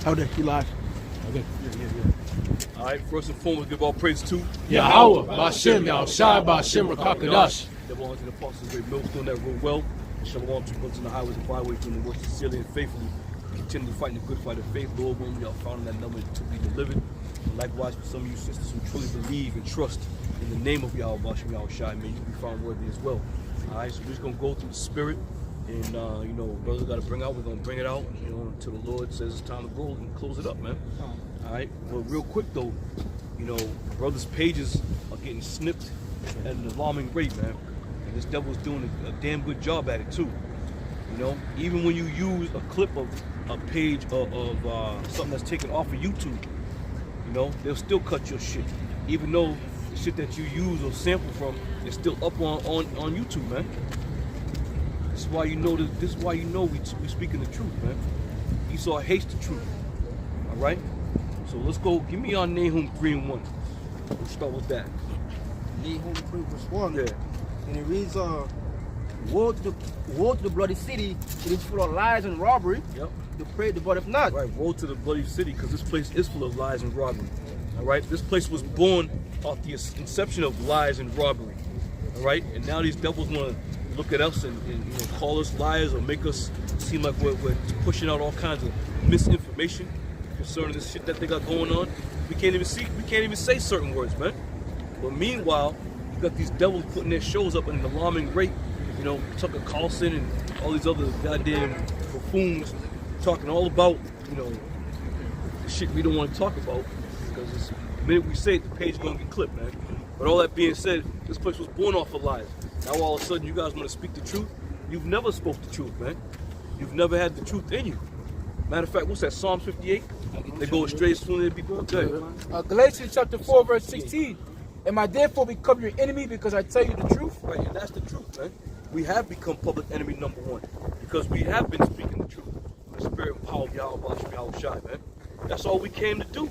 Hold it, you live. Okay. Yeah. All right, first and foremost, give all praise to Yahweh, Bashem, Yahushai, Bashem, Rakakadash. Shalom to the apostles, great millstone that rule well. And shalom to brothers in the highways and byways doing the work sincerely and faithfully. Continue to fight the good fight of faith, Lord, when we are found in that number to be delivered. And likewise, for some of you sisters who truly believe and trust in the name of Yahweh, Bashem, Yahushai, may you be found worthy as well. All right, so we're just going to go through the spirit. And, you know, brothers got to bring out, we're going to bring it out, you know, until the Lord says it's time to roll and close it up, man. All right, well, real quick, though, you know, brothers' pages are getting snipped at an alarming rate, man. And this devil's doing a damn good job at it, too. You know, even when you use a clip of a page of something that's taken off of YouTube, you know, they'll still cut your shit. Even though the shit that you use or sample from is still up on YouTube, man. This is why you know this is why you know we speaking the truth, man. Esau hates the truth. All right. So let's go. Give me our Nahum 3:1. We'll start with that. Nahum 3:1. Yeah. And it reads, woe to the bloody city. It is full of lies and robbery. Yep. The prey devoureth not. Right. Woe to the bloody city, because this place is full of lies and robbery. All right. This place was born off the inception of lies and robbery. All right. And now these devils want to look at us and you know, call us liars or make us seem like we're pushing out all kinds of misinformation concerning this shit that they got going on. We can't even say certain words, man. But meanwhile, you got these devils putting their shows up at an alarming rate. You know, Tucker Carlson and all these other goddamn buffoons talking all about, you know, the shit we don't want to talk about, because the minute we say it, the page is gonna get clipped, man. But all that being said, this place was born off of lies. Now all of a sudden you guys want to speak the truth? You've never spoke the truth, man. You've never had the truth in you. Matter of fact, what's that, Psalm 58? They go astray as soon as they be born. Good. Galatians chapter 4, verse 16. Am I therefore become your enemy because I tell you the truth? Right, and that's the truth, man. We have become public enemy number one because we have been speaking the truth. The spirit and power of Yahweh, Yahushai, man. That's all we came to do.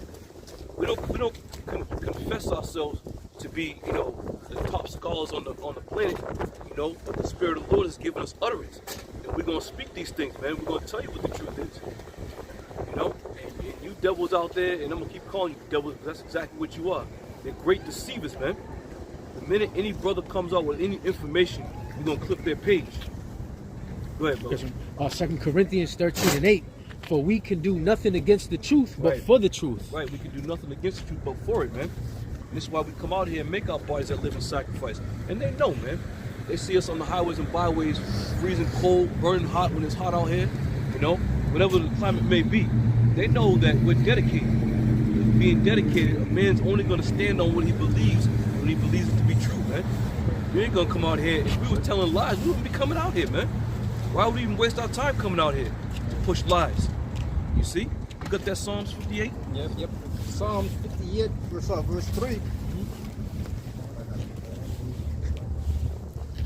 We don't confess ourselves to be, you know, the top scholars on the planet, you know, but the Spirit of the Lord has given us utterance. And we're going to speak these things, man. We're going to tell you what the truth is. You know, and you devils out there, and I'm going to keep calling you devils because that's exactly what you are. They're great deceivers, man. The minute any brother comes out with any information, we're going to clip their page. Go ahead, bro. 2 Corinthians 13:8. For we can do nothing against the truth, but for the truth. Right, we can do nothing against the truth, but for it, man. And this is why we come out here and make our bodies that living sacrifice. And they know, man. They see us on the highways and byways, freezing cold, burning hot when it's hot out here, you know, whatever the climate may be. They know that we're dedicated. Being dedicated, a man's only going to stand on what he believes when he believes it to be true, man. We ain't going to come out here. If we were telling lies, we wouldn't be coming out here, man. Why would we even waste our time coming out here to push lies? You see? You got that Psalms 58? Yep. Psalms 58, verse 3.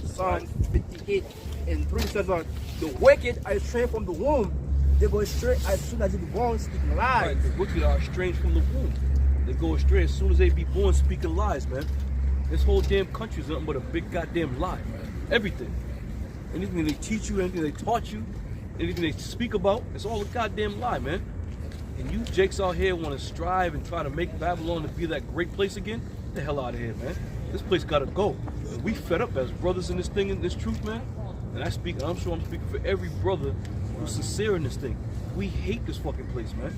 Psalms 58 and 3 says, the wicked are estranged from the womb. They go astray as soon as they be born, speaking lies. Right, the wicked are estranged from the womb. They go astray as soon as they be born, speaking lies, man. This whole damn country is nothing but a big goddamn lie, man. Everything. Anything they teach you, anything they taught you, anything they speak about, it's all a goddamn lie, man. And you jakes out here want to strive and try to make Babylon to be that great place again? Get the hell out of here, man. This place gotta go. And we fed up as brothers in this thing, in this truth, man. And I'm sure I'm speaking for every brother who's sincere in this thing. We hate this fucking place, man.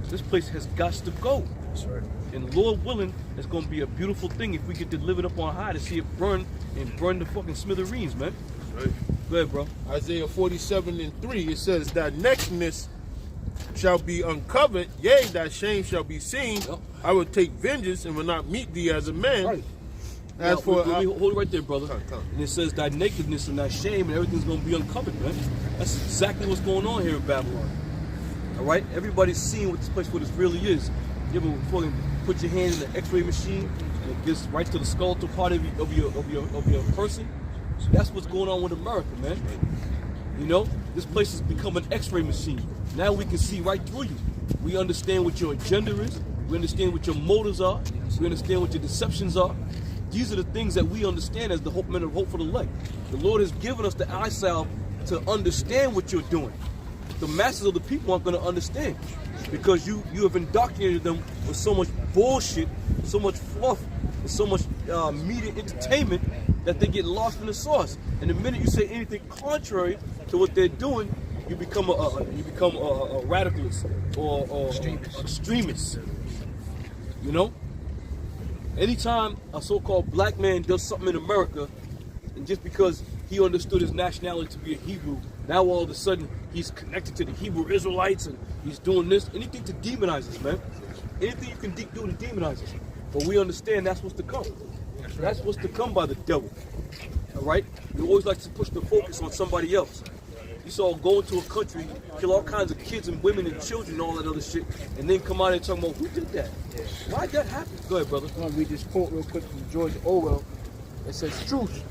This place has got to go. That's right. And Lord willing, it's gonna be a beautiful thing if we get to live it up on high to see it burn and burn the fucking smithereens, man. Right. Go ahead, bro. Isaiah 47:3, it says that nakedness shall be uncovered, yea, that shame shall be seen. Yep. I will take vengeance and will not meet thee as a man. Right. As now, for let me hold it right there, brother. Come. And it says that nakedness and that shame and everything's gonna be uncovered, man. That's exactly what's going on here in Babylon. All right, everybody's seeing what this place, what it really is. You ever fucking put your hand in the X-ray machine and it gets right to the skeletal part of your person? So that's what's going on with America, man. You know, this place has become an X-ray machine. Now we can see right through you. We understand what your agenda is. We understand what your motives are. We understand what your deceptions are. These are the things that we understand as the men of hope for the elect. The Lord has given us the eye salve to understand what you're doing. the masses of the people aren't going to understand, because you have indoctrinated them with so much bullshit, so much fluff, and so much media entertainment that they get lost in the sauce. And the minute you say anything contrary to what they're doing, you become a radicalist or extremist. You know? Anytime a so-called black man does something in America, and just because he understood his nationality to be a Hebrew, now all of a sudden he's connected to the Hebrew Israelites and he's doing this, anything to demonize us, man. Anything you can do to demonize us. But we understand that's what's to come. That's what's to come by the devil. All right? We always like to push the focus on somebody else. You saw go into a country, kill all kinds of kids and women and children and all that other shit, and then come out and talk about who did that? Why'd that happen? Go ahead, brother. I'm going to read this quote real quick from George Orwell. It says, "Truth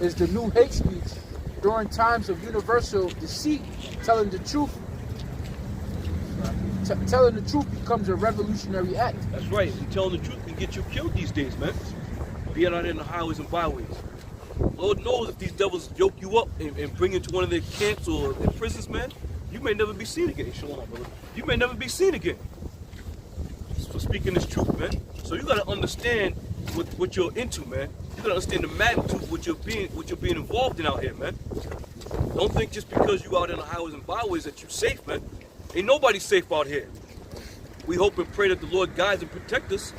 is the new hate speech. During times of universal deceit, telling the truth becomes a revolutionary act." That's right. And telling the truth can get you killed these days, man. Being out in the highways and byways. Lord knows if these devils yoke you up and bring you to one of their camps or their prisons, man, you may never be seen again. Shalom, brother. You may never be seen again for speaking this truth, man. So you gotta understand what you're into, man. You gotta understand the magnitude of what you're being involved in out here, man. Don't think just because you out in the highways and byways that you're safe, man. Ain't nobody safe out here. We hope and pray that the Lord guides and protect us,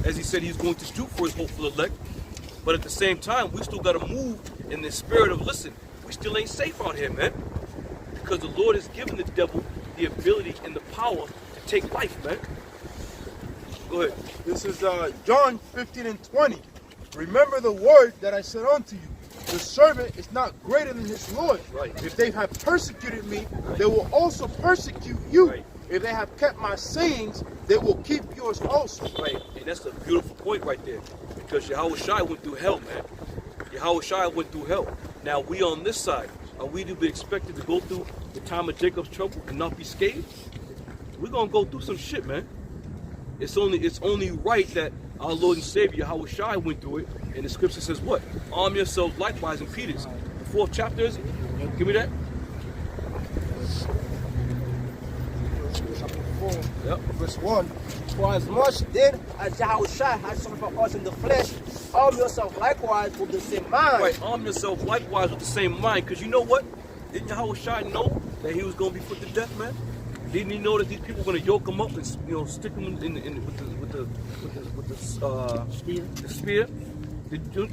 as he said he's going to do for his hopeful elect. But at the same time, we still got to move in the spirit of, listen, we still ain't safe out here, man. Because the Lord has given the devil the ability and the power to take life, man. Go ahead. This is John 15:20. "Remember the word that I said unto you. The servant is not greater than his Lord. Right. If they have persecuted me, they will also persecute you. Right. If they have kept my sayings, they will keep yours also." Right, and that's a beautiful point right there. Because Yahweh Shai went through hell, man. Yahweh Shai went through hell. Now we on this side, are we to be expected to go through the time of Jacob's trouble and not be scathed? We're gonna go through some shit, man. It's only right that our Lord and Savior Yahweh Shai went through it, and the scripture says what? Arm yourselves likewise in Peter's. The 4th chapter is it? Give me that. Yep. Verse 1. "For as much then as Yahushua has suffered for us in the flesh, arm yourself likewise with the same mind." Right, arm yourself likewise with the same mind. Because you know what? Didn't Yahweh Shai know that he was going to be put to death, man? Didn't he know that these people were going to yoke him up and stick him with the spear?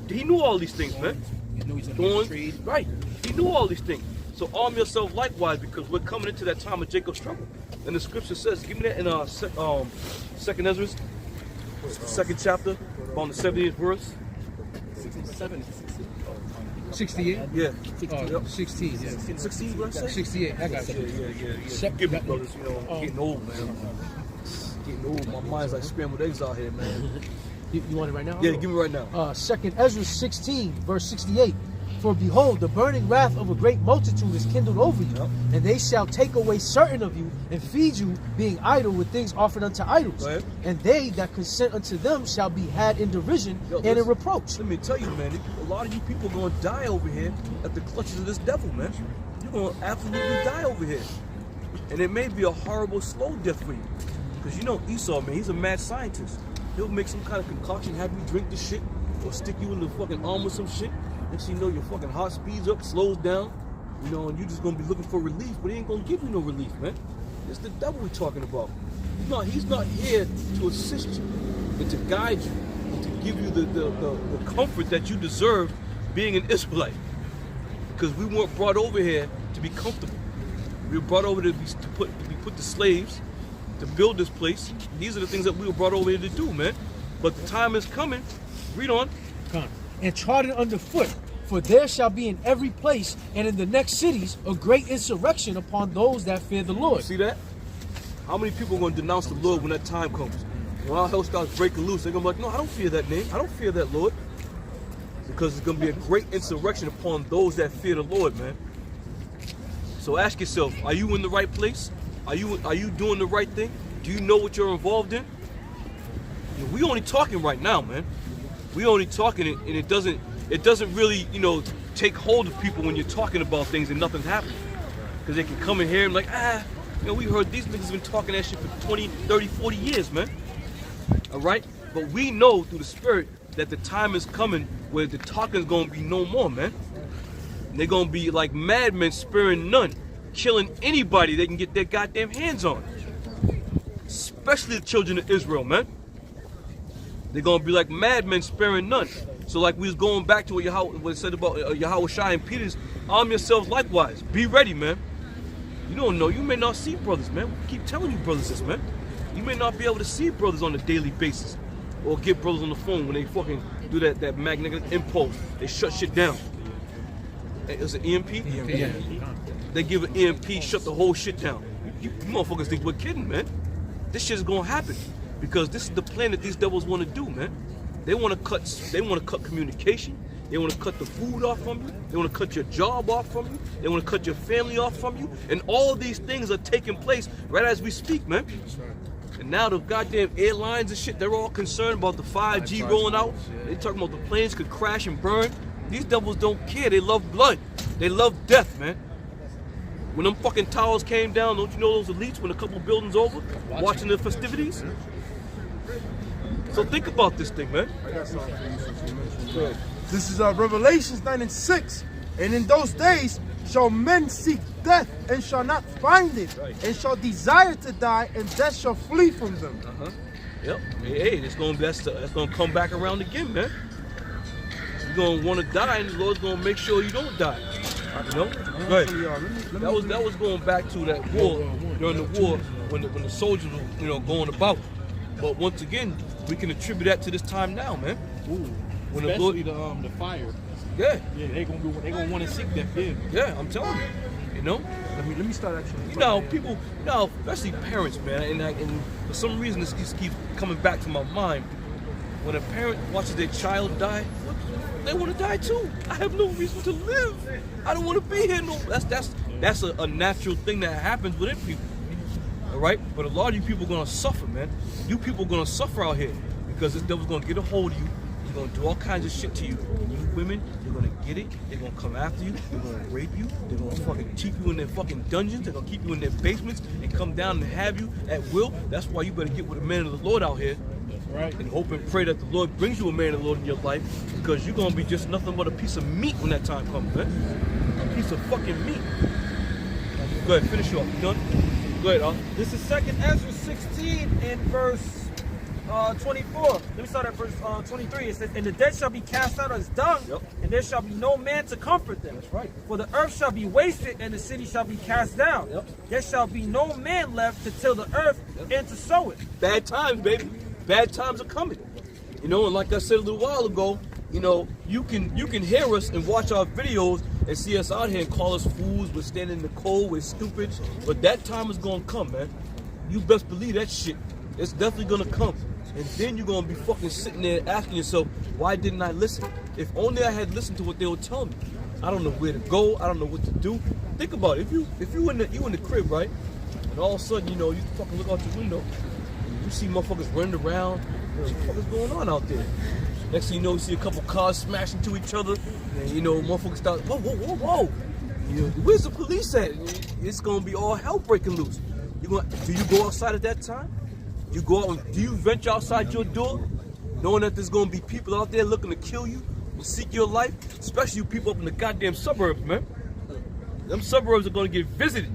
He knew all these things, man. You know he's on Thorns, the tree. right? He knew all these things. So arm yourself likewise, because we're coming into that time of Jacob's trouble. And the scripture says, give me that in 2nd Ezra, 2nd chapter, on the 70th verse. 68? Yeah. 16, yeah. 16, what I say? 68, I got you. Yeah. Give me, brothers, I'm getting old, man. Getting old. My mind's like scrambled eggs out here, man. You want it right now? Yeah, give me right now. 2nd Ezra 16, verse 68. "For behold, the burning wrath of a great multitude is kindled over you, and they shall take away certain of you, and feed you, being idle with things offered unto idols. And they that consent unto them shall be had in derision and in reproach." Let me tell you, man, a lot of you people are going to die over here at the clutches of this devil, man. You're going to absolutely die over here. And it may be a horrible, slow death for you. Because you know Esau, man, he's a mad scientist. He'll make some kind of concoction, have you drink the shit, or stick you in the fucking arm with some shit. Next thing you know, your fucking heart speeds up, slows down, and you're just gonna be looking for relief, but he ain't gonna give you no relief, man. It's the devil we're talking about. He's not here to assist you and to guide you and to give you the comfort that you deserve being an Israelite. Because we weren't brought over here to be comfortable. We were brought over to be put to slaves, to build this place. These are the things that we were brought over here to do, man. But the time is coming. Read on. Come. "And trodden underfoot, for there shall be in every place and in the next cities a great insurrection upon those that fear the Lord." See that? How many people are going to denounce the Lord when that time comes? When our hell starts breaking loose, they're going to be like, "No, I don't fear that name. I don't fear that Lord." Because it's going to be a great insurrection upon those that fear the Lord, man. So ask yourself, are you in the right place? Are you doing the right thing? Do you know what you're involved in? We only talking right now, man. We only talking, and it doesn't really, take hold of people when you're talking about things and nothing's happening. because they can come in here and like, we heard these niggas been talking that shit for 20, 30, 40 years, man. All right? But we know through the spirit that the time is coming where the talking's gonna be no more, man. They're gonna be like madmen sparing none, killing anybody they can get their goddamn hands on. Especially the children of Israel, man. They're gonna be like madmen sparing none. So like we was going back to what it said about Yahweh Shai and Peter's, arm yourselves likewise. Be ready, man. You don't know. You may not see brothers, man. We keep telling you brothers this, man. You may not be able to see brothers on a daily basis. Or get brothers on the phone when they fucking do that magnetic impulse. They shut shit down. It's an EMP? Yeah. They give an EMP, shut the whole shit down. You motherfuckers think we're kidding, man. This shit is gonna happen. Because this is the plan that these devils want to do, man. They want to cut communication. They want to cut the food off from you. They want to cut your job off from you. They want to cut your family off from you. And all these things are taking place right as we speak, man. And now the goddamn airlines and shit, they're all concerned about the 5G rolling out. They talking about the planes could crash and burn. These devils don't care. They love blood. They love death, man. When them fucking towers came down, don't you know those elites when a couple buildings over, watching the festivities? So think about this thing, man. This is Revelations 9:6. And in those days shall men seek death and shall not find it, and shall desire to die, and death shall flee from them. Yep. Hey, that's gonna come back around again, man. You're gonna want to die, and the Lord's gonna make sure you don't die. You know? Go ahead. That was going back to that war during the war when the soldiers were going about. But once again, we can attribute that to this time now, man. When Especially the fire. Yeah. Yeah, they gonna want to seek that. Yeah. Yeah, I'm telling you. You know? Let me start actually. You know, people, especially parents, man, and for some reason this keeps coming back to my mind. When a parent watches their child die, they want to die too. I have no reason to live. I don't want to be here. No, that's a natural thing that happens within people. All right, but a lot of you people are gonna suffer, man. You people are gonna suffer out here because this devil's gonna get a hold of you. He's gonna do all kinds of shit to you. You women, you're gonna get it. They're gonna come after you. They're gonna rape you. They're gonna fucking keep you in their fucking dungeons. They're gonna keep you in their basements and come down and have you at will. That's why you better get with a man of the Lord out here. Right. And hope and pray that the Lord brings you a man of the Lord in your life, because you're gonna be just nothing but a piece of meat when that time comes, man. A piece of fucking meat. Go ahead, finish off. You done? Go ahead, Al. This is 2nd Ezra 16 in verse 24. Let me start at verse 23. It says, and the dead shall be cast out as dung, and there shall be no man to comfort them. That's right. For the earth shall be wasted, and the city shall be cast down. There shall be no man left to till the earth and to sow it. Bad times, baby. Bad times are coming. You know, and like I said a little while ago, you can hear us and watch our videos and see us out here and call us fools. We're standing in the cold, we're stupid. But that time is gonna come, man. You best believe that shit. It's definitely gonna come. And then you're gonna be fucking sitting there asking yourself, why didn't I listen? If only I had listened to what they were telling me. I don't know where to go, I don't know what to do. Think about it. If you in the crib, right? And all of a sudden, you fucking look out your window, and you see motherfuckers running around, what the fuck is going on out there? Next thing you know, you see a couple cars smash into each other, and motherfuckers start, whoa. Where's the police at? It's gonna be all hell breaking loose. Do you go outside at that time? Do you venture outside your door, knowing that there's gonna be people out there looking to kill you and seek your life? Especially you people up in the goddamn suburbs, man. Them suburbs are gonna get visited.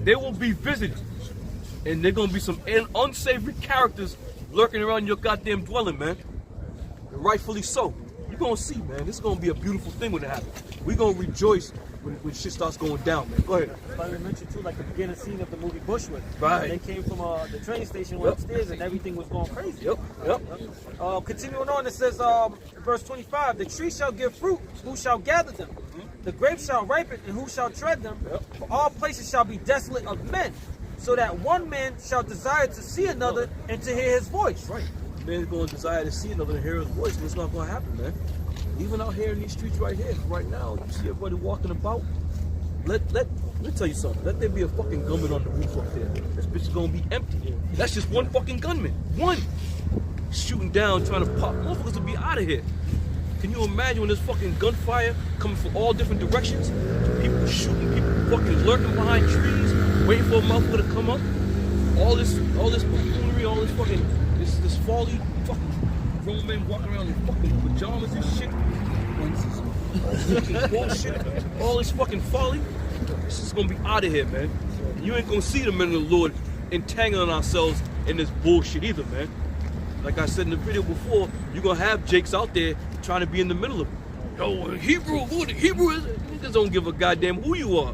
They will be visited. And there's gonna be some unsavory characters lurking around your goddamn dwelling, man. And rightfully so. You're gonna see, man. This is gonna be a beautiful thing when it happens. We're gonna rejoice when shit starts going down, man. Go ahead. Like we mentioned too, like the beginning scene of the movie Bushwick. Right. They came from the train station, went upstairs, and everything was going crazy. Yep. Continuing on, it says, verse 25, the tree shall give fruit, who shall gather them? The grapes shall ripen, and who shall tread them? For all places shall be desolate of men, so that one man shall desire to see another and to hear his voice. Right. Man's going to desire to see another and hear his voice, but it's not going to happen, man. Even out here in these streets right here, right now, you see everybody walking about. Let me tell you something. Let there be a fucking gunman on the roof up there. This bitch is gonna be empty. That's just one fucking gunman. One. Shooting down, trying to pop. Motherfuckers will be out of here. Can you imagine when there's fucking gunfire coming from all different directions? People shooting, people fucking lurking behind trees, waiting for a motherfucker to come up. All this buffoonery, all this fucking, this folly, fucking grown men walking around in fucking pajamas and shit. Bullshit, all this fucking folly. This is gonna be out of here, man. You ain't gonna see the men of the Lord entangling ourselves in this bullshit either, man. Like I said in the video before, you're gonna have Jakes out there trying to be in the middle of it. Yo, Hebrew, who the Hebrew is? Niggas don't give a goddamn who you are.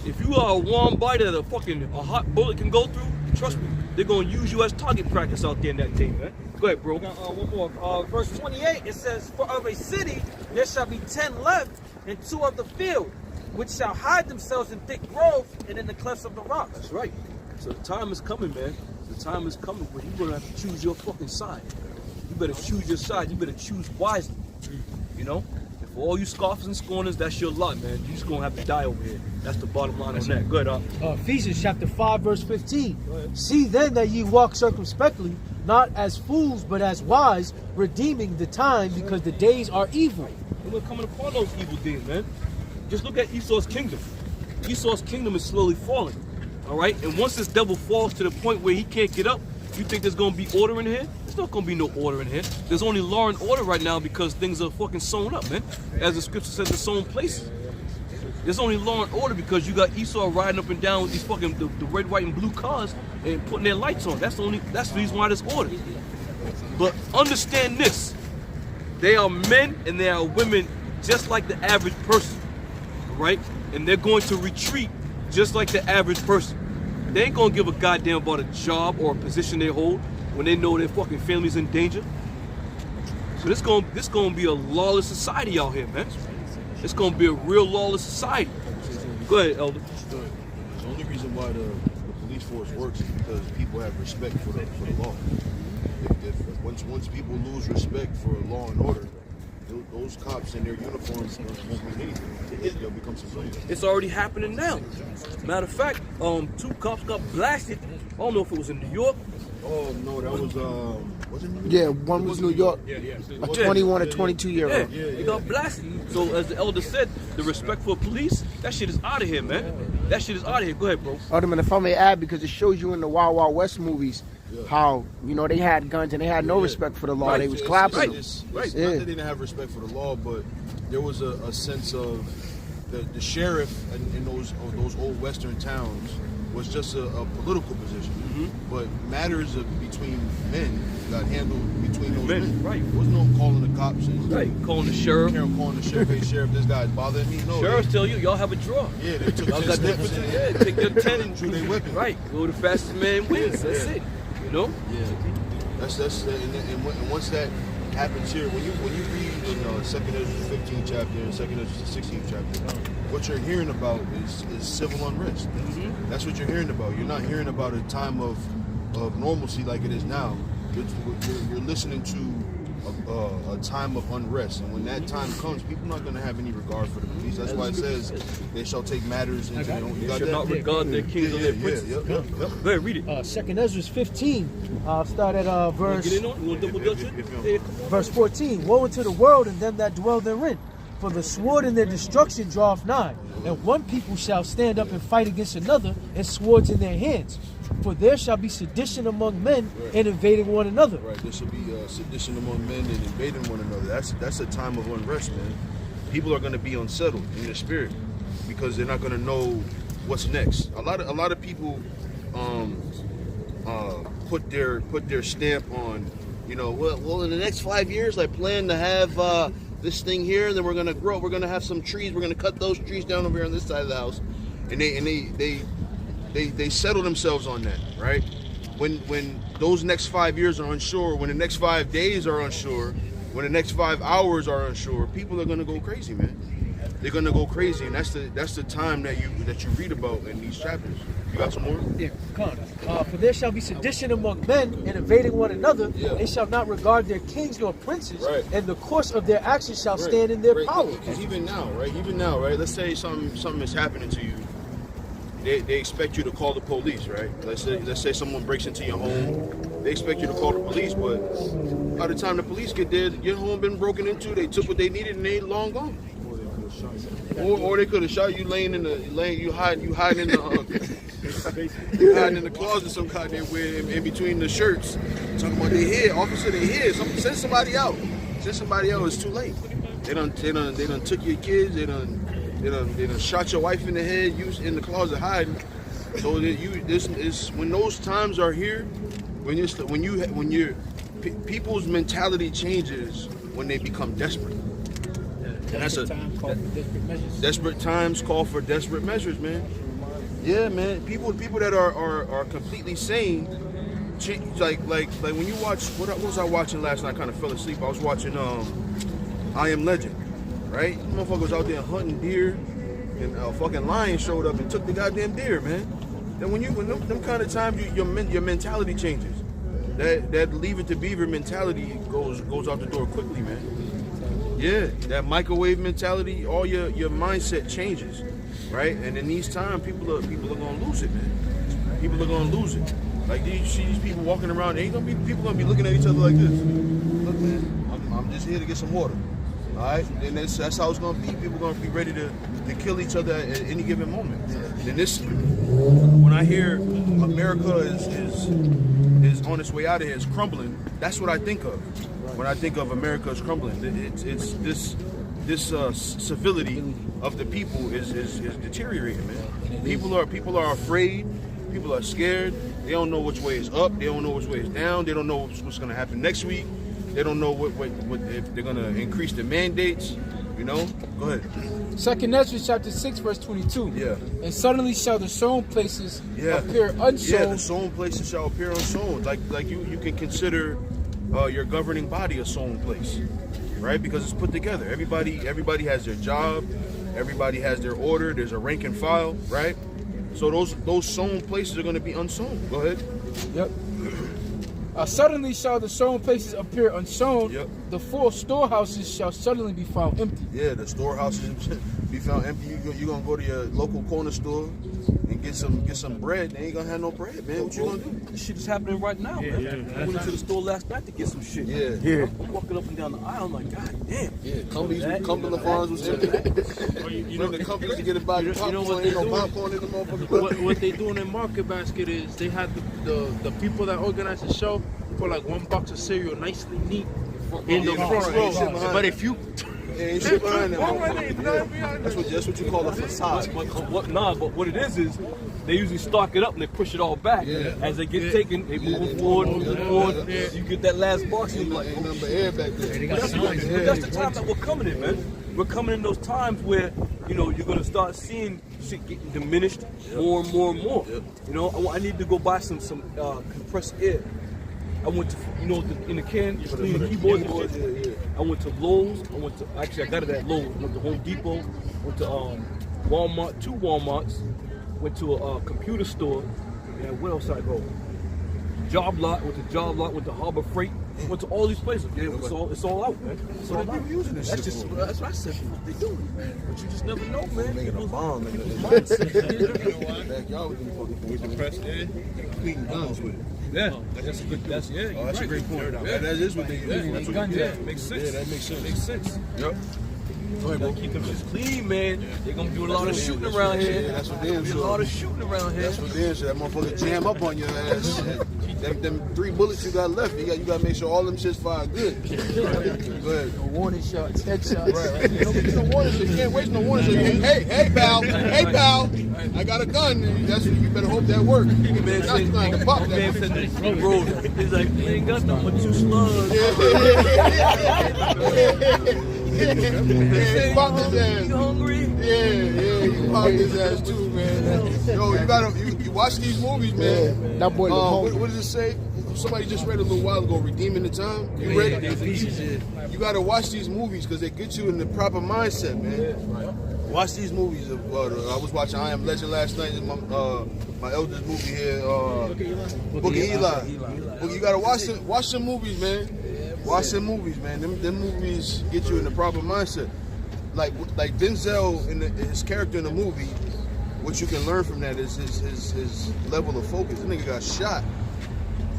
If you are a warm biter that a hot bullet can go through, trust me, they're gonna use you as target practice out there in that team, man. Go ahead, bro. One more. Verse 28, it says, "For of a city there shall be 10 left, and 2 of the field, which shall hide themselves in thick groves and in the clefts of the rocks." That's right. So the time is coming, man. The time is coming where you're gonna have to choose your fucking side. You better choose your side. You better choose wisely. You know? And for all you scoffers and scorners, that's your lot, man. You're just gonna have to die over here. That's the bottom line on that. Go ahead, Ephesians chapter 5, verse 15. See then that ye walk circumspectly, not as fools, but as wise, redeeming the time, because the days are evil. And we're coming upon those evil days, man. Just look at Esau's kingdom. Esau's kingdom is slowly falling. All right? And once this devil falls to the point where he can't get up, you think there's going to be order in here? There's not going to be no order in here. There's only law and order right now because things are fucking sewn up, man. As the scripture says, they're sewn places. There's only law and order because you got Esau riding up and down with these fucking the red, white, and blue cars and putting their lights on. That's the reason why there's order. But understand this. They are men and they are women just like the average person. Right? And they're going to retreat just like the average person. They ain't gonna give a goddamn about a job or a position they hold when they know their fucking family's in danger. So this gonna be a lawless society out here, man. It's gonna be a real lawless society. Go ahead, Elder. The only reason why the police force works is because people have respect for the law. If once people lose respect for law and order, those cops in their uniforms won't mean anything. They'll become civilians. It's already happening now. Matter of fact, 2 cops got blasted. I don't know if it was in New York. Oh no, that was was it New York? Yeah, one was New York. A 21 or 22-year-old. Yeah, they got blasted. So as the elder said, the respect for police, that shit is out of here, man. That shit is out of here. Go ahead, bro. Alderman, if I may add, because it shows you in the Wild Wild West movies how, you know, they had guns and they had no respect for the law. Right. They was clapping them. Right. Not that they didn't have respect for the law, but there was a sense of the sheriff in those old western towns was just a political position. But matters between men got handled between those men. Right. There was no calling the cops. Right. Calling the sheriff. Calling the sheriff. Hey, sheriff, this guy's bothering me. No. Sheriffs tell you, y'all have a draw. Yeah, they took Y'all 10 got steps. that. Yeah, take your 10 and drew their weapon. Right. Go the fastest man wins. That's it. You know? Yeah. That's and once that happens here, when you read in 2nd Ezra 15th chapter and 2nd Ezra 16th chapter, what you're hearing about is civil unrest. That's what you're hearing about. You're not hearing about a time of normalcy like it is now. You're listening to a time of unrest, and when that time comes, people are not going to have any regard for the police. That's why it says they shall take matters into their own. They shall not regard their kings or their princes. Go ahead, read it. 2nd Ezra 15. I'll start at verse Get in on it? You want to double dutch it? Yeah, come on. verse 14. Woe unto the world and them that dwell therein, for the sword in their destruction draweth nigh, and one people shall stand up and fight against another, and swords in their hands. For there shall be sedition among men and invading one another. Right, there should be sedition among men and invading one another. That's a time of unrest, man. People are going to be unsettled in their spirit because they're not going to know what's next. A lot of people put their stamp on, you know, well in the next 5 years I plan to have this thing here, and then we're going to grow. We're going to have some trees. We're going to cut those trees down over here on this side of the house, and they settle themselves on that, right? When those next 5 years are unsure, when the next 5 days are unsure, when the next 5 hours are unsure, people are gonna go crazy, man. They're gonna go crazy, and that's the time that you read about in these chapters. You got some more? Yeah, come on. For there shall be sedition among men and invading one another. They shall not regard their kings nor princes, and the course of their actions shall stand in their power. Because even now, right? Let's say something is happening to you. They expect you to call the police, right? Let's say someone breaks into your home. They expect you to call the police, but by the time the police get there, your home been broken into. They took what they needed and they long gone. Or they could have shot you laying you hiding in the you hiding in the closet some goddamn way in between the shirts. Talking about they here, officer, they here. Send somebody out. Send somebody out. It's too late. They done took your kids. They done shot your wife in the head. You in the closet hiding. So that this is when those times are here. When people's mentality changes when they become desperate. And that's desperate times call for desperate measures, man. Yeah, man. People that are completely sane, like when you watch what was I watching last night? I kind of fell asleep. I was watching I Am Legend, right? Motherfucker was out there hunting deer, and a fucking lion showed up and took the goddamn deer, man. Then when them kind of times your mentality changes. That leave it to beaver mentality goes out the door quickly, man. Yeah, that microwave mentality, all your mindset changes, right? And in these times, people are gonna lose it, man. People are gonna lose it. Like you see these people walking around, people gonna be looking at each other like this. Look, man, I'm just here to get some water. All right, and that's how it's gonna be. People gonna be ready to kill each other at any given moment. And when I hear America is on its way out of here, is crumbling, that's what I think of. When I think of America is crumbling, it's this civility of the people is deteriorating, man. People are afraid. People are scared. They don't know which way is up. They don't know which way is down. They don't know what's going to happen next week. They don't know what if they're going to increase the mandates. You know, go ahead. 2 Ezra chapter 6 verse 22. Yeah. And suddenly shall the sown places appear unsown. Yeah, the sown places shall appear unsown. Like you can consider your governing body a sown place, right? Because it's put together. Everybody has their job. Everybody has their order. There's a rank and file, right? So those sown places are going to be unsown. Go ahead. Yep. Suddenly shall the sown places appear unsown. Yep. The full storehouses shall suddenly be found empty. Yeah, the storehouses be found empty. You're gonna go to your local corner store and get some bread. They ain't gonna have no bread, man. What you gonna do? This shit is happening right now, man. I went into the store last night to get some shit. Yeah. I'm walking up and down the aisle, I'm like, God damn. Yeah, Cumberland Farms was empty. You know the companies to get it by popcorn. Ain't no popcorn in the motherfucker. What they do in their market basket is they have the people that organize the show put like one box of cereal nicely neat in the front. But if you ain't shit behind them. That's what you call a facade. But what it is they usually stock it up and they push it all back. Yeah. As they get taken, they move forward. You get that last box, and you're like, ain't nothing but air back there. But that's the time that we're coming in, man. We're coming in those times where, you're going to start seeing shit getting diminished more and more and more. I need to go buy some compressed air. I went to, in the can, you clean the keyboards and shit. I went to Lowe's. I got it at Lowe's. I went to Home Depot. Went to Walmart, 2 Walmarts. Went to a computer store. And where else I go? Job Lot. Went to Job Lot. Went to Harbor Freight. Went to all these places. Yeah, it's all out, man. So they people using this shit. That's what I said. What they doing, man? But you just never know, man. Making a bomb in the backyard with compressed air, clean guns with it. Yeah, that's a good. That's a great point. Yeah, that is what they do. That's what they do. Makes sense. Yeah, that makes sense. Makes sense. Yep. Gotta keep them just clean, man. They're gonna do a lot of shooting around here. Yeah, that's what they do. A lot of shooting around here. That's what they do. That motherfucker jam up on your ass. Them 3 bullets you got left, you got to make sure all them shits fire good. Good. No warning shots, headshots. Right. No warning shots. You can't waste no warning shots. Hey, pal. Hey, pal. I got a gun. That's what you better hope that works. Man said, bro, he's like, you ain't got nothing but 2 slugs. Yeah, pop his ass. You hungry? Yeah, you pop his ass too, man. Yo, you watch these movies, man. That boy what does it say? Somebody just read a little while ago, Redeeming the Time. You read it? You gotta watch these movies because they get you in the proper mindset, man. Watch these movies. I was watching I Am Legend last night. My eldest movie here, Book of Eli. You gotta watch some movies, man. Watch some movies, man. Them movies get you in the proper mindset. Like Denzel his character in the movie. What you can learn from that is his level of focus. The nigga got shot,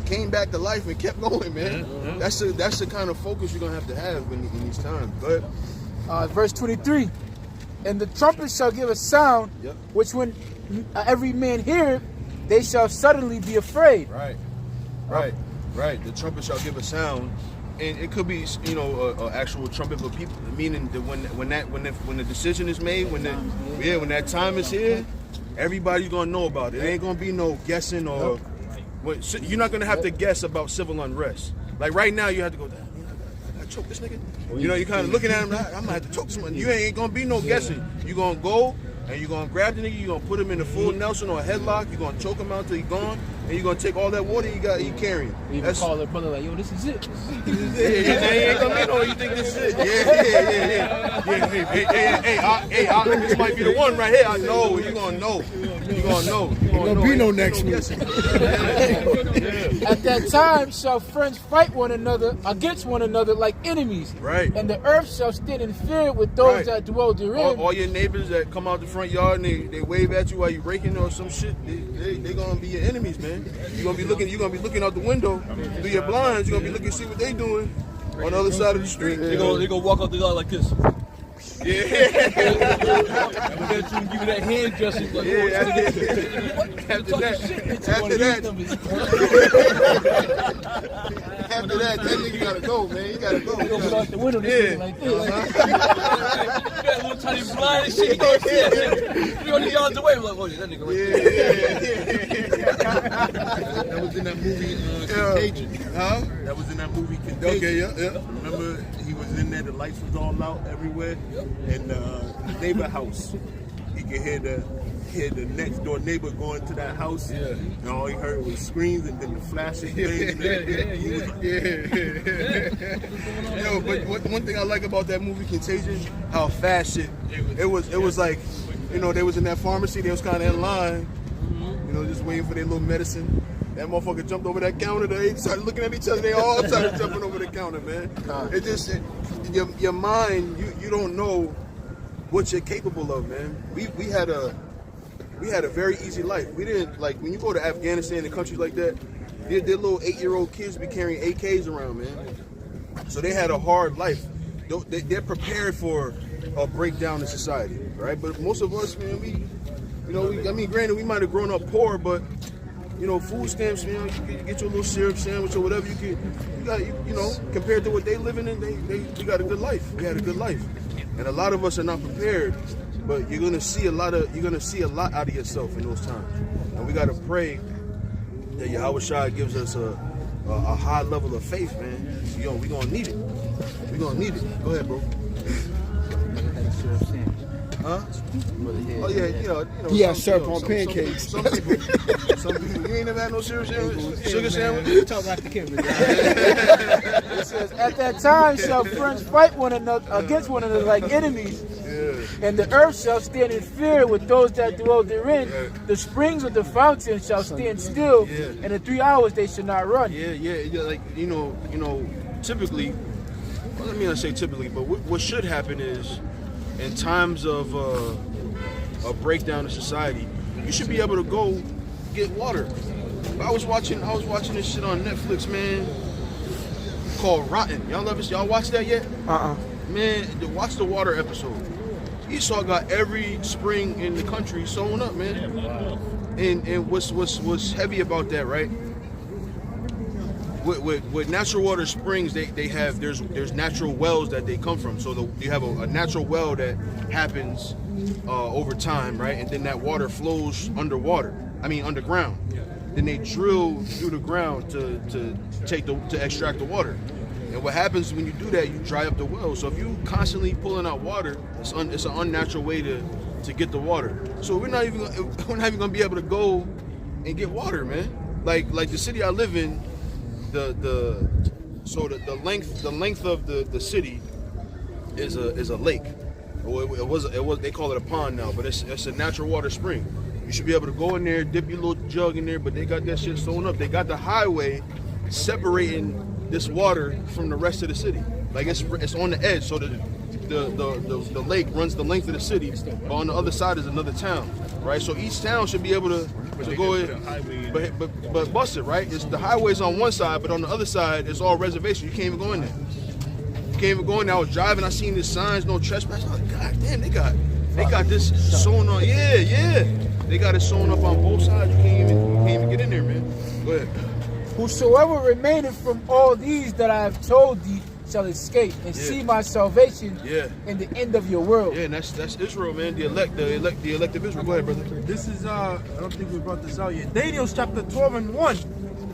came back to life, and kept going, man. That's the kind of focus you're gonna have in these times. But verse 23. And the trumpet shall give a sound, Yep. which when every man hear it, they shall suddenly be afraid. Right. The trumpet shall give a sound, and it could be, you know, an actual trumpet for people. Meaning that when the decision is made, when that time is here, everybody's gonna know about it. It ain't gonna be no guessing or. You're not gonna have to guess about civil unrest. Like right now, you have to go. I gotta choke this nigga. You know, you're kind of looking at him. Like, I'm gonna have to choke someone. You ain't gonna be no guessing. You're gonna go and you're gonna grab the nigga. You're gonna put him in a full Nelson or a headlock. You're gonna choke him out till he's gone, and you're gonna take all that water you carrying. You even call their brother like, yo, this is it. He ain't gonna be no. You think this is it? Yeah. Hey, this might be the one right here. I know. You gonna know. You gonna know. Gonna be no next week. At that time shall friends fight one another against one another like enemies. Right. And the earth shall stand in fear with those that dwell therein. All your neighbors that come out the front yard and they wave at you while you raking or some shit, they gonna be your enemies, man. You're gonna be looking out the window through your blinds. You're gonna be looking to see what they doing on the other side of the street. They gonna walk out the yard like this. Yeah. I'm gonna give you that hand gesture. Like, After that, that nigga gotta go, man. You gotta go. You gonna go out the window this like this. You got a little tiny blind and shit. You can't see it. You only yards away. I'm like, oh, yeah, that nigga right there. That was in that movie Contagion. Huh? That was in that movie Contagion. Okay, yeah. Remember, he was in there, the lights was all out everywhere. And the neighbor house, you could hear the next door neighbor going to that house. Yeah. And all he heard was screams and then the flashing things. Yo, but one thing I like about that movie Contagion, how fast it was like, you know, they was in that pharmacy, they was kind of in line, you know, just waiting for their little medicine. That motherfucker jumped over that counter. They started looking at each other. They all started jumping over the counter, man. It just, your mind, you don't know what you're capable of, man. We had a very easy life. We didn't, like, when you go to Afghanistan and countries like that, their little 8-year-old kids be carrying AKs around, man. So they had a hard life. They're prepared for a breakdown in society, right? But most of us, man, granted, we might have grown up poor, but you know, food stamps, you know, you get your little syrup sandwich or whatever you know, compared to what they living in, they got a good life. We had a good life, and a lot of us are not prepared. But you're gonna see a lot out of yourself in those times, and we gotta pray that Yahweh Shai gives us a high level of faith, man. We gonna need it. We gonna need it. Go ahead, bro. Huh? Oh yeah, you know. He has syrup on pancakes. Some people. You ain't never had no syrup sandwich, sugar sandwich. Talk like the camera. It says, at that time shall friends fight one another against one another like enemies. Yeah. And the earth shall stand in fear with those that dwell therein. The springs of the fountain shall stand still, and in 3 hours they shall not run. Yeah. Like you know, typically. Well, let me not say typically, but what should happen is, in times of a breakdown in society, you should be able to go get water. I was watching this shit on Netflix, man, called Rotten. Y'all watch that yet? Man, watch the water episode. Esau got every spring in the country sewn up, man. And what's heavy about that, right? With natural water springs, there's natural wells that they come from. So you have a natural well that happens over time, right? And then that water flows underground. Then they drill through the ground to extract the water. And what happens when you do that, you dry up the well. So if you constantly pulling out water, it's an unnatural way to get the water. So we're not even gonna be able to go and get water, man. Like the city I live in, the length of the city is a lake. It was they call it a pond now, but it's a natural water spring. You should be able to go in there, dip your little jug in there, but they got that shit sewn up. They got the highway separating this water from the rest of the city. Like it's on the edge, so the lake runs the length of the city, but on the other side is another town, right? So each town should be able to go in, but bust it, right? It's the highway's on one side, but on the other side it's all reservation. You can't even go in there. You can't even go in there. I was driving, I seen these signs, no trespass. I was like, God damn, they got They got this sewn on. Yeah. They got it sewn up on both sides. You can't even get in there, man. Go ahead. Whosoever remaineth from all these that I have told thee shall escape and see my salvation in the end of your world. Yeah, and that's Israel, man. The elect of Israel. Go ahead, brother. This is I don't think we brought this out yet. Daniel chapter 12 and 1.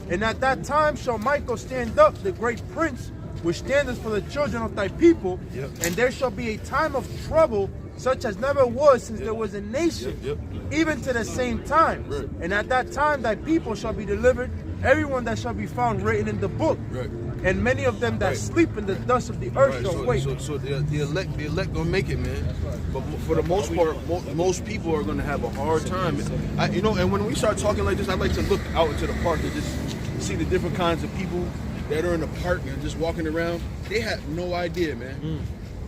And at that time shall Michael stand up, the great prince, which standeth for the children of thy people, and there shall be a time of trouble such as never was since there was a nation, even to the same time. And at that time thy people shall be delivered, everyone that shall be found written in the book. And many of them that sleep in the dust of the earth shall wake. So the elect gonna make it, man. But for the most part, most people are gonna have a hard time. And when we start talking like this, I like to look out into the park and just see the different kinds of people that are in the park and just walking around. They have no idea, man.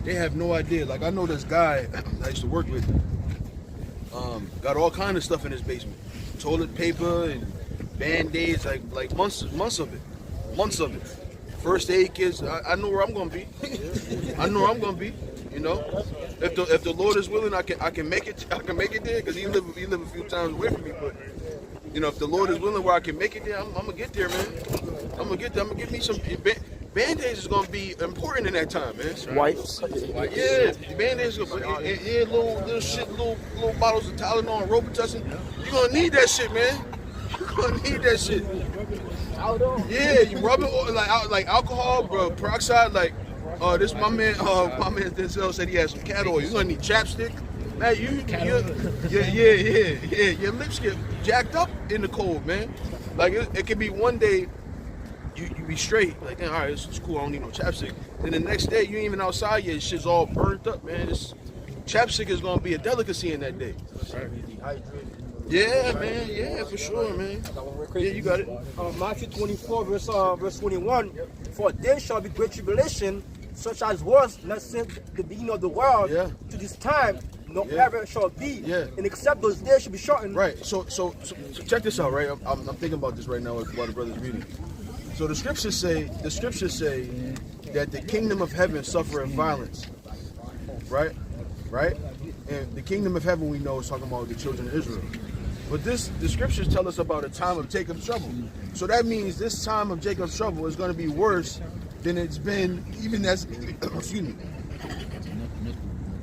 They have no idea. Like, I know this guy I used to work with, got all kind of stuff in his basement. Toilet paper and Band-Aids, like months of it. First aid kits. I know where I'm gonna be. I know where I'm gonna be. You know, if the Lord is willing, I can make it. I can make it there, because he live a few times away from me. But you know, if the Lord is willing, where I can make it there, I'm gonna get there, man. I'm gonna get there. I'm gonna get me some Band-Aids. Is gonna be important in that time, man. Wipes. Yeah, Band-Aids. Yeah, little shit, little bottles of Tylenol and Robitussin. You gonna need that shit, man. You gonna need that shit. Yeah, you rub it like alcohol, bro, peroxide. Like, this my man Denzel said he had some cat oil. You gonna need chapstick, man. Your lips get jacked up in the cold, man. Like, it could be one day you be straight, like, all right, it's cool. I don't need no chapstick. Then the next day you ain't even outside yet. Shit's all burnt up, man. This chapstick is gonna be a delicacy in that day. Yeah, man. Yeah, for sure, man. Yeah, you got it. Matthew 24, verse 21. For there shall be great tribulation, such as was, let's say, the beginning of the world to this time, no ever shall be. And except those days should be shortened. Right. So check this out, right? I'm thinking about this right now while the brother's reading. So the scriptures say that the kingdom of heaven suffereth violence. Right? And the kingdom of heaven, we know, is talking about the children of Israel. But the scriptures tell us about a time of Jacob's trouble. So that means this time of Jacob's trouble is going to be worse than it's been, excuse me.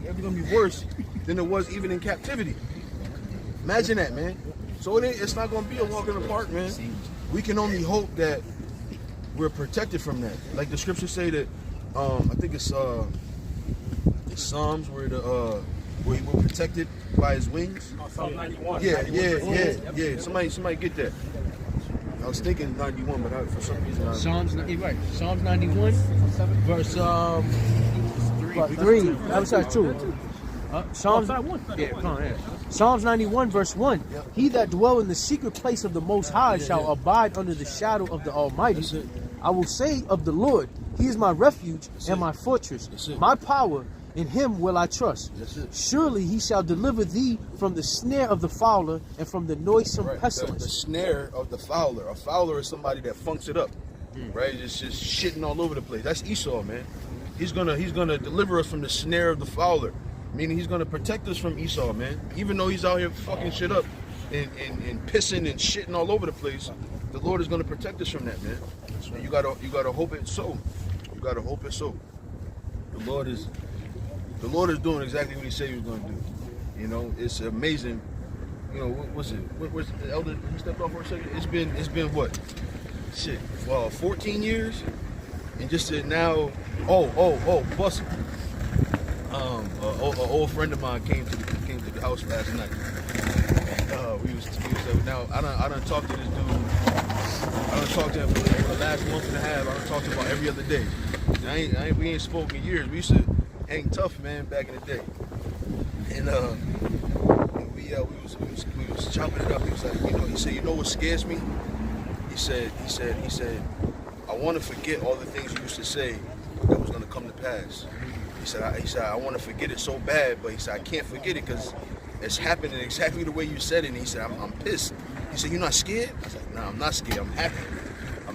It's going to be worse than it was even in captivity. Imagine that, man. So it's not going to be a walk in the park, man. We can only hope that we're protected from that. Like the scriptures say that, I think it's Psalms where we're protected by his wings. Psalm 91. Yeah. Somebody get that. I was thinking 91, but for some reason Psalms 91, verse 3. I'm sorry, 2. Psalms 91, verse 1. He that dwell in the secret place of the Most High shall abide under the shadow of the Almighty. I will say of the Lord, He is my refuge and my fortress, my power. In him will I trust. Surely he shall deliver thee from the snare of the fowler and from the noisome pestilence. The snare of the fowler. A fowler is somebody that funks it up, right? It's just shitting all over the place. That's Esau, man. He's gonna deliver us from the snare of the fowler, meaning he's gonna protect us from Esau, man. Even though he's out here fucking shit up and pissing and shitting all over the place, the Lord is gonna protect us from that, man. And you gotta hope it's so. You gotta hope it's so. The Lord is doing exactly what He said He was going to do. You know, it's amazing. You know, what was it? Where's the elder? He stepped off for a second. It's been what? 14 years, and just to now. Plus, an old friend of mine came to the house last night. We was now. I done talked to this dude. I done talked to him for the last month and a half. I done talked to him about every other day. We ain't spoken in years. We used to hang tough, man, back in the day. And we was chopping it up. He was like, he said, you know what scares me? He said, I want to forget all the things you used to say that was going to come to pass. He said, I want to forget it so bad, but he said, I can't forget it because it's happening exactly the way you said it. And he said, I'm pissed. He said, you're not scared? I said, no, I'm not scared. I'm happy. I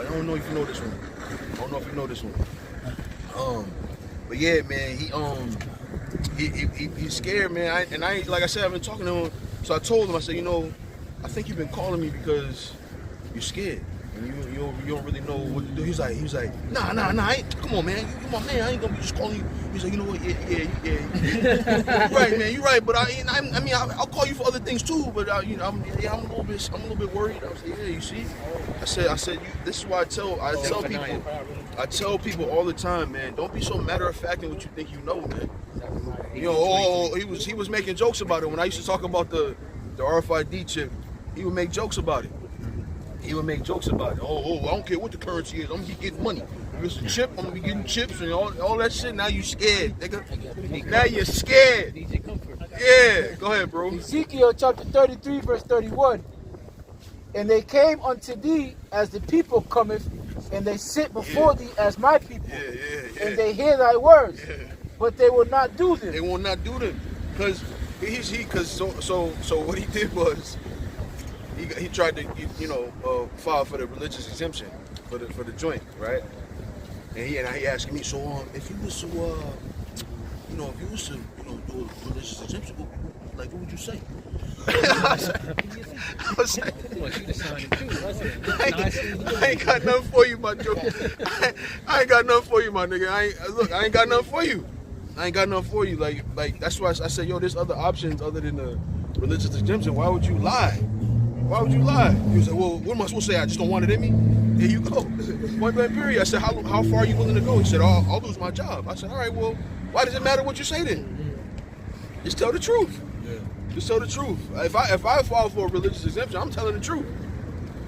don't know if you know this one. But yeah, man, he's scared, man. Like I said, I've been talking to him. So I told him, I said, I think you've been calling me because you're scared. And you don't really know what to do. He's like, nah, come on, man. You my man. I ain't gonna be just calling you. He's like, you know what? Yeah. You're right, man. You're right. But I'll call you for other things too. But I'm a little bit worried. I was like, yeah, you see. I said, this is why I tell people all the time, man. Don't be so matter of fact in what you think you know, man. He was making jokes about it when I used to talk about the RFID chip. He would make jokes about it. Oh, I don't care what the currency is. I'm gonna be getting money. If it's a chip, I'm gonna be getting chips and all that shit. Now you scared, nigga. Now you're scared. Yeah, go ahead, bro. Ezekiel chapter 33, verse 31. And they came unto thee as the people cometh, and they sit before thee as my people. Yeah. And they hear thy words, but they will not do them. They will not do them, because so what he did was he tried to file for the religious exemption for the joint, right? And he asking me, so if you was to do a religious exemption, what would you say? I was like, I ain't got nothing for you, my Joe. I ain't got nothing for you, my nigga. I ain't got nothing for you. Like that's why I said, there's other options other than the religious exemption. Why would you lie? He was like, well, what am I supposed to say? I just don't want it in me? Here you go. Point blank period. I said, how far are you willing to go? He said, I'll lose my job. I said, all right, well, why does it matter what you say then? Just tell the truth. Just tell the truth. If I fall for a religious exemption, I'm telling the truth.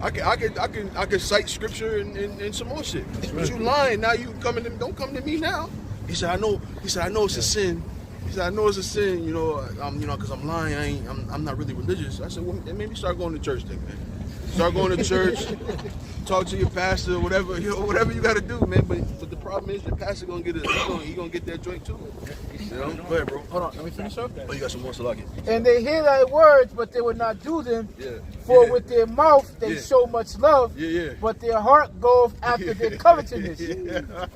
I can cite scripture and some more shit. But you lying now? Don't come to me now. He said, I know it's a sin. He said, I know it's a sin, because I'm lying. I'm not really religious. I said, well, then maybe start going to church then, man. Start going to church, talk to your pastor, whatever you got to do, man. But the problem is, your pastor gonna get that joint too. Go ahead, bro. Hold on, let me finish up. Oh, you got some more to like it. And they hear thy words, but they will not do them. For with their mouth they show much love, but their heart goeth after their covetousness.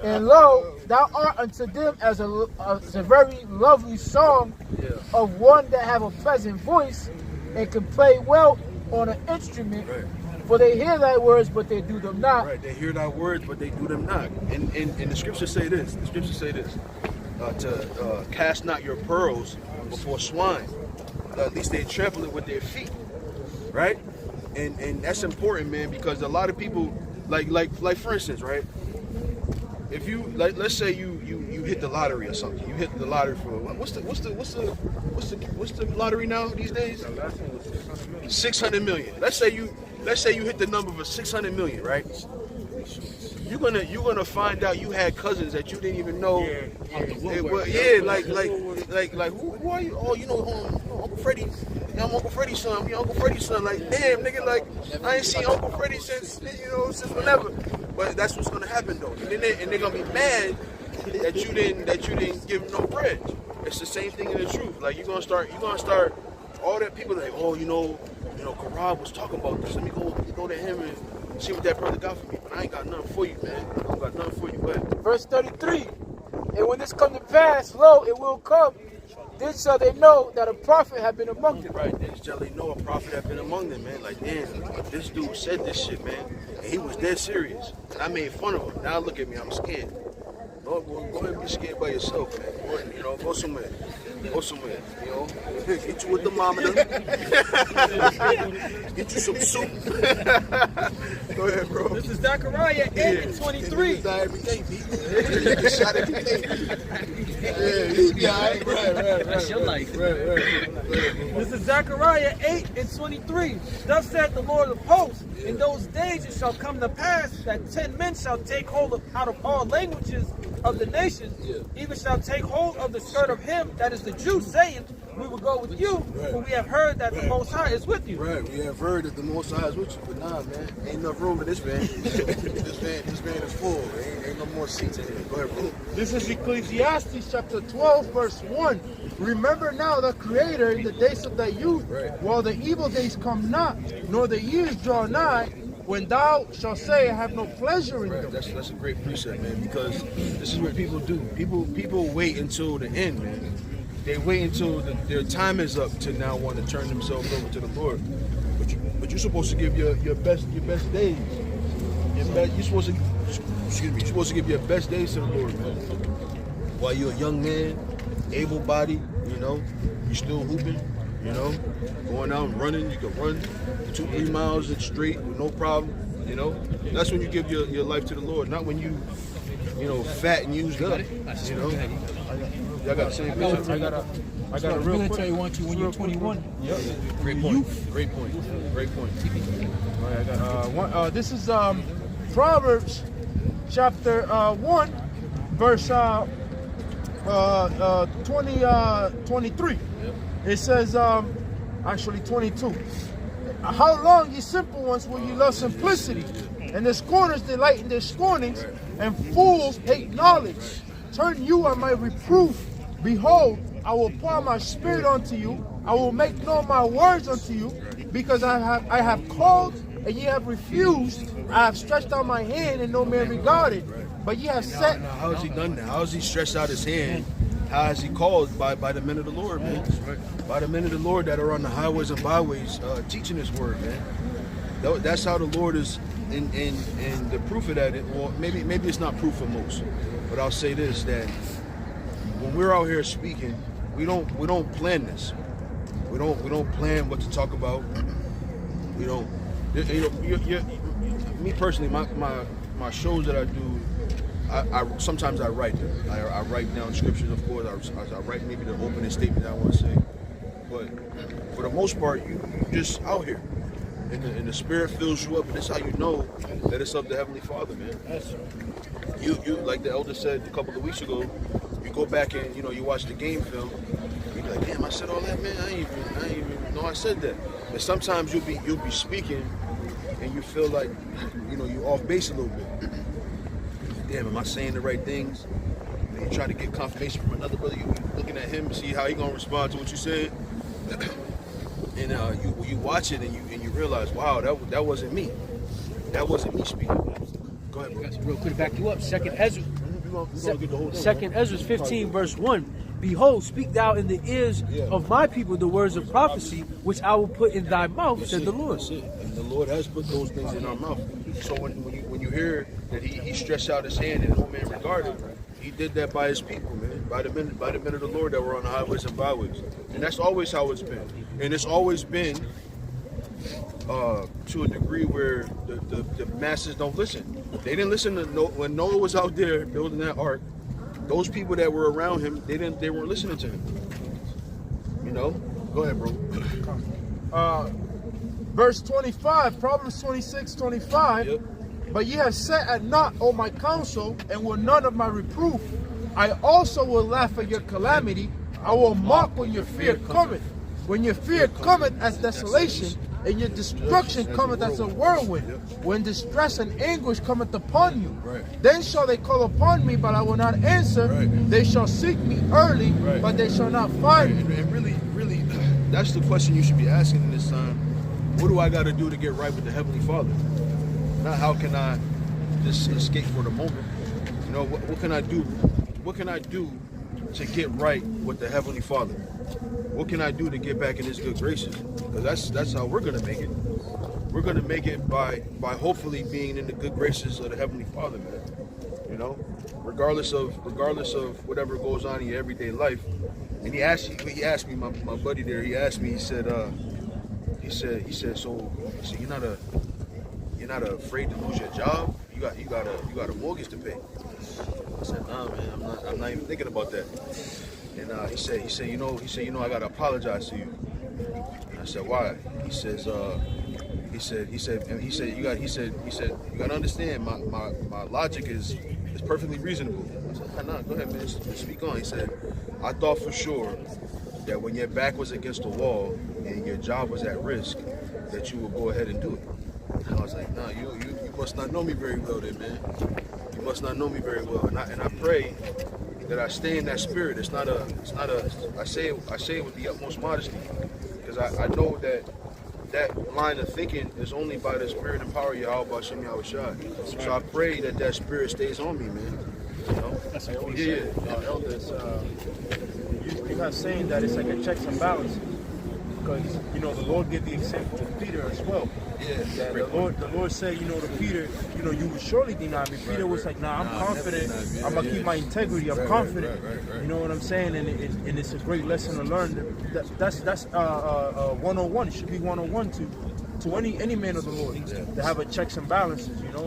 And lo, thou art unto them as a very lovely song of one that have a pleasant voice and can play well on an instrument. For they hear thy words, but they do them not. Right, they hear thy words, but they do them not. And the scriptures say this. To cast not your pearls before swine. At least they trample it with their feet. Right? And that's important, man, because a lot of people, like for instance, right? If you let's say you hit the lottery or something. You hit the lottery for what's the lottery now these days? 600 million. Let's say you hit the number for 600 million, right? You're gonna find out you had cousins that you didn't even know. Like who are you? Oh, Uncle Freddie. Yeah, I'm Uncle Freddie's son. Uncle Freddie's son. Like, damn, nigga, like I ain't seen Uncle Freddie since whenever. But that's what's gonna happen though. And they're gonna be mad that you didn't give them no bread. It's the same thing in the truth. Like you're gonna start all that people like, oh, Karab was talking about this. Let me go to him and see what that brother got for me. But I ain't got nothing for you, man. I don't got nothing for you. Go ahead. Verse 33. And when this come to pass, lo, it will come. Then shall they know that a prophet have been among them. Right, then shall they know a prophet have been among them, man. Like, damn, this dude said this shit, man. And he was dead serious. And I made fun of him. Now look at me, I'm scared. Go ahead and be scared by yourself, man. Go somewhere. Get you a thermometer. Get you some soup. Go ahead, bro. This is Zechariah 8 and 23. You die every day, B. You get shot every day. Right. That's your life. This is Zechariah 8 and 23. Thus saith the Lord of hosts, in those days it shall come to pass that 10 men shall take hold out of all languages of the nations, even shall take hold of the skirt of him that is the Jew, saying, we will go with you, for we have heard that the Most High is with you. Right, we have heard that the Most High is with you, but nah, man, ain't enough room in this van. this van is full. Ain't no more seats in here. Go ahead, bro. This is Ecclesiastes chapter 12, verse 1. Remember now the Creator in the days of thy youth, while the evil days come not, nor the years draw nigh, when thou shalt say, I have no pleasure in them. That's a great precept, man, because this is what people do. People wait until the end, man. they wait until their time is up to now want to turn themselves over to the Lord. But you're supposed to give your best days. You're supposed to give your best days to the Lord, man. While you're a young man, able-bodied, you know, you're still hooping, you know, going out and running. You can run 2-3 miles straight with no problem, you know. That's when you give your life to the Lord, not when you know, fat and used up, you know. Y'all got the same picture? I got a real quick. military wants you when you're 21. Yep. Great point. Great point. Great point. All right, I got this is Proverbs chapter 1, verse 23. It says, actually 22. How long, ye simple ones, will you love simplicity? And the scorners delight in their scornings, and fools hate knowledge. Turn you on my reproof. Behold, I will pour my spirit unto you. I will make known my words unto you, because I have called, and ye have refused. I have stretched out my hand, and no man regarded. But ye have set. Now, how has he done that? How has he stretched out his hand? How has he called? By the men of the Lord, man. By the men of the Lord that are on the highways and byways teaching his word, man. That's how the Lord is, and the proof of that, well, maybe it's not proof for most, but I'll say this, that when we're out here speaking, we don't plan this. We don't plan what to talk about. We don't. Me personally, my shows that I do, sometimes I write them. I write down scriptures, of course. I write maybe the opening statement that I want to say. But for the most part, you just out here, and the Spirit fills you up, and that's how you know that it's of the Heavenly Father, man. You like the elder said a couple of weeks ago. You go back and you watch the game film. You be like, damn, I said all that, man. I ain't even know I said that. And sometimes you'll be speaking, and you feel like you off base a little bit. Damn, am I saying the right things? And you try to get confirmation from another brother. You looking at him to see how he gonna respond to what you said. And you watch it and you realize, wow, that wasn't me. That wasn't me speaking. Go ahead, bro. Real quick, back you up. Second Ezra 15, verse 1. Behold, speak thou in the ears of my people the words of prophecy, which I will put in thy mouth, said the Lord. That's it. And the Lord has put those things in our mouth. So when you hear that he stretched out his hand and no man regarded, he did that by his people, man, by the men of the Lord that were on the highways and byways. And that's always how it's been. And it's always been to a degree where the masses don't listen. They didn't listen to when Noah was out there building that ark. Those people that were around him, they weren't listening to him. Go ahead, bro. Verse 25, Proverbs 26:25. Yep. But ye have set at naught all my counsel, and will none of my reproof. I also will laugh at your calamity. I will mock when your fear cometh. When your fear cometh as desolation, and your destruction cometh as a whirlwind. When distress and anguish cometh upon you, then shall they call upon me, but I will not answer. They shall seek me early, but they shall not find me. And really, that's the question you should be asking in this time. What do I got to do to get right with the Heavenly Father? Not how can I just escape for the moment. What can I do? What can I do to get right with the Heavenly Father? What can I do to get back in His good graces? Because that's how we're gonna make it. We're gonna make it by hopefully being in the good graces of the Heavenly Father, man. Regardless of whatever goes on in your everyday life. And he asked me, my buddy there. He asked me. He said, so you're not afraid to lose your job? You got a mortgage to pay. I said, nah, man, I'm not even thinking about that. And he said, I gotta apologize to you. And I said, why? He said, you gotta understand, my logic is perfectly reasonable. I said, nah, go ahead, man, speak on. He said, I thought for sure that when your back was against the wall and your job was at risk, that you would go ahead and do it. And I was like, nah, you must not know me very well then, man. You must not know me very well. And I pray that I stay in that spirit. I say it with the utmost modesty, because I know that line of thinking is only by the spirit and power of Yahweh Hashem Yahweh Shai. So I pray that spirit stays on me, man. That's what I always say. Elders, you have saying that it's like a checks and balances. Because, you know, the Lord gave the example of Peter as well. Yeah. That the Lord said, you know, to Peter, you know, you will surely deny me. Peter was like, nah, I'm confident. I'm going to keep my integrity. I'm confident. You know what I'm saying? And it's a great lesson to learn. That's 101. It should be 101 to any man of the Lord. To have a checks and balances, you know.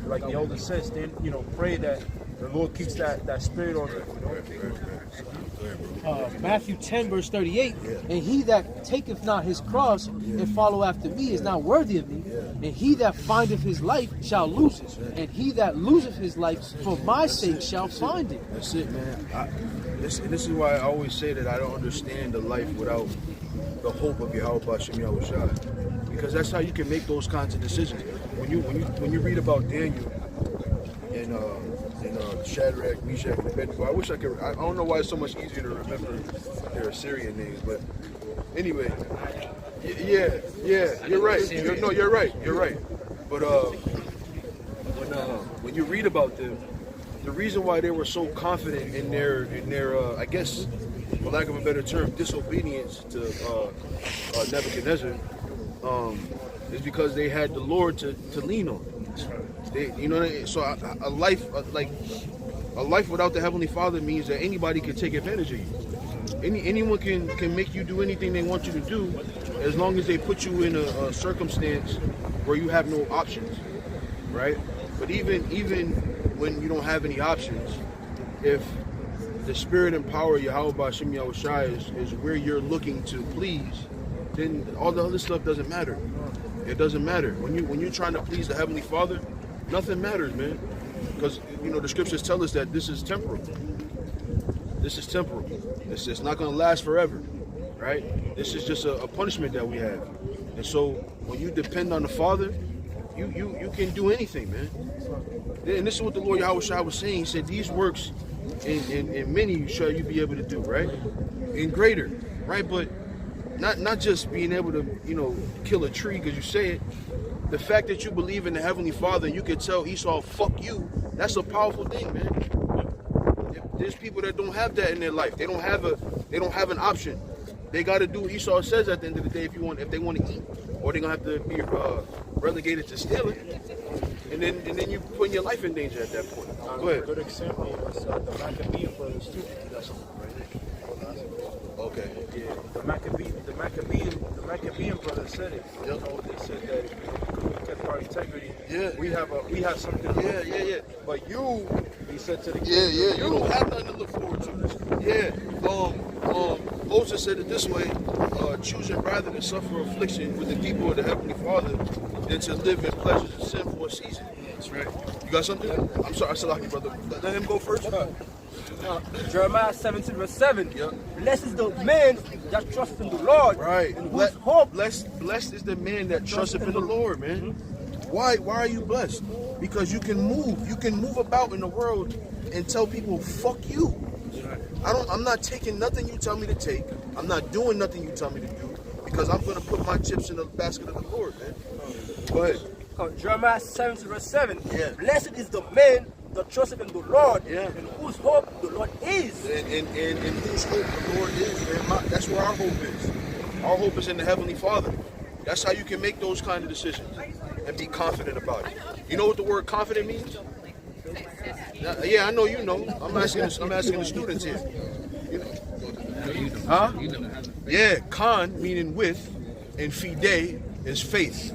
Like the elder says, then, you know, pray that the Lord keeps that spirit on you. Matthew 10, verse 38, and he that taketh not his cross and follow after me is not worthy of me, and he that findeth his life shall lose it, and he that loseth his life for my sake shall find it. That's it, man. This is why I always say that I don't understand the life without the hope of Yahweh Shem Yahushua, because that's how you can make those kinds of decisions. When you read about Daniel and Shadrach, Meshach, and Abednego, I don't know why it's so much easier to remember their Assyrian names, but anyway, yeah, you're right. You're right. But when you read about them, the reason why they were so confident in their I guess, for lack of a better term, disobedience to Nebuchadnezzar, is because they had the Lord to lean on. You know what I mean? So a life without the Heavenly Father means that anybody can take advantage of you. Anyone can make you do anything they want you to do, as long as they put you in a circumstance where you have no options, right? But even when you don't have any options, if the spirit and power of Yahweh Shem Yahushua is where you're looking to please, then all the other stuff doesn't matter. It doesn't matter. When you're trying to please the Heavenly Father, nothing matters, man. Because, you know, the scriptures tell us that this is temporal. This is temporal. It's not going to last forever, right? This is just a punishment that we have. And so when you depend on the Father, you can do anything, man. And this is what the Lord Yahweh was saying. He said, these works in many shall you be able to do, right? And greater, right? But not just being able to, you know, kill a tree because you say it. The fact that you believe in the Heavenly Father and you can tell Esau, fuck you, that's a powerful thing, man. There's people that don't have that in their life. They don't have an option. They got to do what Esau says at the end of the day if they want to eat, or they're gonna have to be relegated to stealing, and then you putting your life in danger at that point. Go ahead. A good example was the Maccabean brothers too. Okay. Yeah, the Maccabean brothers said it. You know, they said that if we kept our integrity, we have something. Yeah. But he said to the king, you don't have nothing to look forward to. Yeah. Moses said it this way: choosing rather to suffer affliction with the people of the Heavenly Father than to live in pleasures of sin for a season. That's right. You got something? I'm sorry, I said, like, brother. Let him go first. Jeremiah 17 verse 7. Blessed is the man that trusts in the Lord. Right. And whose hope. Blessed is the man that trusteth in the Lord, man. Why are you blessed? Because you can move. You can move about in the world and tell people, fuck you. I'm not taking nothing you tell me to take. I'm not doing nothing you tell me to do, because I'm going to put my chips in the basket of the Lord, man. Go ahead. Jeremiah 17 verse 7. Yeah. Blessed is the man that trusteth in the Lord, Yeah. and whose hope the Lord is. And whose hope the Lord is, man. That's where our hope is. Our hope is in the Heavenly Father. That's how you can make those kind of decisions and be confident about it. You know what the word confident means? Yeah, I know you know. I'm asking the students here. You know. Huh? Yeah, con meaning with, and fide is faith.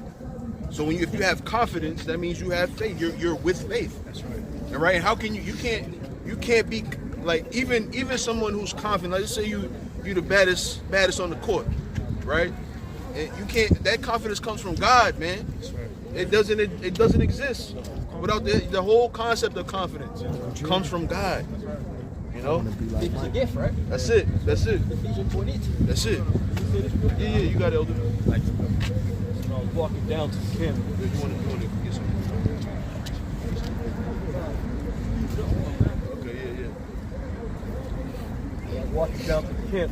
So if you have confidence, that means you have faith. You're with faith. That's right. All right. And how can you can't be like even someone who's confident. Like, let's say you the baddest on the court, right? And you can't. That confidence comes from God, man. That's right. It doesn't exist without the whole concept of confidence comes from God. You know. It's a gift, right? That's it. That's it. That's it. Yeah, you got it, Elder. Like, when I was walking down to the camp, You want to get some? Okay, yeah. walking down to the camp,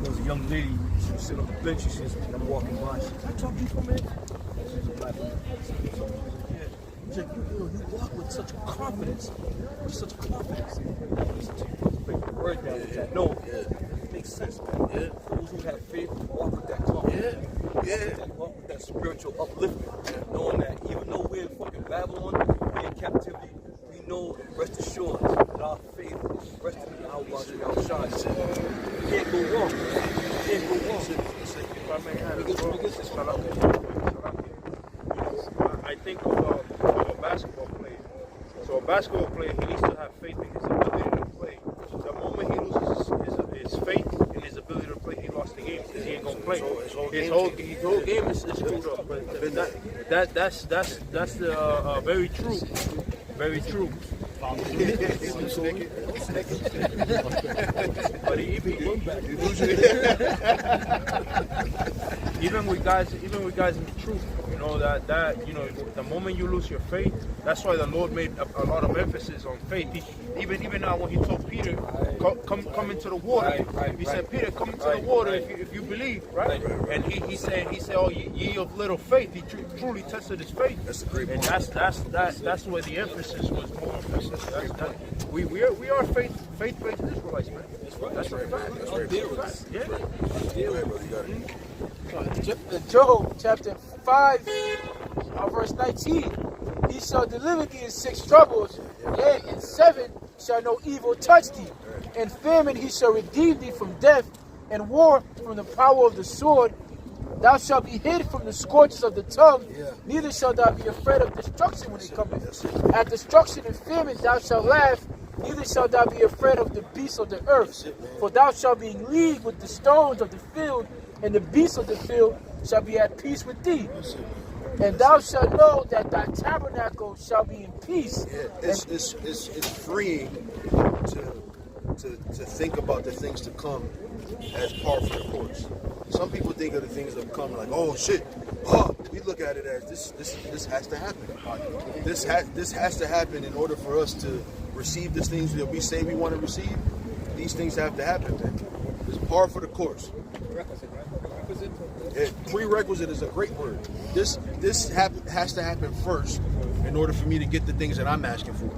there was a young lady. She was sitting on the bench. She says, and I'm walking by. She said, "Can I talk to you for a minute?" She's a black woman. He's like, you walk with such confidence. With such confidence. Listen to you. word down, which I know it makes sense, man. Those who have faith walk with that talk. Walk with that spiritual upliftment, knowing that even though we're in fucking Babylon, we're in captivity, we know and rest assured that our faith is resting in our watch and our shine. We can't go wrong. We can't go wrong. If I may add as well, I think of a basketball player. So a basketball player, he needs to have faith in his ability to play. The moment he loses his faith in his ability to play, he lost the game because he ain't gonna play. His whole game is screwed up. But that's the very true. Very true. But even with guys in the truth, you know that you know the moment you lose your faith, that's why the Lord made a lot of emphasis on faith. Even now when he told Peter, come into the water, he said, Peter, come into the water if you believe, right? And he said, oh ye of little faith. He truly tested his faith. That's a great point. And that's where the emphasis was more emphasis. We are faith-based Israelites, man. That's right. That's right. In Job chapter 5, verse 19, he shall deliver thee in 6 troubles, yea, in 7 shall no evil touch thee. In famine he shall redeem thee from death, and war from the power of the sword. Thou shalt be hid from the scorches of the tongue, neither shalt thou be afraid of destruction when it cometh. At destruction and famine thou shalt laugh, neither shalt thou be afraid of the beasts of the earth. For thou shalt be in league with the stones of the field, and the beasts of the field shall be at peace with thee. And thou shalt know that thy tabernacle shall be in peace. It's freeing to think about the things to come as par for the course. Some people think of the things that come like, oh shit, we look at it as this has to happen. This has to happen in order for us to receive these things that we say we want to receive. These things have to happen, man. It's par for the course. Prerequisite is a great word. This has to happen first in order for me to get the things that I'm asking for.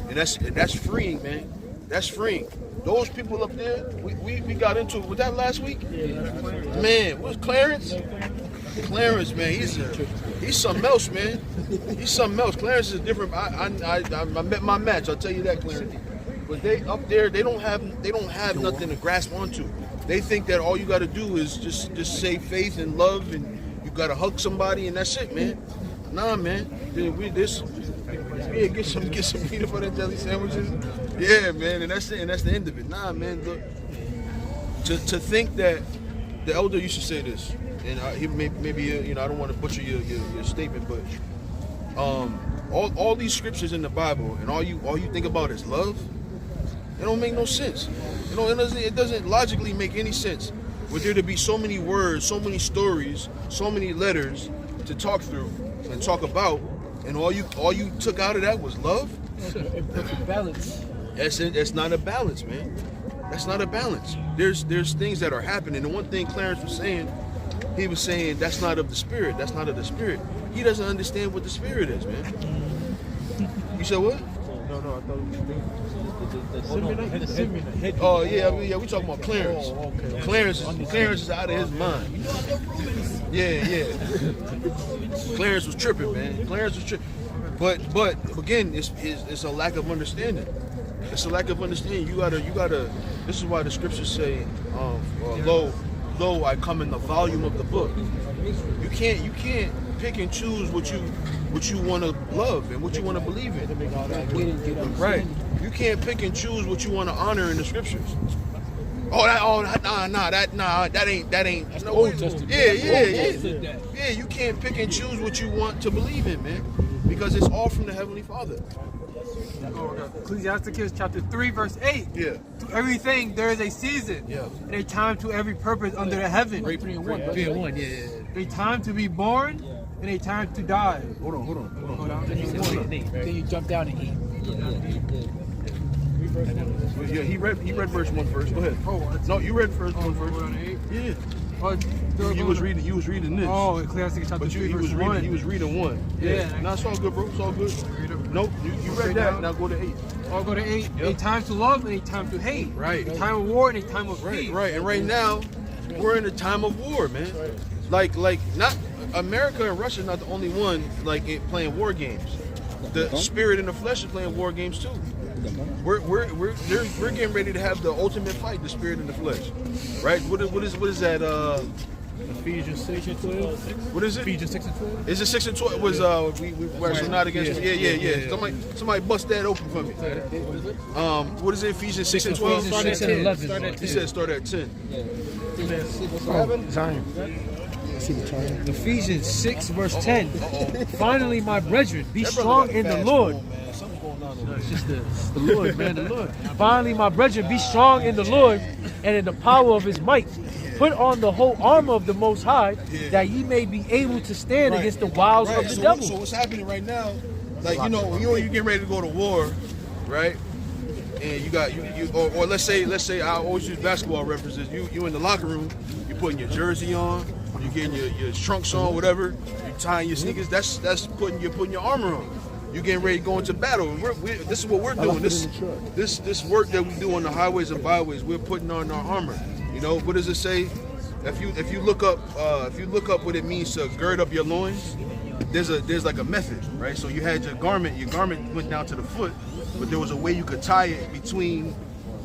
And that's freeing, man. That's freeing. Those people up there, we got into it. Was that last week? Man, what's Clarence? Clarence, man, he's something else, man. He's something else. Clarence is different. I met my match. I'll tell you that, Clarence. But they up there, they don't have nothing to grasp onto. They think that all you got to do is just say faith and love, and you got to hug somebody, and that's it, man. Nah, man. Get some peanut butter and jelly sandwiches. Yeah, man, and that's it, and that's the end of it. Nah, man. Look, to think that the elder used to say this, and maybe I don't want to butcher your statement, but all these scriptures in the Bible, and all you think about is love. It don't make no sense. You know, it doesn't logically make any sense. For there to be so many words, so many stories, so many letters to talk through and talk about, and all you took out of that was love. Perfect balance. That's not a balance, man. That's not a balance. There's things that are happening. And one thing Clarence was saying, he was saying that's not of the Spirit. That's not of the Spirit. He doesn't understand what the Spirit is, man. You said what? No, I thought the Simeonite. Oh yeah, we talking about Clarence. Oh, okay. Clarence is out of his mind. Yeah. Clarence was tripping, man. Clarence was tripping. But again, it's a lack of understanding. It's a lack of understanding. You gotta. This is why the scriptures say, "Lo, I come in the volume of the book." You can't pick and choose what you want to love and what you want to believe in. Right. You can't pick and choose what you want to honor in the scriptures. That ain't. That's the Old Testament. Yeah. You can't pick and choose what you want to believe in, man, because it's all from the Heavenly Father. Ecclesiasticus chapter 3 verse 8. Yeah. To everything there is a season. Yeah. And a time to every purpose under the heaven. 3 and 1. Yeah. A time to be born and a time to die. Hold on. Then you jump down and eat. Yeah, he read verse 1 first. Go ahead. No, you read verse 1 first. Yeah. You was reading this. Oh, Ecclesiastes chapter But 3, you verse was 1. reading. You was reading 1. Yeah. No, it's all good, bro. It's all good. Nope. You read that. Now go to 8. I'll go to 8. Yep. A time to love and a time to hate. Right. A time of war and a time of peace. Right. And right now, we're in a time of war, man. Like not America and Russia not the only one playing war games. The spirit and the flesh is playing war games too. We're getting ready to have the ultimate fight, the spirit and the flesh. Right? What is that? Ephesians 6 and 12. What is it? Ephesians 6 and 12. Is it 6 and 12? Was we wrestle not against? Yeah. Somebody bust that open for me. What is it? Ephesians 6 and 12. Ephesians 6 and 11. He said start at 10. Ephesians 6 verse 10. Finally, my brethren, be strong in the Lord. It's just the Lord, man, the Lord. Finally, my brethren, be strong in the Lord and in the power of his might. Put on the whole armor of the Most High, that ye may be able to stand against the wiles of the devil. So what's happening right now? Like you getting ready to go to war, right? And you got or let's say I always use basketball references. You in the locker room, you putting your jersey on, you getting your trunks on, whatever. You tying your sneakers. That's putting your armor on. You getting ready to go into battle. And this is what we're doing. This work that we do on the highways and byways, we're putting on our armor. You know, what does it say? If you look up what it means to gird up your loins, there's like a method, right? So you had your garment went down to the foot, but there was a way you could tie it between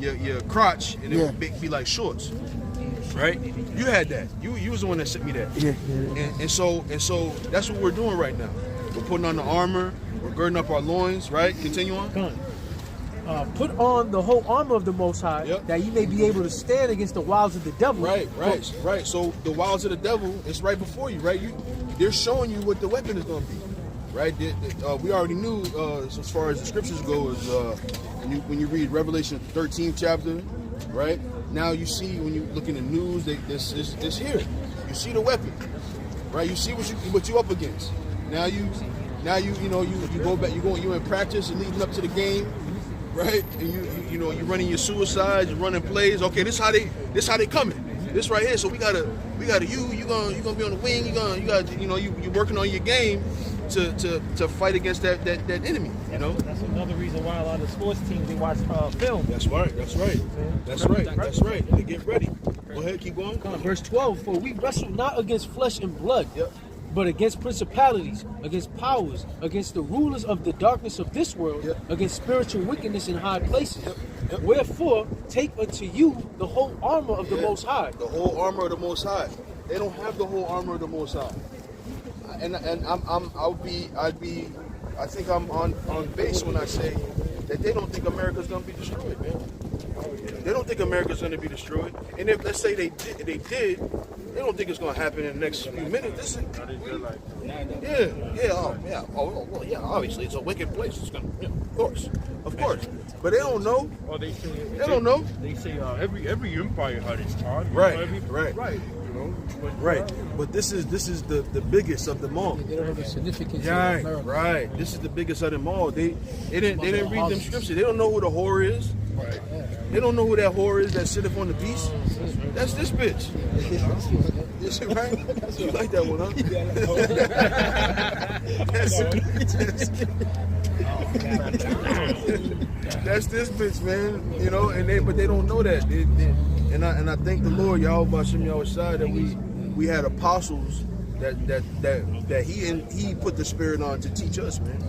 your crotch and it would be like shorts. Right? You had that. You was the one that sent me that. And so that's what we're doing right now. We're putting on the armor, we're girding up our loins, right? Continue on. Put on the whole armor of the Most High, that ye may be able to stand against the wiles of the devil. Right. So the wiles of the devil is right before you, right? They're showing you what the weapon is going to be, right? We already knew as far as the scriptures go is when you read Revelation 13 chapter, right? Now you see when you look in the news, this here. You see the weapon, right? You see what you up against. Now you go back. You're in practice and leading up to the game. Right, and you're running your suicides, you're running plays. Okay, this how they coming. This right here. So we gotta you gonna be on the wing. You working on your game to fight against that enemy. You know. That's another reason why a lot of sports teams they watch film. That's right. They get ready. Go ahead, keep going. Verse 12. For we wrestle not against flesh and blood. But against principalities, against powers, against the rulers of the darkness of this world, against spiritual wickedness in high places. Wherefore, take unto you the whole armor of the Most High. The whole armor of the Most High. They don't have the whole armor of the Most High. And I think I'm on base when I say that they don't think America's gonna be destroyed, man. They don't think America's gonna be destroyed. And if let's say they did. They don't think it's going to happen in the next few minutes. Obviously, it's a wicked place. It's going to, of course. But they don't know. They don't know. They say every empire had its time. Right. Right. But this is the biggest of them all. They don't have a significance. In America. Right. This is the biggest of them all. They didn't read them scriptures. They don't know who the whore is. Right. They don't know who that whore is that sitteth on the beast. That's this bitch. Is it right? You like that one, huh? That's this bitch, man. You know, but they don't know that. And I thank the Lord, Yahweh Shem Yahushua, that we had apostles that he put the spirit on to teach us, man.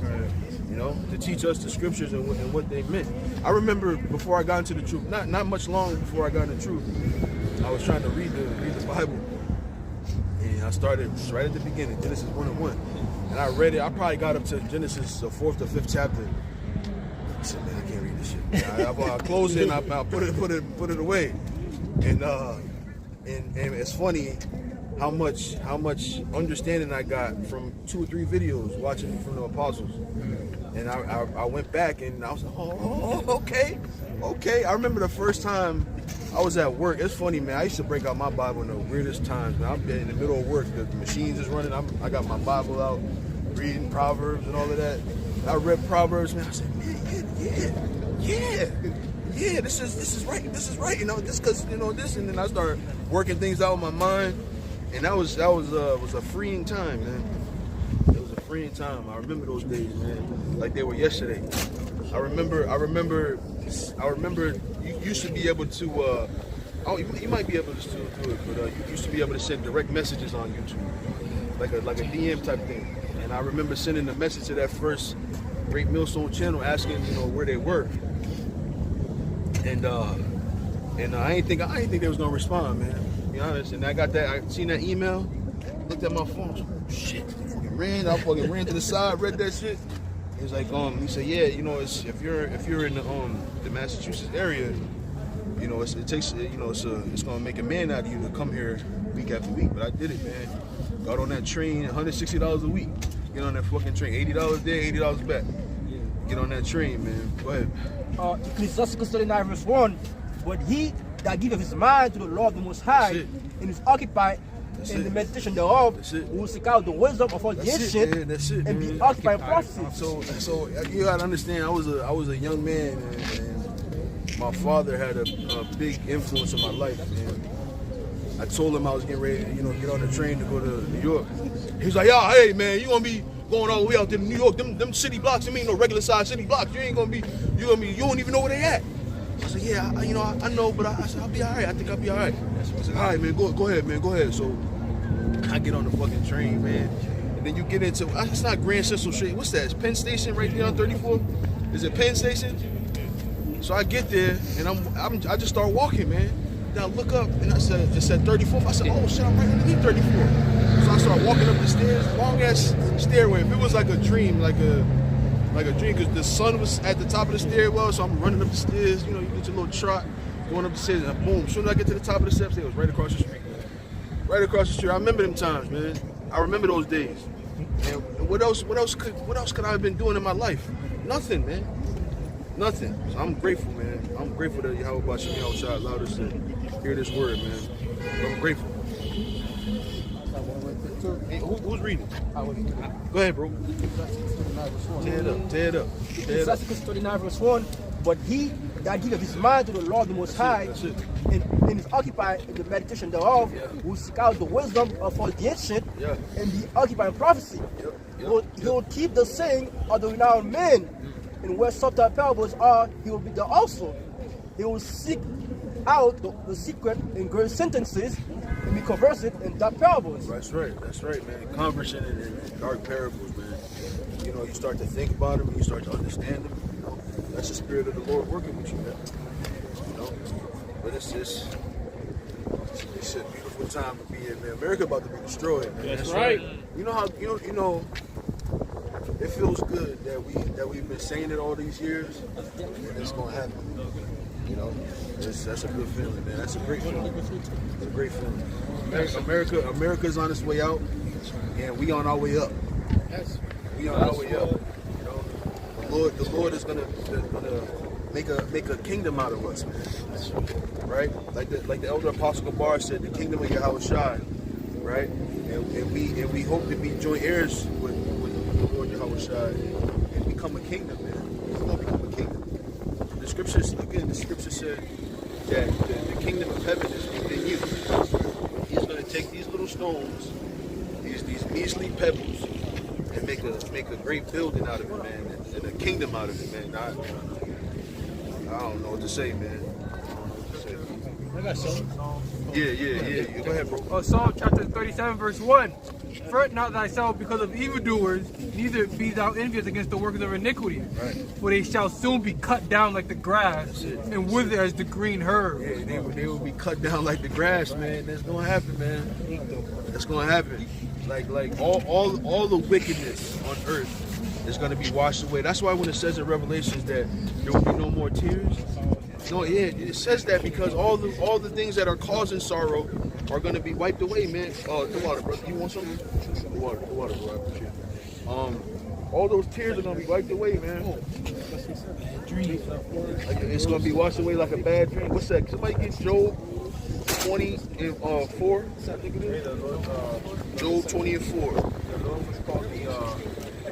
You know, to teach us the scriptures and what they meant. I remember before I got into the truth, not much long before I got into the truth, I was trying to read the Bible. And I started right at the beginning, Genesis 1:1. And I read it, I probably got up to Genesis, the 4th or 5th chapter. I said, man, I can't read this shit. I closed it and I put it away. And it's funny how much understanding I got from 2 or 3 videos watching from the apostles. And I went back and I was like, okay. I remember the first time I was at work. It's funny, man. I used to break out my Bible in the weirdest times, man. I'm in the middle of work, the machines is running. I got my Bible out, reading Proverbs and all of that. And I read Proverbs, man. I said, man, yeah, this is right, you know, this because you know this, and then I started working things out in my mind, and that was a freeing time, man. It was a freeing time. I remember those days, man, like they were yesterday. I remember you used to be able to. You might be able to still do it, but you used to be able to send direct messages on YouTube, like a DM type thing. And I remember sending a message to that first Great Millstone channel asking, you know, where they were. And I ain't think they was gonna respond, man. To be honest. And I seen that email, looked at my phone, shit, I fucking ran to the side, read that shit. He was like, he said, yeah, you know, it's if you're in the Massachusetts area, you know, it's gonna make a man out of you to come here week after week. But I did it, man. Got on that train, $160 a week. Get on that fucking train, $80 there, $80 back. Get on that train, man. Go ahead. Ecclesiastes 39 verse 1. But he that giveth his mind to the Lord the Most High and is occupied in the meditation thereof, will seek out the wisdom of all the ancient and be occupied in prophecy. So you gotta understand, I was a young man, and my father had a big influence in my life, man. I told him I was getting ready to, you know, get on the train to go to New York. He's like, "Yo, hey man, you gonna be going all the way out to New York? Them city blocks, them ain't no regular size city blocks. You don't even know where they at." I said, "Yeah, I know, but I said I'll be all right. I think I'll be all right." I said, "All right, man, go ahead, man, go ahead." So I get on the fucking train, man, and then you get into it's not Grand Central Street. What's that? It's Penn Station right there on 34. Is it Penn Station? So I get there and I just start walking, man. Then I look up and it said 34. I said, "Oh shit, I'm right underneath 34." So I start walking up the stairs, long ass stairway. If it was like a dream, like a dream, because the sun was at the top of the stairwell, so I'm running up the stairs. You know, you get your little trot, going up the stairs, and boom. As soon as I get to the top of the steps, it was right across the street, man. Right across the street. I remember them times, man. I remember those days. And what else could I have been doing in my life? Nothing, man. Nothing. So I'm grateful, man. I'm grateful that Yahweh Shemi Yahushua allowed us to hear this word, man. I'm grateful. Hey, who's reading? Go ahead, bro. Tear it up. Ecclesiastes 39 verse 1. But he that giveth his mind to the Lord the Most High and is occupied in the meditation thereof, will seek out the wisdom of all the ancient and be occupied in prophecy. He will keep the saying of the renowned men, and where subtle parables are, he will be there also. He will seek out the secret in great sentences and be conversant in dark parables. That's right, man. Conversing in dark parables, man. You know, you start to think about them and you start to understand them. You know, that's the spirit of the Lord working with you, man. You know, but it's a beautiful time to be in, man. America about to be destroyed, man. That's right. You know how you know. It feels good that we've been saying it all these years, and it's gonna happen. You know, that's a good feeling, man. That's a great feeling. It's a great feeling. America's on its way out, and we on our way up. We on our way up. You know, the Lord is gonna make a kingdom out of us, man. Right? Like the elder apostle Gabar said, the kingdom of Yahushua, right? And we hope to be joint heirs with the Lord Yahushua and become a kingdom, man. We're gonna become a kingdom. The scripture said that the kingdom of heaven is within you. He's gonna take these little stones, these measly pebbles, and make a great building out of it, man, and a kingdom out of it, man. I don't know what to say, man. I got some. Yeah. Go ahead, bro. Psalm chapter 37, verse 1. Fret not thyself because of evildoers, neither be thou envious against the workers of iniquity. Right. For they shall soon be cut down like the grass and wither as the green herb. Yeah, they will be cut down like the grass, man. That's gonna happen, man. That's gonna happen. Like all the wickedness on earth is gonna be washed away. That's why when it says in Revelations that there will be no more tears. No, yeah, it says that because all the things that are causing sorrow are going to be wiped away, man. The water, bro. You want something? The water, bro. I appreciate it. All those tears are going to be wiped away, man. It's going to be washed away like a bad dream. What's that? Somebody get Job 20 and 4. I think it is. Job 20 and 4. The Lord was called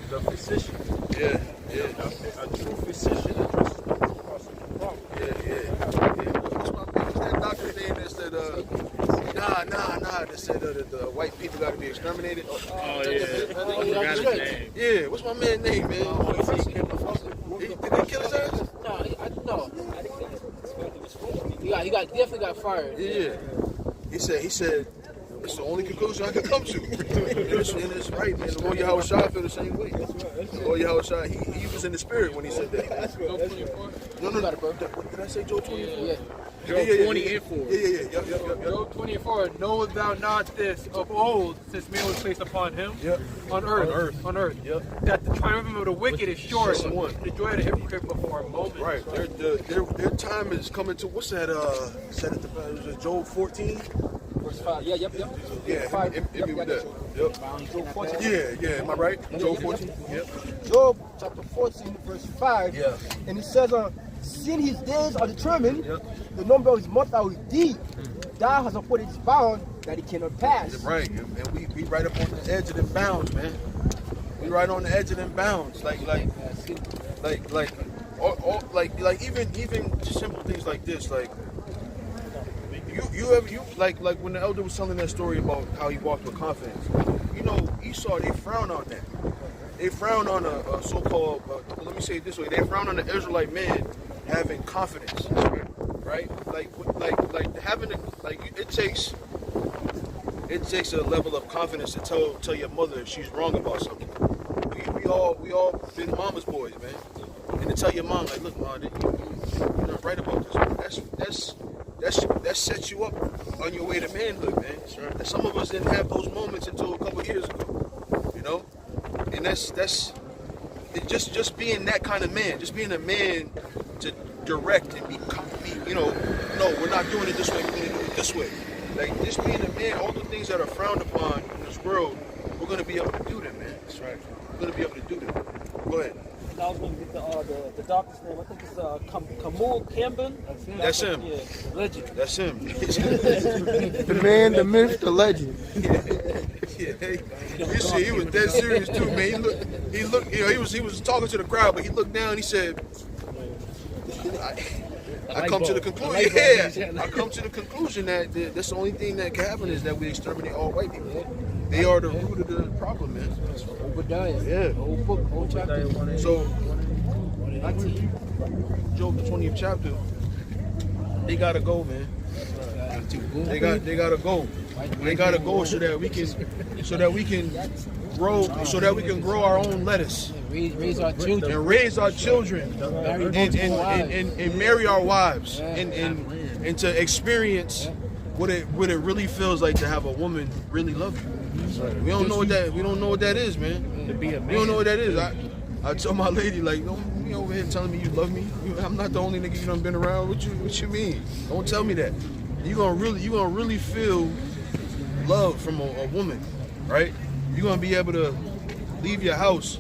the physician. Yeah. A true physician addresses the problem. Yeah. exterminated. Oh yeah. Yeah, what's my man's name, man? Did they kill his ass? No. He definitely got fired. Yeah. He said, it's the only conclusion I can come to. and it's right, man. The Lord Yahweh Shah feel the same way. The Lord Yahweh Shah, he was in the spirit when he said that. No. Did I say Job 24? Yeah. Job 20 and 4. Yeah. Job 24, knowest thou not this of old, since man was placed upon him? On earth. That the triumph of the wicked is short, the joy of the hypocrite before a moment. Right. Their time is coming to, what's that, said at the, was it Job 14? Verse 5. Yeah, yep. Yeah, 5. hit me with that. Yep. Job 14. Yeah, am I right? Job 14? Yep. Job chapter 14, verse 5. Yeah. And it says, seeing his days are determined, the number of his months are with thee. Thou hast appointed his bound that he cannot pass. Right, and we right up on the edge of them bounds, man. We right on the edge of them bounds, like even just simple things like this, like you like when the elder was telling that story about how he walked with confidence. You know, Esau, they frown on that. They frown on a so-called, let me say it this way, they frown on the Israelite man having confidence, right? Like having it takes a level of confidence to tell your mother if she's wrong about something. We all been mama's boys, man. And to tell your mom, like, look, mom, you're not right about this. That sets you up on your way to manhood, man. And some of us didn't have those moments until a couple of years ago, you know. And that's it, just being that kind of man, just being a man to direct and be no, we're not doing it this way, we're going to do it this way. Like, just being a man, all the things that are frowned upon in this world, we're going to be able to do them, man. That's right. We're going to be able to do them. Go ahead. I was going to get the doctor's name. I think it's Kamul Camben. That's him. Yeah, legend. That's him. The man, the myth, the legend. You see, he was dead serious too, man. He looked, you know, he was talking to the crowd, but he looked down, he said, I come to the conclusion. I come to the conclusion that that's the only thing that can happen is that we exterminate all white people. They are the root of the problem, man. Obadiah. Yeah. Whole book, whole chapter. So, Job the 20th chapter. They gotta go, man. They gotta go. They gotta go so that we can grow our own lettuce. Raise our children. And raise our children. And marry our wives. And to experience what it really feels like to have a woman really love you. We don't know what that is, man. We don't know what that is. I tell my lady, like, don't be over here telling me you love me. I'm not the only nigga you done been around. What you mean? Don't tell me that. You gonna really feel love from a woman, right? You're gonna be able to leave your house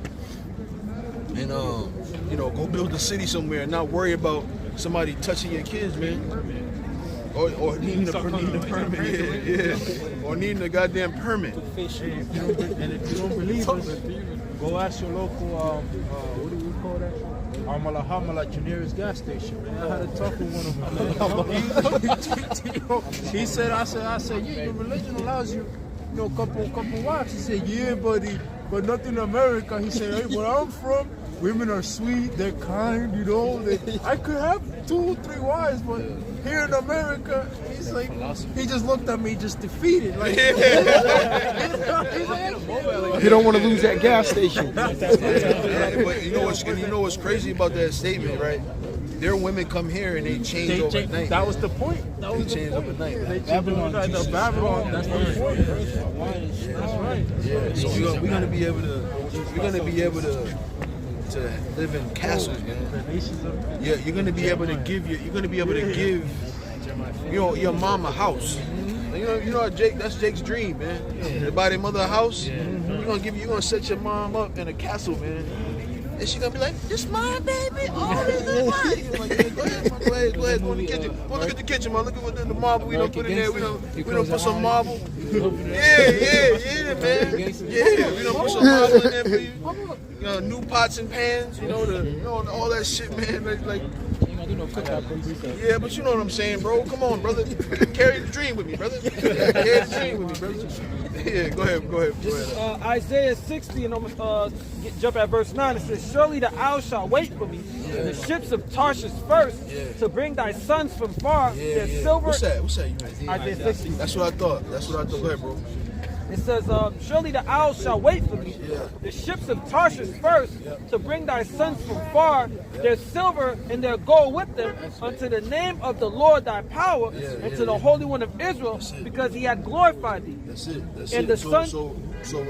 and go build a city somewhere and not worry about somebody touching your kids, man. Or needing a permit, yeah. Or needing a goddamn permit. And if you don't believe us, go ask your local, what do we call that? Hamala at your nearest gas station, man. I had a talk with one of them, man. He said, I said, yeah, your religion allows you, a couple wives. He said, yeah, buddy, but not in America. He said, hey, where I'm from, women are sweet, they're kind, I could have 2, 3 wives, but here in America, he's like, he just looked at me just defeated. Like, You don't want to lose that gas station. But you know what's crazy about that statement, right? Their women come here and they change overnight. That was the point. They change overnight. Babylon, that's the point. That's right. Yeah. So we're gonna be able to live in castles, man. Yeah, you're gonna be able to give your mom a house. You know Jake, that's Jake's dream, man. To buy their mother a house. You're gonna set your mom up in a castle, man. And she's gonna be like, this my baby, all this is mine. You're like, go ahead, go in the kitchen. Go look at the kitchen, man. Look at what the marble we don't put in there. We don't put some marble. Yeah, man. Yeah, we don't put some marble in there for you. New pots and pans, all that shit, man. Like Yeah, but you know what I'm saying, bro. Come on, brother. Carry the dream with me, brother. Carry the dream with me, brother. Yeah, go ahead. Isaiah 60, and I'm jump at verse 9. It says, surely the owl shall wait for me, and the ships of Tarshish first, to bring thy sons from far, their silver. What's that? Isaiah 60. That's what I thought. Go ahead, bro. It says, surely the owl shall wait for me, the ships of Tarshish first, to bring thy sons from far, their silver and their gold with them, unto the name of the Lord thy power, and to the Holy One of Israel, because he had glorified thee. That's it. And the son. So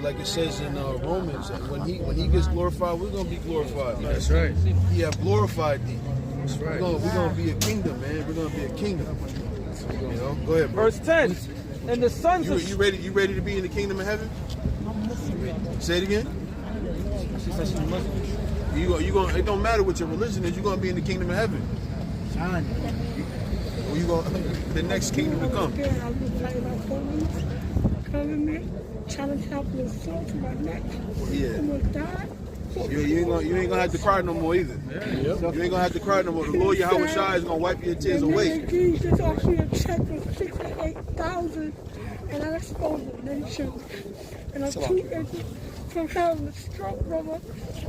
like it says in Romans, when he gets glorified, we're gonna be glorified. That's right. He have glorified thee. That's right. We're gonna be a kingdom, man. We're gonna be a kingdom. You know. Go ahead, bro. Verse 10. And the sons of You ready to be in the kingdom of heaven? Say it again. You gonna it don't matter what your religion is, you're gonna be in the kingdom of heaven. Or you gonna the next kingdom to come. Yeah. You ain't gonna have to cry no more either. You ain't gonna have to cry no more. The Lord Yahweh Shai is gonna wipe your tears away. Jesus offered me a check for $68,000, and I exposed the nation. And I'm too injured from having a stroke, brother.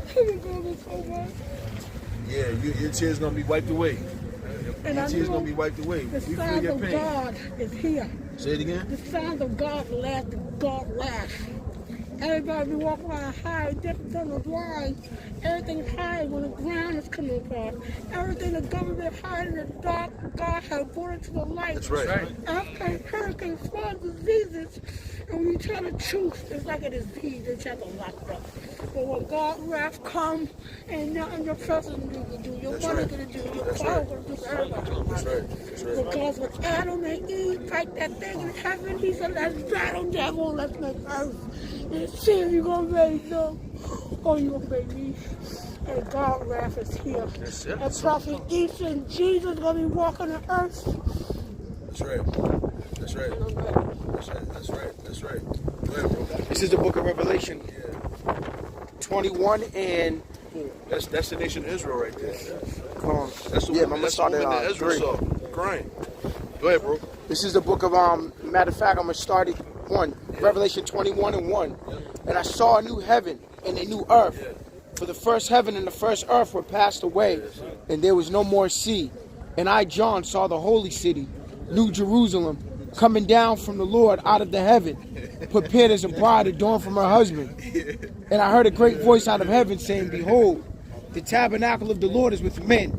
I've been going this so much. Yeah, your tears gonna be wiped away. And Your I tears know gonna be wiped away. the You feel signs your of pain. God is here. Say it again. The signs of God laugh, God laughs. Everybody be walking around high, different from the blind. Everything high when the ground is coming apart. Everything the government hide in the dark, God has brought it to the light. That's right. After hurricanes, floods, diseases, and when you try to choose, it's like a disease that you have to lock up. But when God's wrath comes, ain't nothing your president can do, your mother can do, your father can do, everybody. That's right. Because when Adam and Eve fight that thing in heaven, he said, let's battle, devil, let's make earth. And see if you're going to make them or you're going to make me. And God's wrath is here. And Prophet Isa and Jesus going to be walking the earth. That's right. Go ahead, bro. This is the book of Revelation 21 and... That's the nation of Israel right there. That's the woman that Israel saw crying. Go ahead, bro. This is the book of, matter of fact, I'm going to start at 1. Revelation 21 and 1. And I saw a new heaven and a new earth. For the first heaven and the first earth were passed away, and there was no more sea. And I, John, saw the holy city, New Jerusalem, coming down from the Lord out of the heaven, prepared as a bride adorned from her husband. And I heard a great voice out of heaven saying, behold, the tabernacle of the Lord is with men,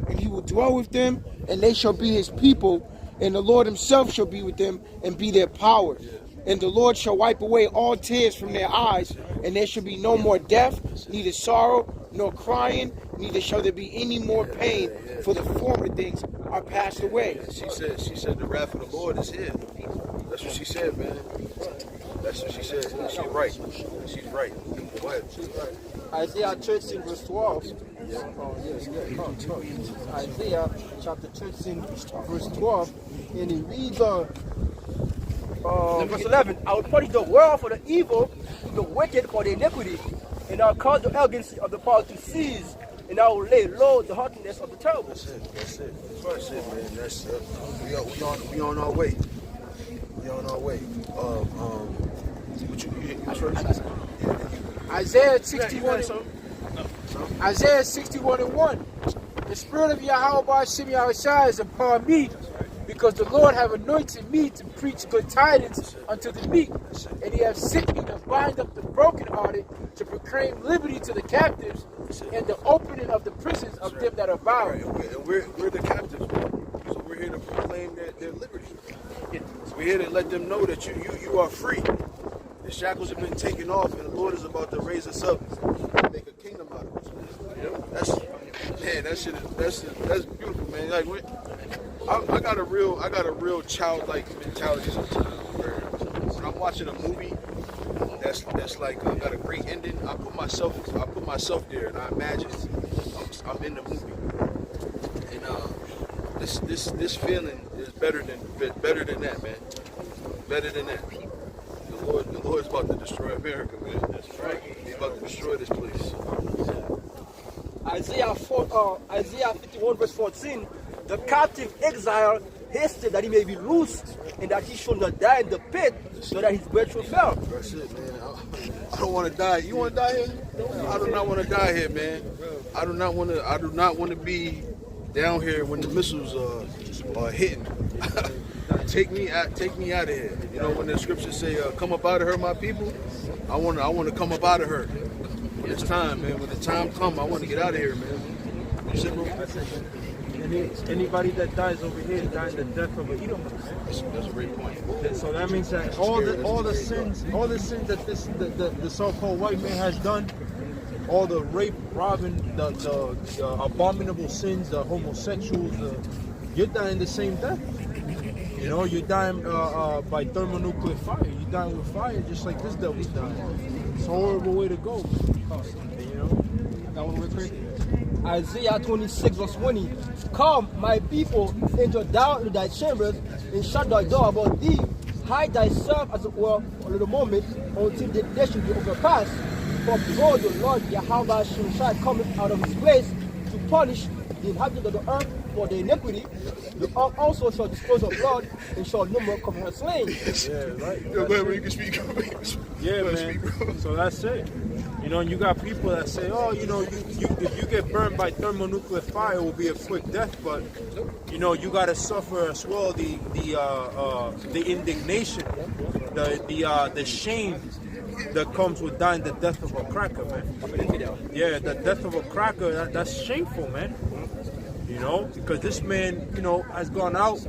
and he will dwell with them, and they shall be his people, and the Lord himself shall be with them and be their power. And the Lord shall wipe away all tears from their eyes, and there shall be no more death, neither sorrow, nor crying, neither shall there be any more pain, for the former things are passed away. She said the wrath of the Lord is here. That's what she said, man. That's what she said. She's right. She's right. Go ahead. Isaiah 13 verse 12. Isaiah chapter 13 verse 12. And he reads verse 11, I will punish the world for the evil, the wicked for the iniquity, and I will cause the arrogancy of the power to cease, and I will lay low the haughtiness of the terrible. That's it, man. That's we on our way. We on our way. Isaiah 61. Isaiah 61 and 1. The spirit of Yahweh Shem Yahushua is upon me, because the Lord have anointed me to preach good tidings unto the meek, and he hath sent me to bind up the brokenhearted, to proclaim liberty to the captives, and the opening of the prisons of them that are bound. And we're the captives, so we're here to proclaim their liberty. So we're here to let them know that you are free. The shackles have been taken off, and the Lord is about to raise us up and make a kingdom out of us. That's beautiful, man. Like I got a real childlike mentality sometimes. When I'm watching a movie that's like got a great ending, I put myself there, and I imagine I'm in the movie. And this feeling is better than that, man. Better than that. The Lord's about to destroy America, man. That's right. He's about to destroy this place. Isaiah 51 verse 14, the captive exile hasted that he may be loosed, and that he should not die in the pit, so that his bread should fail. That's it, man. I don't want to die. You want to die here? I do not want to die here, man. I do not want to be down here when the missiles are hitting. Take me out of here. You know, when the scriptures say, "Come up out of her, my people," I want to come up out of her. When it's time, man. When the time comes, I want to get out of here, man. You said, bro? Anybody that dies over here dies the death of an Edomite. That's a great point. So that means that all the sins that the so-called white man has done, all the rape, robbing, the abominable sins, the homosexuals, you're dying the same death. You know, you're dying by thermonuclear fire. You're dying with fire, just like this devil's dying. It's a horrible way to go. You know, that one went crazy. Isaiah 26 verse 20, come, my people, enter down into thy chambers, and shut thy door about thee. Hide thyself, as it were, for a little moment, until the day should be overpassed. For behold, the Lord Yahweh shall come out of his place to punish the inhabitants of the earth for their iniquity. The earth also shall dispose of blood, and shall no more come her slain. Yeah, right. Yo, go ahead, you can speak. Yeah, man. So that's it. You know, and you got people that say, oh, you know, if you get burned by thermonuclear fire, it will be a quick death. But, you know, you got to suffer as well the indignation, the shame that comes with dying the death of a cracker, man. Yeah, the death of a cracker, that's shameful, man. You know, because this man, you know, has gone out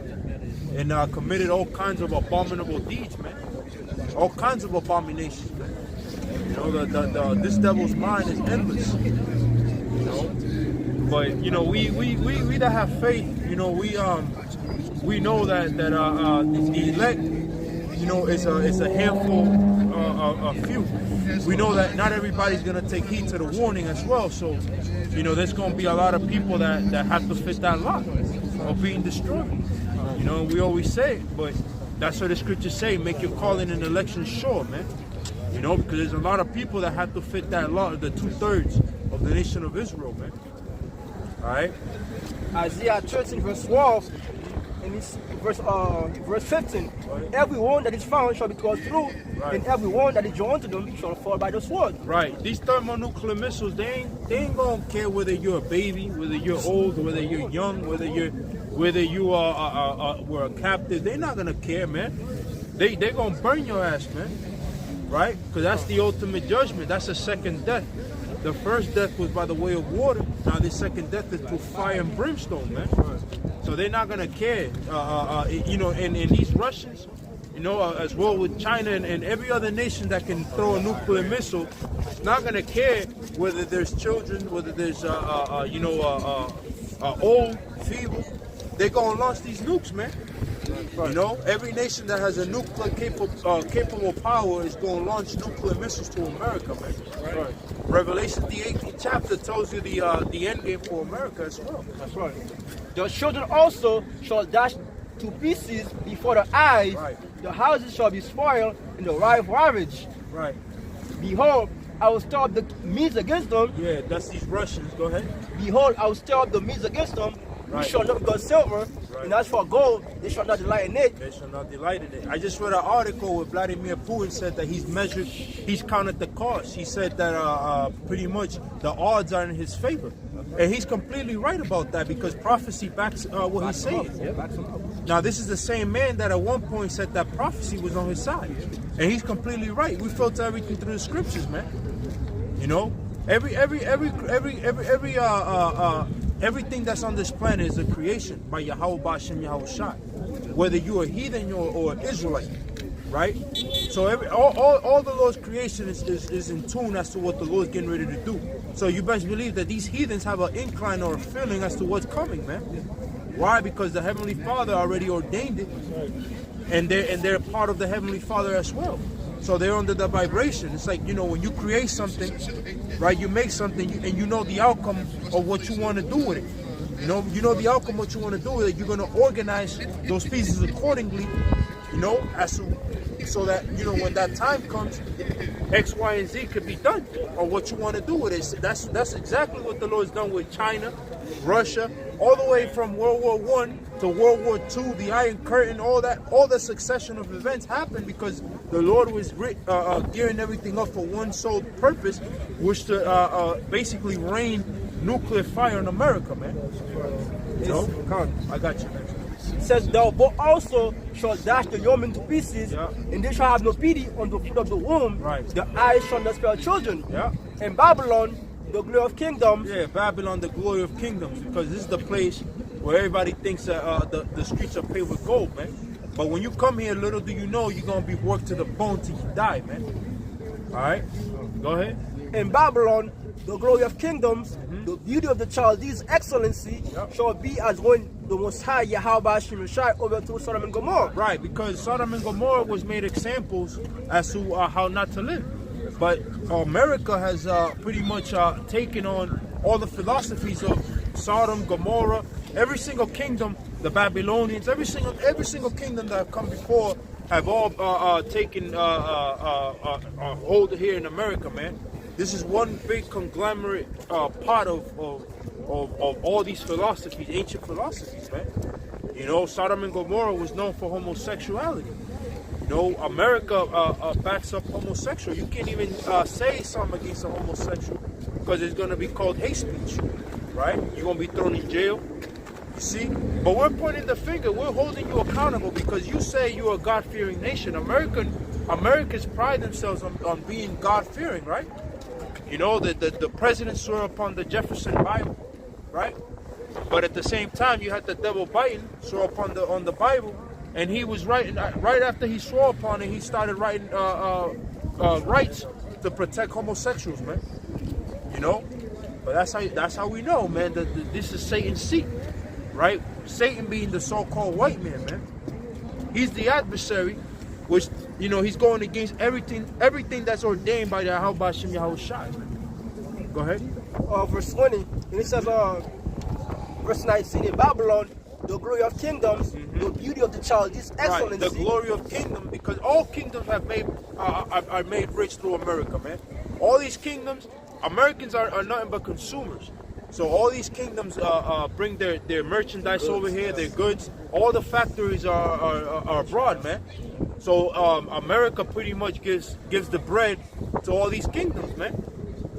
and committed all kinds of abominable deeds, man. All kinds of abominations, man. You know, this devil's mind is endless. You know, but you know, we that have faith, you know, we know that the elect, you know, is a handful of few. We know that not everybody's gonna take heed to the warning as well. So, you know, there's gonna be a lot of people that have to fit that lot of being destroyed. You know, we always say it, but that's what the scriptures say: make your calling and election sure, man. You know, because there's a lot of people that have to fit that law, the 2/3 of the nation of Israel, man. All right. Isaiah 13 verse 12 and it's verse 15. Everyone that is found shall be thrust through, and everyone that is joined to them shall fall by the sword. Right. These thermonuclear missiles, they ain't gonna care whether you're a baby, whether you're old, whether you're young, whether you were a captive. They're not gonna care, man. They're gonna burn your ass, man. Right? Because that's the ultimate judgment. That's the second death. The first death was by the way of water. Now the second death is through fire and brimstone, man. So they're not gonna care. You know, and these Russians, you know, as well with China and every other nation that can throw a nuclear missile, not gonna care whether there's children, whether there's old, feeble. They're gonna launch these nukes, man. You know, every nation that has a nuclear capable power is going to launch nuclear missiles to America, man. Right. Revelation, the 18th chapter, tells you the end game for America as well. That's right. The children also shall dash to pieces before the eyes. Right. The houses shall be spoiled, and the wife ravaged. Right. Behold, I will stir up the Medes against them. Yeah, that's these Russians. Go ahead. Behold, I will stir up the Medes against them. Right. We shall not got silver, and as for gold, they shall not delight in it. They shall not delight in it. I just read an article where Vladimir Putin said that he's counted the cost. He said that pretty much the odds are in his favor. And he's completely right about that because prophecy backs what he's saying. Now, this is the same man that at one point said that prophecy was on his side. And he's completely right. We filter everything through the scriptures, man. You know? Everything that's on this planet is a creation by Yahweh Bashem Yahushua. Whether you're a heathen or Israelite, right? So all the Lord's creation is in tune as to what the Lord's getting ready to do. So you best believe that these heathens have an incline or a feeling as to what's coming, man. Why? Because the Heavenly Father already ordained it, and they're part of the Heavenly Father as well. So they're under the vibration. It's like, you know, when you create something, right? You make something, and you know the outcome of what you want to do with it. You know the outcome of what you want to do with it. You're going to organize those pieces accordingly, you know, so that, you know, when that time comes, X, Y, and Z could be done, or what you want to do with it. That's exactly what the Lord's done with China, Russia, all the way from World War I to World War II, the Iron Curtain, all the succession of events happened because the Lord was gearing everything up for one sole purpose, which to basically rain nuclear fire in America, man. You know? I got you, man. It says, thou also shall dash the young men to pieces, and they shall have no pity on the fruit of the womb. Right. The eyes shall not spare children. Yeah. And Babylon, the glory of kingdoms. Yeah, Babylon, the glory of kingdoms, because this is the place where everybody thinks that the streets are paved with gold, man. But when you come here, little do you know, you're going to be worked to the bone till you die, man. All right? Go ahead. In Babylon, the glory of kingdoms, the beauty of the Chaldees' excellency shall be as when the Most High Yahweh Shemashai overthrew Sodom and Gomorrah. Right, because Sodom and Gomorrah was made examples as to how not to live. But America has pretty much taken on all the philosophies of Sodom, Gomorrah, every single kingdom, the Babylonians, every single kingdom that have come before have all taken hold here in America, man. This is one big conglomerate part of all these philosophies, ancient philosophies, man. You know, Sodom and Gomorrah was known for homosexuality. You know, America backs up homosexual. You can't even say something against a homosexual because it's going to be called hate speech, right? You're going to be thrown in jail. You see? But we're pointing the finger. We're holding you accountable because you say you're a God-fearing nation. Americans pride themselves on being God-fearing, right? You know, the president swore upon the Jefferson Bible, right? But at the same time, you had the devil Biden swore upon the Bible, and he was writing right after he swore upon it. He started writing rights to protect homosexuals, man. You know, but that's how we know, man. That this is Satan's seat, right? Satan being the so-called white man. He's the adversary, which, you know, he's going against everything that's ordained by the Yahweh Shem Yahushai. Go ahead. Verse 20, and it says, verse 19, in Babylon, the glory of kingdoms, the beauty of the Chaldees' excellency. Right, the glory of kingdom, because all kingdoms are made rich through America, man. All these kingdoms, Americans are nothing but consumers. So all these kingdoms bring their merchandise over here, their goods. All the factories are abroad, man. So America pretty much gives the bread to all these kingdoms, man.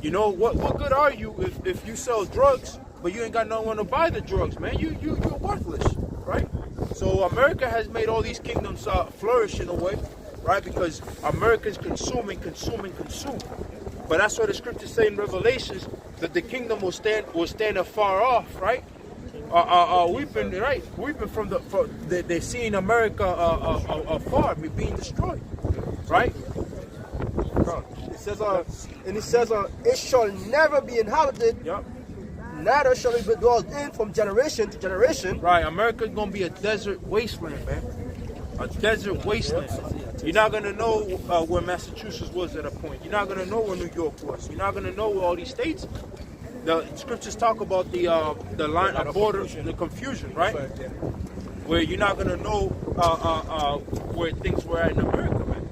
You know, what good are you if you sell drugs, but you ain't got no one to buy the drugs, man? You're worthless, right? So America has made all these kingdoms flourish in a way, right? Because America's consume. But that's what the scriptures say in Revelations, that the kingdom will stand afar off, right? Weeping from they're seeing America afar, being destroyed, right? It says, it shall never be inhabited, neither shall it be dwelt in from generation to generation. Right, America's gonna be a desert wasteland, man. A desert wasteland. You're not gonna know where Massachusetts was at a point. You're not gonna know where New York was. You're not gonna know where all these states. The scriptures talk about the line of border, the confusion, right? Where you're not gonna know where things were at in America, man.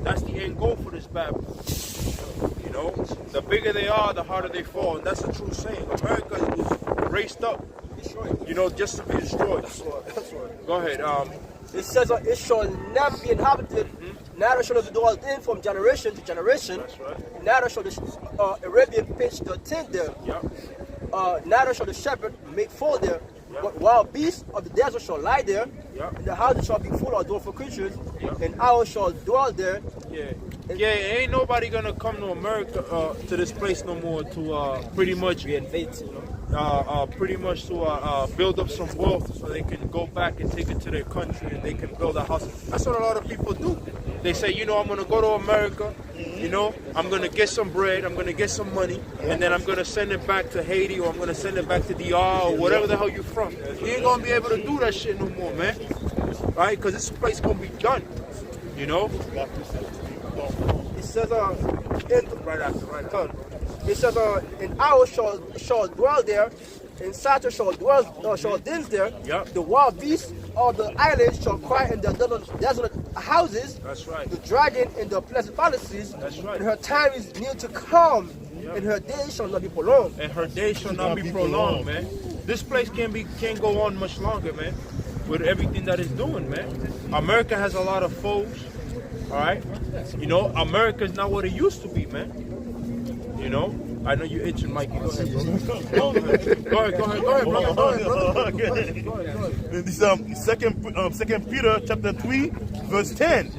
That's the end goal for this Babylon. You know, the bigger they are, the harder they fall, and that's a true saying. America was raised up, you know, just to be destroyed. That's right. Go ahead. It says, it shall never be inhabited, neither shall it be dwelt in from generation to generation. That's right. Neither shall the Arabian pitch the tent there. Neither shall the shepherd make fold there. But wild beasts of the desert shall lie there, and the houses shall be full of doleful creatures, and owls shall dwell there. Ain't nobody gonna come to America, to this place no more to pretty much reinvent, pretty much to build up some wealth so they can go back and take it to their country and they can build a house. That's what a lot of people do. They say, you know, I'm gonna go to America, you know, I'm gonna get some bread, I'm gonna get some money, and then I'm gonna send it back to Haiti, or I'm gonna send it back to DR, or whatever the hell you're from. You ain't gonna be able to do that shit no more, man. Right? Because this place gonna be done. You know? It says, it says, an owl shall dwell there, and satyr shall den there. The wild beasts of the islands shall cry in their desolate houses. That's right. The dragon in the pleasant palaces. That's right. And her time is near to come, and her days shall not be prolonged. And her days shall not be prolonged, man. This place can't go on much longer, man, with everything that it's doing, man. America has a lot of foes, all right? You know, America's not what it used to be, man. You know? I know you're itching, Mikey. Go ahead, bro. Go ahead, brother. Go ahead. This Second Peter chapter 3, verse 10.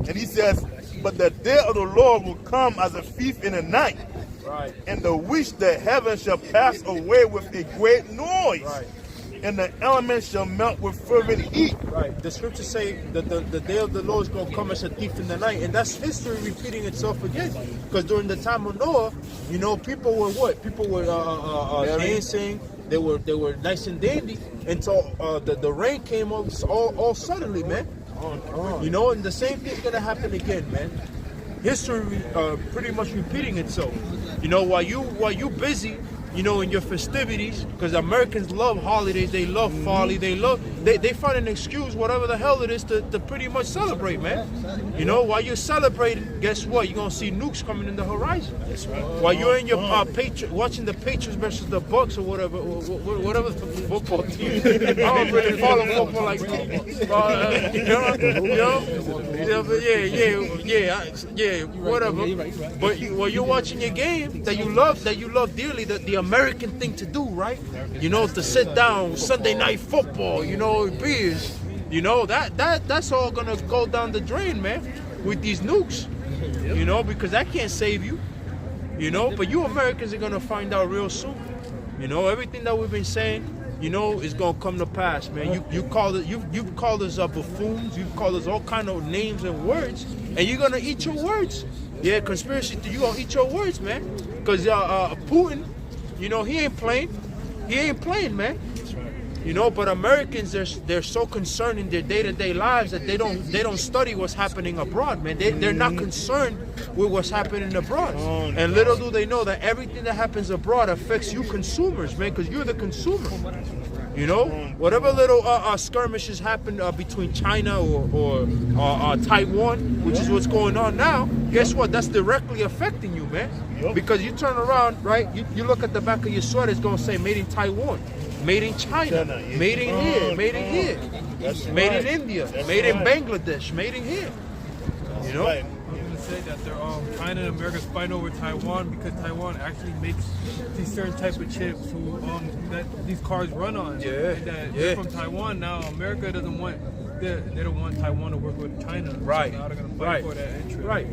And he says, but the day of the Lord will come as a thief in the night. Right. And the which the heavens shall pass away with a great noise. Right. And the elements shall melt with fervent heat. Right. The scriptures say that the day of the Lord is going to come as a thief in the night. And that's history repeating itself again. Because during the time of Noah, you know, people were what? People were dancing. They were nice and dandy until the rain came all suddenly, man. You know, and the same thing's going to happen again, man. History pretty much repeating itself. You know, while you busy, you know, in your festivities, because Americans love holidays, they love folly, they find an excuse, whatever the hell it is, to pretty much celebrate, man. You know, while you're celebrating, guess what? You're gonna see nukes coming in the horizon. That's right. While you're in your watching the Patriots versus the Bucks or whatever the football team. I don't really follow football like whatever. But while you're watching your game that you love dearly, the American thing to do, right? You know, to sit down, Sunday night football, you know, beers, you know, that's all gonna go down the drain, man, with these nukes, you know, because that can't save you, you know. But you Americans are gonna find out real soon, you know. Everything that we've been saying, you know, is gonna come to pass, man. You've called us buffoons, you've called us all kind of names and words, and you're gonna eat your words. Yeah, conspiracy, you gonna eat your words, man, because Putin, you know, he ain't playing, man. You know, but Americans, they're so concerned in their day-to-day lives that they don't study what's happening abroad, man. They're not concerned with what's happening abroad. And little do they know that everything that happens abroad affects you consumers, man, because you're the consumer. You know, whatever little skirmishes happen between China or Taiwan, which is what's going on now, guess what? That's directly affecting you, man. Because you turn around, right? You look at the back of your sweater, it's going to say made in Taiwan, made in China, made in here, made in here, made in India, made in Bangladesh, made in here. You know? Even say that they're China and America's fighting over Taiwan because Taiwan actually makes these certain type of chips that these cars run on. Yeah. They're from Taiwan now. America doesn't want. They don't want Taiwan to work with China. Right. So now they're gonna fight for that interest. Right.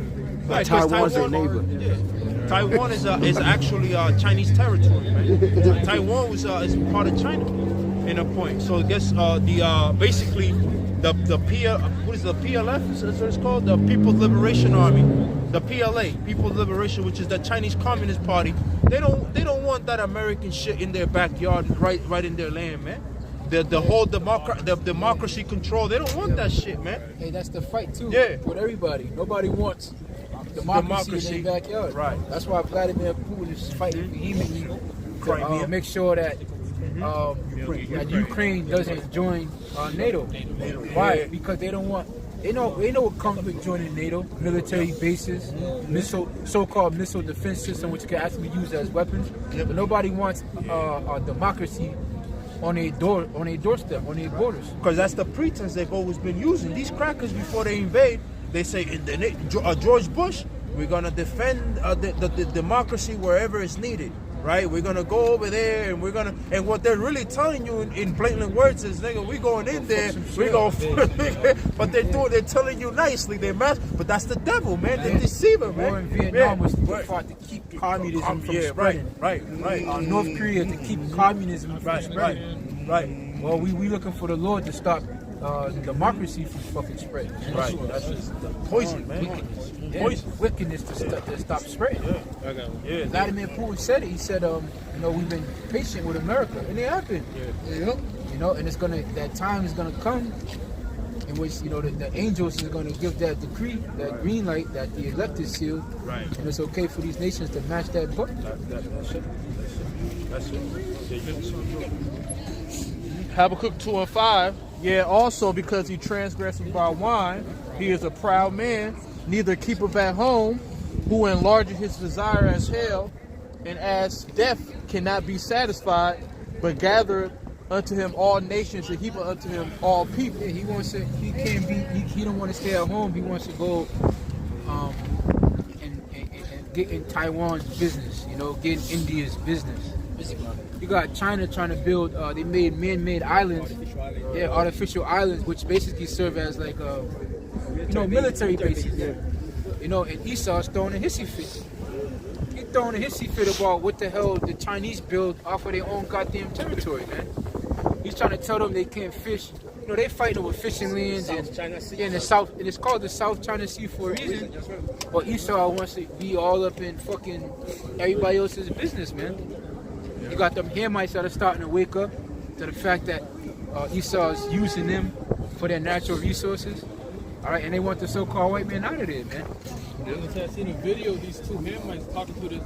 But Taiwan's their neighbor. Yeah. Taiwan is actually Chinese territory, man. Taiwan is part of China, in a point. So I guess basically the what is the PLF? That's what it's called, the People's Liberation Army, the PLA, People's Liberation, which is the Chinese Communist Party. They don't want that American shit in their backyard, right in their land, man. The whole democracy control, they don't want that shit, man. Hey, that's the fight too. Yeah. With everybody. Nobody wants democracy in their backyard. Right. That's why Vladimir Putin is fighting vehemently to make sure that Ukraine doesn't join NATO. Why? Because they don't want. They know what comes with joining NATO: military bases, so-called missile defense system, which can actually be used as weapons. But nobody wants a democracy on a doorstep, on their borders. Because that's the pretense they've always been using. These crackers, before they invade, they say, George Bush, we're going to defend the democracy wherever it's needed, right? We're going to go over there and and what they're really telling you in blatant words is, nigga, we going in there, but they're telling you nicely, but that's the devil, man, the deceiver, man. War in Vietnam was fought to keep communism from spreading. Right. North Korea to keep communism from spreading. Right. Well, we looking for the Lord to stop democracy from fucking spreading. Right. That's just poison, man. Wickedness to stop spreading. Yeah. Vladimir Putin said it. He said, we've been patient with America, and they have been. Yeah. You know, and that time is gonna come in which the angels is gonna give that decree, that green light, that the elect is sealed, right? And it's okay for these nations to match that book. That's it. Habakkuk 2:5. Yeah, also because he transgresseth by wine, he is a proud man, neither keepeth at home, who enlargeth his desire as hell, and as death cannot be satisfied, but gathereth unto him all nations, and heapeth unto him all people. Yeah, he wants to. He can't be. He don't want to stay at home. He wants to go, and get in Taiwan's business. You know, get in India's business. You got China trying to build. They made man-made islands. Yeah, artificial islands, which basically serve as like military bases. You know, and Esau's throwing a hissy fit. He's throwing a hissy fit about what the hell the Chinese build off of their own goddamn territory, man. He's trying to tell them they can't fish. You know, they fighting over fishing lands in the south, and it's called the South China Sea for a reason. But Esau wants to be all up in fucking everybody else's business, man. You got them Hamites that are starting to wake up to the fact that Esau's using them for their natural resources. All right, and they want the so-called white man out of there, man. I seen a video of these two Hamites talking to this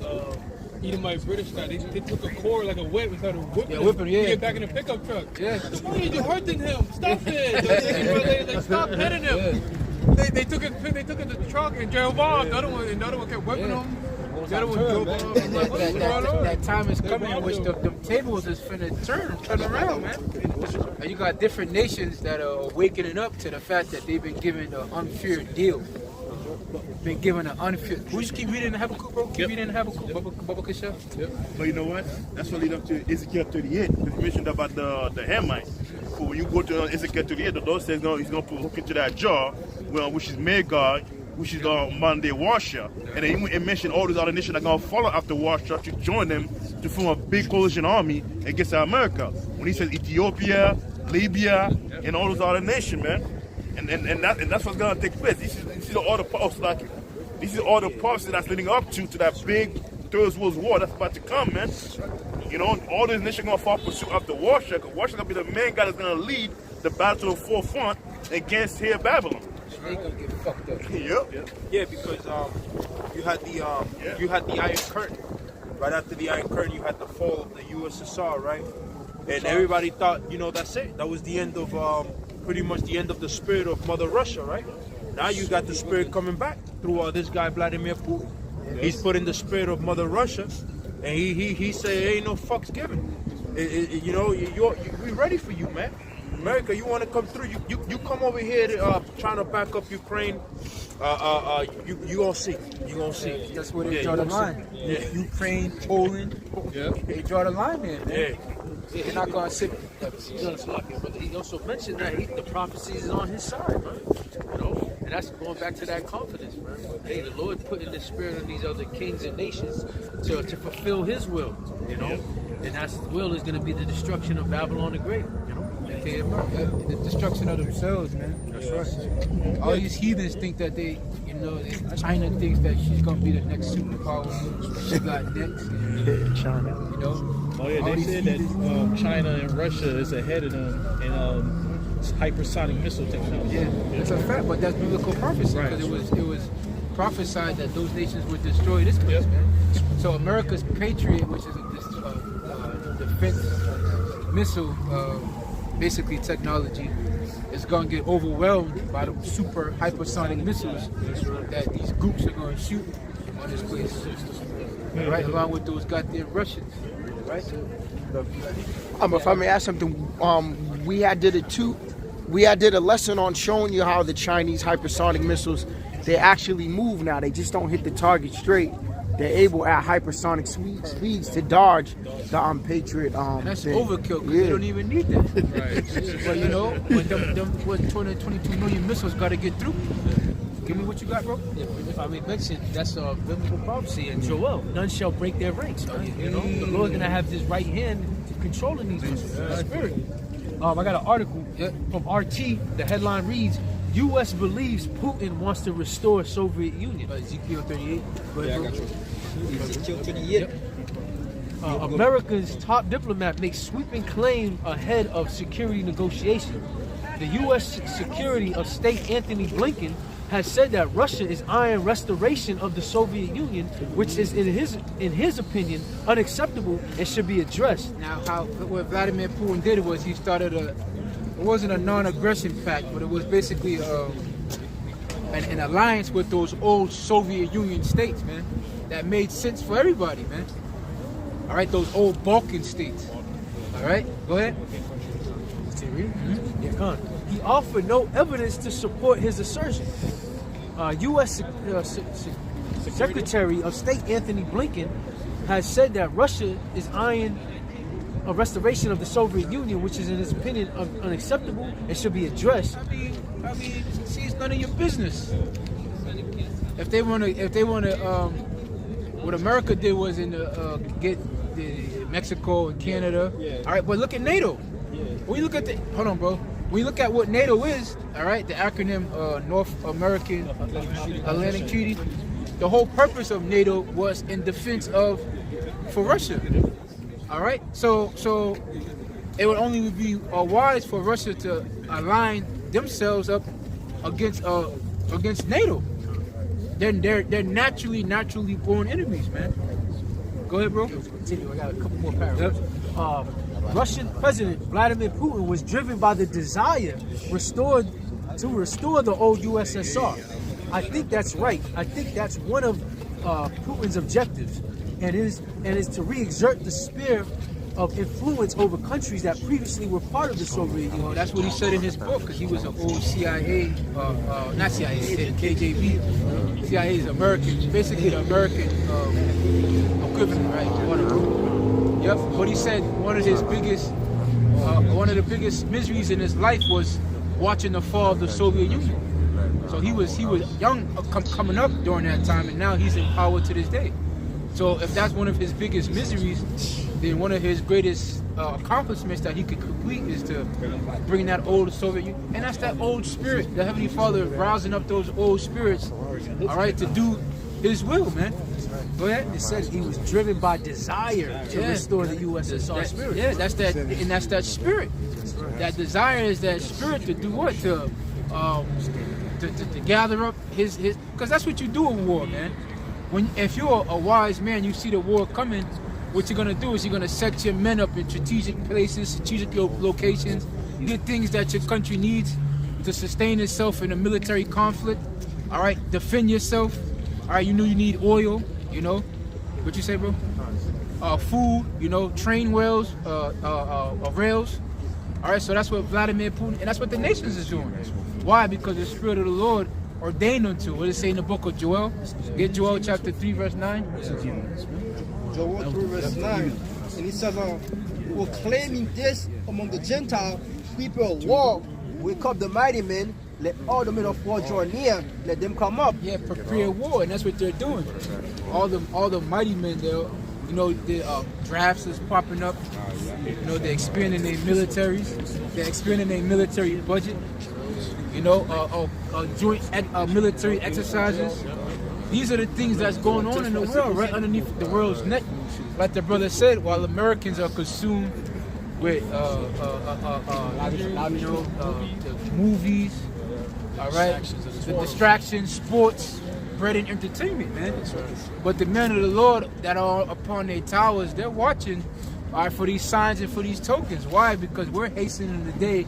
Edomite British guy. They took a cord like a whip and started whipping him. Whipping, yeah. To get back in the pickup truck. Yeah. Why are you hurting him? Stop it! Like, stop hitting him. Yeah. They took it to the truck and drove off. The other one kept whipping him. The other one drove off. That time is coming in which the tables is finna turn around, man. And you got different nations that are waking up to the fact that they've been given an unfair deal. Been given an unfair. We just keep reading the Habakkuk, bro. Keep reading the Habakkuk, Baba Kasha. Yep. But you know what? That's what lead up to Ezekiel 38. You mentioned about the Hamites. So when you go to Ezekiel 38, the Lord says he's going to put a hook into that jar, which is Magog, which is modern day Russia. And then it mentioned all these other nations that are going to follow after Russia to join them to form a big coalition army against America. When he says Ethiopia, Libya, and all those other nations, man. And that's what's gonna take place. This is all the parts this is all the parts that's leading up to that big Third World War that's about to come, man. You know, all these nations gonna fall pursuit after Russia, because Russia gonna be the main guy that's gonna lead the battle to the forefront against here Babylon. They gonna get fucked up. Yep. Yeah, because you had the Iron Curtain. Right after the Iron Curtain, you had the fall of the USSR, right? And everybody thought, you know, that's it. That was the end of pretty much the end of the spirit of Mother Russia, right? Now you got the spirit coming back through this guy Vladimir Putin. Yes. He's putting the spirit of Mother Russia, and he say ain't no fucks given. You know, we ready for you, man. America, you want to come through? You come over here trying to back up Ukraine. You gonna see. You gonna see. That's where they draw the line. Yeah. Ukraine, Poland. Yeah. They draw the line there, man. Yeah. They're not gonna sit. But he also mentioned that the prophecies is on his side, man. You know, and that's going back to that confidence, man. Hey, the Lord put in the spirit of these other kings and nations to fulfill His will, you know, and that's His will is going to be the destruction of Babylon the Great, you know. The destruction of themselves, man. That's right. All these heathens think that they, you know, China thinks that she's gonna be the next superpower. She got next. China. You know. Oh yeah, they said that China and Russia is ahead of them in hypersonic missile technology. Yeah, it's a fact, but that's biblical prophecy because it was prophesied that those nations would destroy this place, man. So America's Patriot, which is a defense missile, basically technology, is going to get overwhelmed by the super hypersonic missiles that these groups are going to shoot on this place, right? Along with those goddamn Russians. Right. If I may ask something, we had did a lesson on showing you how the Chinese hypersonic missiles, they actually move now. They just don't hit the target straight. They're able at hypersonic speeds to dodge the Patriot. And that's overkill because they don't even need that. Right. But you know, when them 22 million missiles got to get through. Give me what you got, bro. If I may mention, that's a biblical prophecy in Joel. None shall break their ranks. You know, the Lord's gonna have His right hand controlling these missiles. The Spirit. I got an article from RT. The headline reads: U.S. believes Putin wants to restore Soviet Union. Ezekiel 38. Go ahead, bro. Ezekiel 38. America's top diplomat makes sweeping claim ahead of security negotiation. The U.S. Secretary of State Anthony Blinken has said that Russia is eyeing restoration of the Soviet Union, which is, in his opinion, unacceptable and should be addressed. Now, what Vladimir Putin did was he started it wasn't a non-aggression pact, but it was basically an alliance with those old Soviet Union states, man. That made sense for everybody, man. All right, those old Balkan states. All right, go ahead. Yeah, come on. He offered no evidence to support his assertion. U.S. Secretary of State Anthony Blinken has said that Russia is eyeing a restoration of the Soviet Union, which is, in his opinion, unacceptable and should be addressed. I mean, see, it's none of your business. If they want to, what America did was get the Mexico and Canada. All right, but look at NATO. When you look at hold on, bro. When you look at what NATO is, all right, the acronym North American Atlantic Treaty, the whole purpose of NATO was in defense for Russia. All right, so it would only be wise for Russia to align themselves up against NATO. They're naturally born enemies, man. Go ahead, bro. Continue. I got a couple more paragraphs. Russian President Vladimir Putin was driven by the desire to restore the old USSR. I think that's right. I think that's one of Putin's objectives, and is to re-exert the sphere of influence over countries that previously were part of the Soviet Union. That's what he said in his book, because he was an old CIA, not CIA, KGB. CIA is American, basically the American equivalent, right? Whatever. Yep. But he said one of the biggest miseries in his life was watching the fall of the Soviet Union. So he was young, coming up during that time, and now he's in power to this day. So if that's one of his biggest miseries, then one of his greatest accomplishments that he could complete is to bring that old Soviet Union. And that's that old spirit. The Heavenly Father rousing up those old spirits, all right, to do his will, man. Go ahead. It says he was driven by desire to restore the USSR spirit. Yeah, that's that spirit. That desire is that spirit to do what? To gather up his, because that's what you do in war, man. If you're a wise man, you see the war coming, what you're going to do is you're going to set your men up in strategic places, strategic locations, get things that your country needs to sustain itself in a military conflict, all right? Defend yourself, all right? You know you need oil, you know? What you say, bro? Food, you know, train rails, rails, all right? So that's what Vladimir Putin, and that's what the nations is doing. Why? Because the Spirit of the Lord ordained unto. What does it say in the book of Joel? Get Joel chapter 3, verse 9. Joel 3, verse 9. And he says, proclaiming this among the Gentiles, people of war, wake up the mighty men, let all the men of war draw near, let them come up. Yeah, prepare war, and that's what they're doing. All the mighty men, you know, the drafts is popping up. You know, they're expanding their militaries. They're expanding their military budget. You know, joint military exercises. These are the things that's going on in the world, right underneath the world's neck. Like the brother said, while Americans are consumed with the movies, all right, the distractions, sports, bread and entertainment, man. But the men of the Lord that are upon their towers, they're watching, all right, for these signs and for these tokens. Why? Because we're hastening the day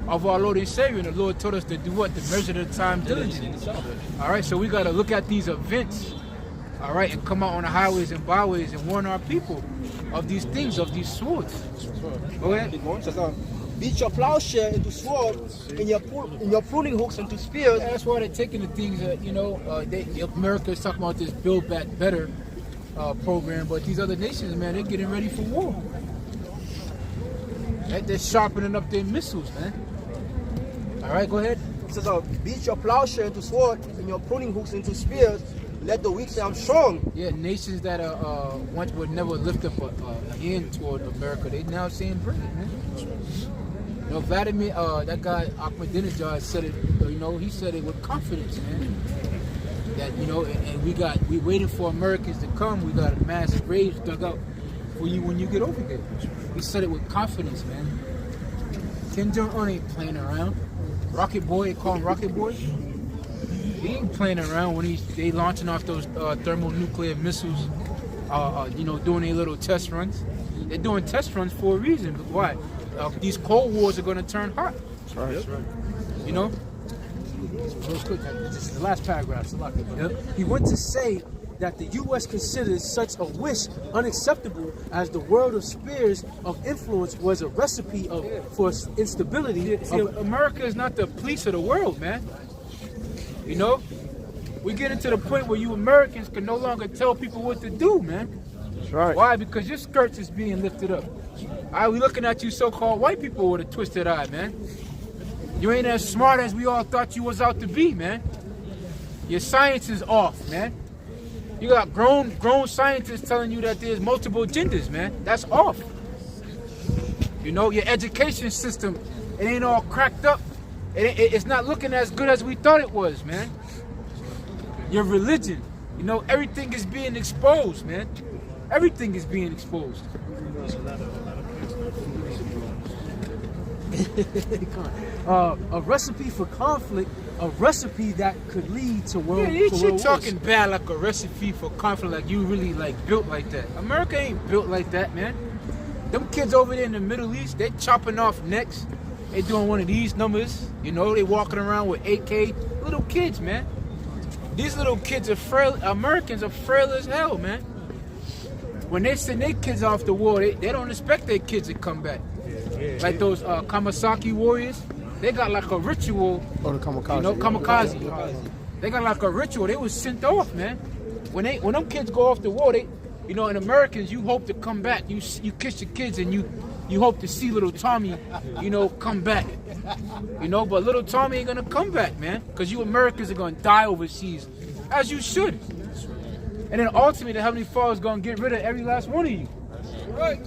of our Lord and Savior, and the Lord told us to do what? To measure the time diligently. All right, so we got to look at these events, all right, and come out on the highways and byways and warn our people of these things, of these swords. Go ahead. Beat your plowshare into sword, and your pruning hooks into spears. Yeah, that's why they're taking the things that, you know, America is talking about this Build Back Better program, but these other nations, man, they're getting ready for war. They're sharpening up their missiles, man. All right, go ahead. It says, beat your plowshare into sword and your pruning hooks into spears. Let the weak say I'm strong. Yeah, nations that once would never lift up a hand toward America, they now saying bring it, man. You know, Vladimir, that guy Ahmadinejad said it. You know, he said it with confidence, man. That, you know, and we waiting for Americans to come. We got a mass graves dug out for you when you get over there. He said it with confidence, man. Kim Jong-un ain't playing around. Rocket Boy, they call him Rocket Boy. He ain't playing around when they launching off those thermonuclear missiles, you know, doing their little test runs. They're doing test runs for a reason. But why? these Cold Wars are going to turn hot. That's right. You know. Real quick, this is the last paragraph. So lock it. Yep. He went to say that the U.S. considers such a wish unacceptable as the world of spheres of influence was a recipe for instability. See, America is not the police of the world, man. You know, we get into the point where you Americans can no longer tell people what to do, man. That's right. Why? Because your skirts is being lifted up. We looking at you so-called white people with a twisted eye, man. You ain't as smart as we all thought you was out to be, man. Your science is off, man. You got grown scientists telling you that there's multiple genders, man. That's off. You know, your education system, it ain't all cracked up. It's not looking as good as we thought it was, man. Your religion, you know, everything is being exposed, man. Everything is being exposed. A recipe for conflict, a recipe that could lead to world. Yeah, to you world talking wars. bad like a recipe for conflict, like you really like built like that. America ain't built like that, man. Them kids over there in the Middle East, they chopping off necks. They doing one of these numbers, you know. They walking around with AK. Little kids, man. These little kids are frail. Americans are frail as hell, man. When they send their kids off the war, they don't expect their kids to come back. Like those Kamasaki warriors, they got like a ritual. Or the kamikaze. You know, kamikaze. They got like a ritual. They was sent off, man. When them kids go off the war, they, you know, in Americans, you hope to come back. You kiss your kids and you hope to see little Tommy, you know, come back. You know, but little Tommy ain't gonna come back, man, because you Americans are gonna die overseas, as you should. And then ultimately, the Heavenly Father is gonna get rid of every last one of you. Right.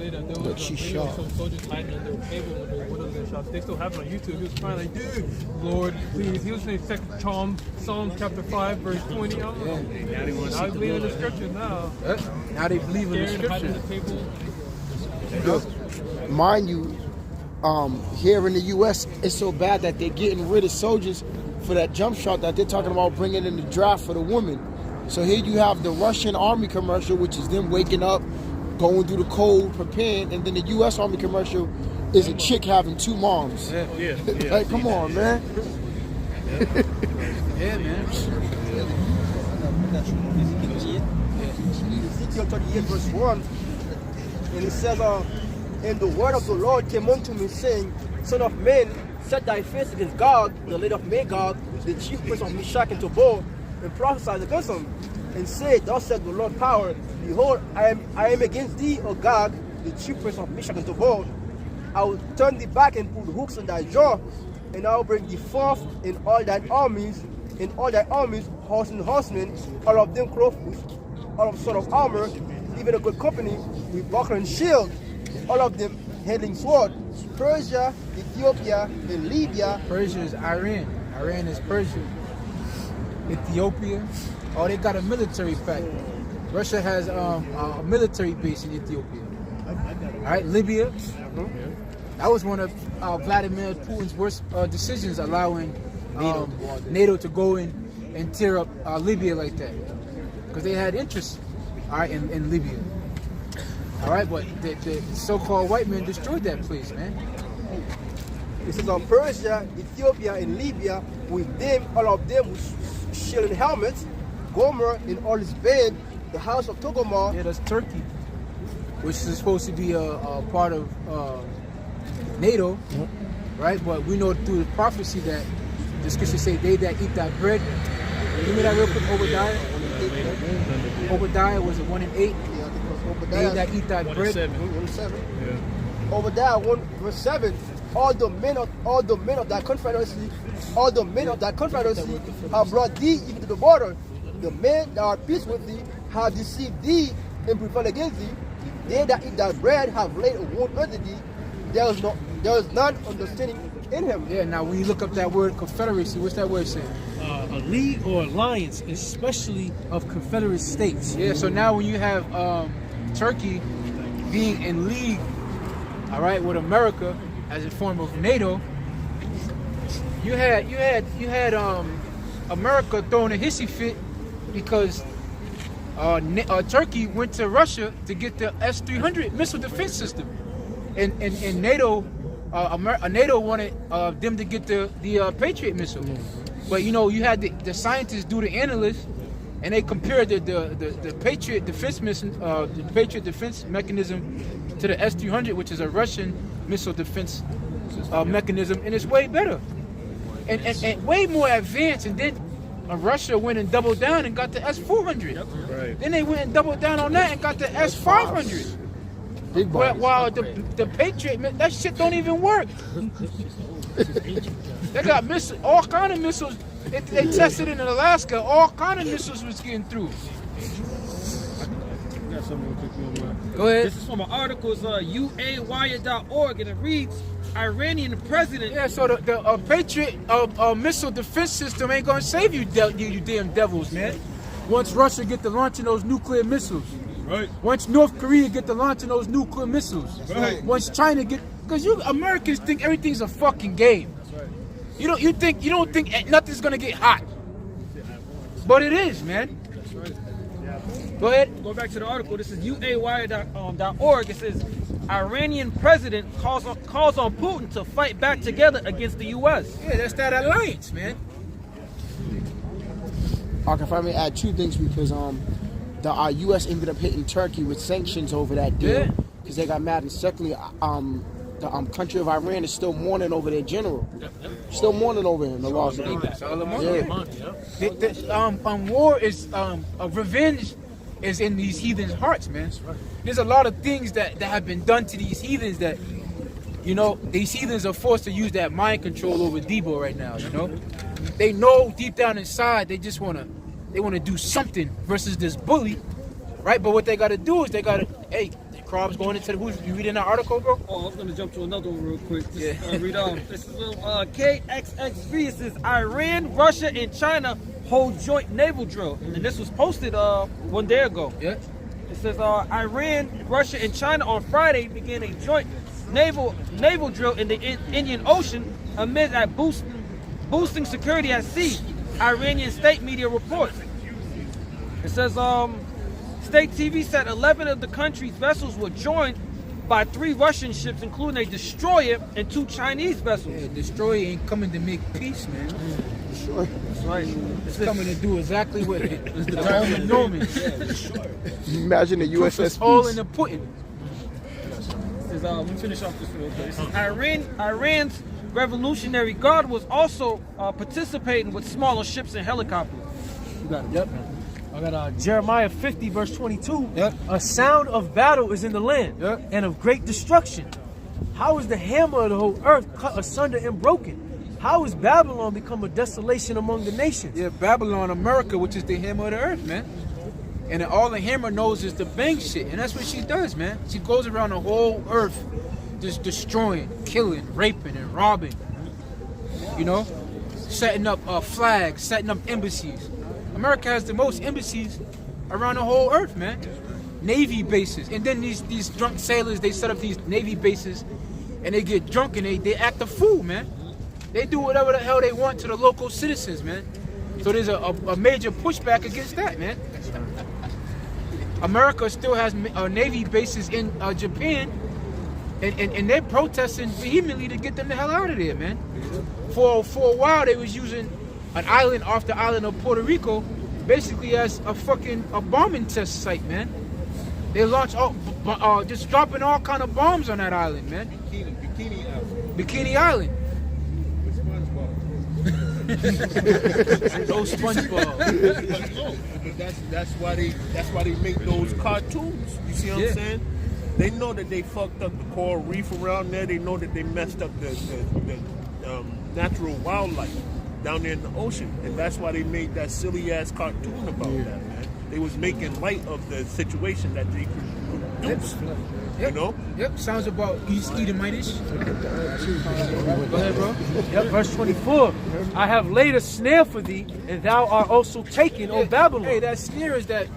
That she shot. Some soldiers hiding under a table when the windows got shot. They still have it on YouTube. He was crying like, dude, Lord, please. He was saying Psalm chapter 5, verse 20. Now they believe in the scriptures now. Now they believe in the scriptures. Mind you, here in the U.S., it's so bad that they're getting rid of soldiers for that jump shot that they're talking about bringing in the draft for the women. So here you have the Russian Army commercial, which is them waking up, going through the cold, preparing, and then the U.S. Army commercial is a chick having two moms. Yeah. Like, come on, man. Yeah, man. Ezekiel 38 verse 1, and it says, and the word of the Lord came unto me, saying, Son of man, set thy face against Gog, the lady of Magog, the chief prince of Meshach and Tubal, and prophesy against him, and say, Thus said the Lord power, behold, I am against thee, O Gog, the chief prince of Meshach and Tubal. I will turn thee back and put hooks in thy jaw, and I will bring thee forth in all thine armies, horse and horsemen, all of them clothed with all of sort of armor, even a good company with buckler and shield, all of them handling sword. Persia, Ethiopia, and Libya. Persia is Iran. Iran is Persia. Ethiopia. Oh, they got a military fact. Russia has a military base in Ethiopia. All right, Libya. That was one of Vladimir Putin's worst decisions, allowing NATO to go in and tear up Libya like that, because they had interest, all right, in Libya. All right, but the so-called white men destroyed that place, man. This is on Persia, Ethiopia, and Libya, with them, all of them with shield and helmets. Gomer in all his bed, the house of Togomar. Yeah, that's Turkey, which is supposed to be a part of NATO, right? But we know through the prophecy that the scriptures say, they that eat that bread. Give me that real quick, Obadiah. Obadiah was it 1 and 8? They that eat that bread. 1:7. Yeah. Obadiah 1 verse 7. All the men of that confederacy, have brought thee even to the border. The men that are at peace with thee have deceived thee and prevailed against thee. They that eat that bread have laid a wound under thee. There is none understanding in him. Yeah, now when you look up that word confederacy, what's that word saying? A league or alliance, especially of Confederate states. Yeah, so now when you have Turkey being in league, all right, with America as a form of NATO, you had America throwing a hissy fit because Turkey went to Russia to get the S-300 missile defense system, and NATO, NATO wanted them to get the Patriot missile. But you know, you had the scientists do the analysts, and they compared the Patriot defense the Patriot defense mechanism to the S-300, which is a Russian missile defense mechanism, and it's way better and way more advanced. And then Russia went and doubled down and got the S-400. Right. Then they went and doubled down on that and got the S-500. While the Patriot, that shit don't even work. They got all kind of missiles. They tested in Alaska. All kind of missiles was getting through. Got something real quick, Go ahead. This is from an article, it's uawire.org, and it reads, Iranian president. Yeah, so the Patriot missile defense system ain't gonna save you, you damn devils, man. Once Russia get to launching those nuclear missiles, right? Once North Korea get to launching those nuclear missiles, right? Once China get, because you Americans think everything's a fucking game. Right. You don't think nothing's gonna get hot, but it is, man. That's right. Go ahead. Go back to the article. This is uawire.org. It says Iranian president calls on Putin to fight back together against the U.S. Yeah, that's that alliance, man. Okay, if I may add two things, because the U.S. ended up hitting Turkey with sanctions over that deal because they got mad, and secondly, the country of Iran is still mourning over their general. Still mourning over him. The loss of him. War is revenge is in these heathens' hearts, man. There's a lot of things that have been done to these heathens that, you know, these heathens are forced to use that mind control over Debo right now. You know, they know deep down inside they just wanna do something versus this bully, right? But what they gotta do is they gotta, hey, Crob's going into the, you reading that article, bro? Oh, I was gonna jump to another one real quick. Just, read on. This is KXXV. It says Iran, Russia, and China hold joint naval drill, and this was posted 1 day ago. Yeah. It says Iran, Russia, and China on Friday began a joint naval drill in the Indian Ocean amid boosting security at sea. Iranian state media reports. It says state TV said 11 of the country's vessels were joined by 3 Russian ships, including a destroyer and 2 Chinese vessels. Yeah, destroyer ain't coming to make peace, man. Sure. That's right. It's coming to do exactly what the term Norman. Imagine the USS all in the pudding. Let me finish off this real quick. It says Iran's Revolutionary Guard was also participating with smaller ships and helicopters. You got it. Yep. I got Jeremiah 50 verse 22. Yep. A sound of battle is in the land, and of great destruction. How is the hammer of the whole earth cut asunder and broken? How is Babylon become a desolation among the nations? Yeah, Babylon, America, which is the hammer of the earth, man. And all the hammer knows is to bang shit, and that's what she does, man. She goes around the whole earth, just destroying, killing, raping, and robbing. You know, setting up flags, setting up embassies. America has the most embassies around the whole earth, man. Navy bases, and then these drunk sailors, they set up these Navy bases, and they get drunk and they act a fool, man. They do whatever the hell they want to the local citizens, man. So there's a major pushback against that, man. America still has Navy bases in Japan, and they're protesting vehemently to get them the hell out of there, man. For a while, they was using an island off the island of Puerto Rico basically as a bombing test site, man. They launched just dropping all kind of bombs on that island, man. Bikini Island. No SpongeBob. But that's why they make those cartoons. You see what I'm saying? They know that they fucked up the coral reef around there. They know that they messed up the natural wildlife down there in the ocean, and that's why they made that silly ass cartoon about that, man. They was making light of the situation that they produced. You know? Yep, sounds about East Edomitish. Go ahead, bro. Yep, verse 24. I have laid a snare for thee, and thou art also taken, O Babylon. Hey, that snare is that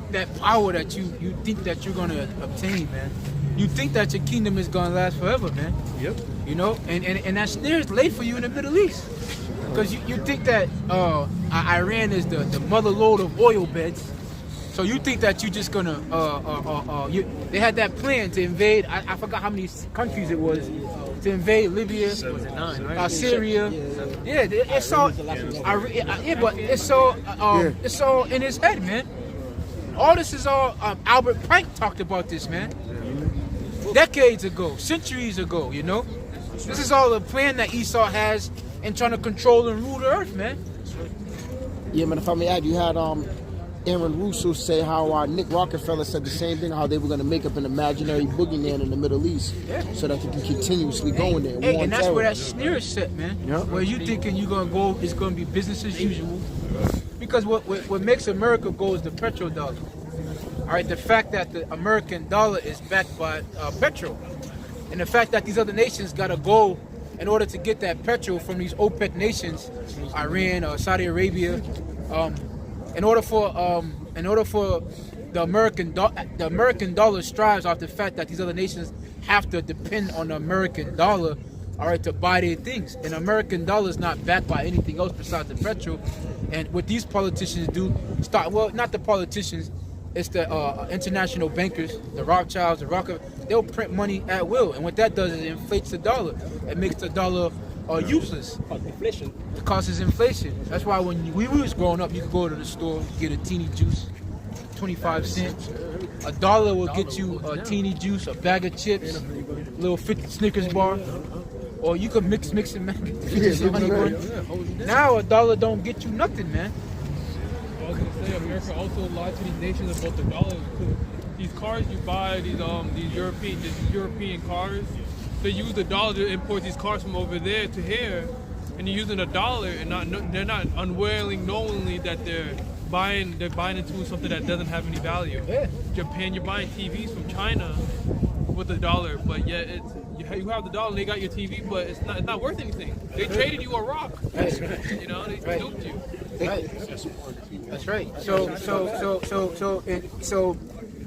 power that you think that you're gonna obtain, man. You think that your kingdom is gonna last forever, man. Yep. You know, and that snare is laid for you in the Middle East. Because you think that Iran is the mother lode of oil beds, So you think that you just gonna they had that plan to invade? I forgot how many countries it was to invade Libya, Was it 9, right? Syria. Yeah, it's all. But it's all in his head, man. All this is all. Albert Pike talked about this, man. Decades ago, centuries ago, you know. This is all a plan that Esau has in trying to control and rule the earth, man. Yeah, man, if I may add, you had Aaron Russo say how Nick Rockefeller said the same thing, how they were going to make up an imaginary boogeyman in the Middle East so that they can continuously go in there. Hey, and that's where that snare is set, man. Yep. Where you thinking you're going to go, it's going to be business as usual. Because what makes America go is the petrodollar. All right, the fact that the American dollar is backed by petrol. And the fact that these other nations got to go in order to get that petrol from these OPEC nations, Iran, Saudi Arabia, in order for the American dollar strives off the fact that these other nations have to depend on the American dollar, all right, to buy their things. And the American dollar is not backed by anything else besides the petrol. And what these politicians do, not the politicians, it's the international bankers, the Rothschilds, the Rockefellers. They'll print money at will, and what that does is it inflates the dollar. It makes the dollar useless. Inflation. It causes inflation. That's why when we was growing up, you could go to the store, get a teeny juice, 25 cents. $1 will get you a teeny juice, a bag of chips, a little 50 Snickers bar, or you could mix and match. Now $1 don't get you nothing, man. I was gonna say America also lied to these nations about the dollar. These cars you buy, these European cars, they use the dollar to import these cars from over there to here, and you're using a dollar, and they're not unwilling, knowingly that they're buying into something that doesn't have any value. Yeah. Japan, you're buying TVs from China with a dollar, but yet you have the dollar and they got your TV, but it's not worth anything. They traded you a rock. Right. You know, they duped you. Right. That's right. So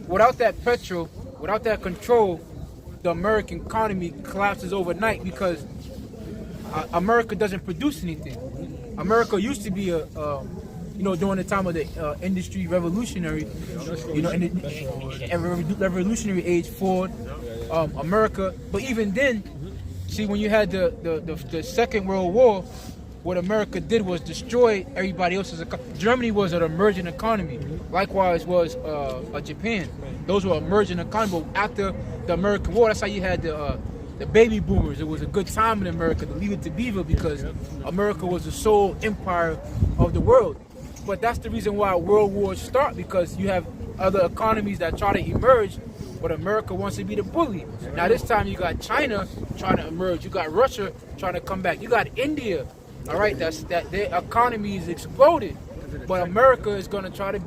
without that petrol, without that control, the American economy collapses overnight because America doesn't produce anything. America used to be during the time of the industry revolutionary, revolutionary age, Ford, America. But even then, see, when you had the Second World War, what America did was destroy everybody else's economy. Germany was an emerging economy. Likewise was Japan. Those were emerging economies. But after the American War, that's how you had the baby boomers. It was a good time in America to leave it to Beaver because America was the sole empire of the world. But that's the reason why world wars start, because you have other economies that try to emerge, but America wants to be the bully. Now this time you got China trying to emerge. You got Russia trying to come back. You got India. All right, that their economy is exploded, but America is going to try to.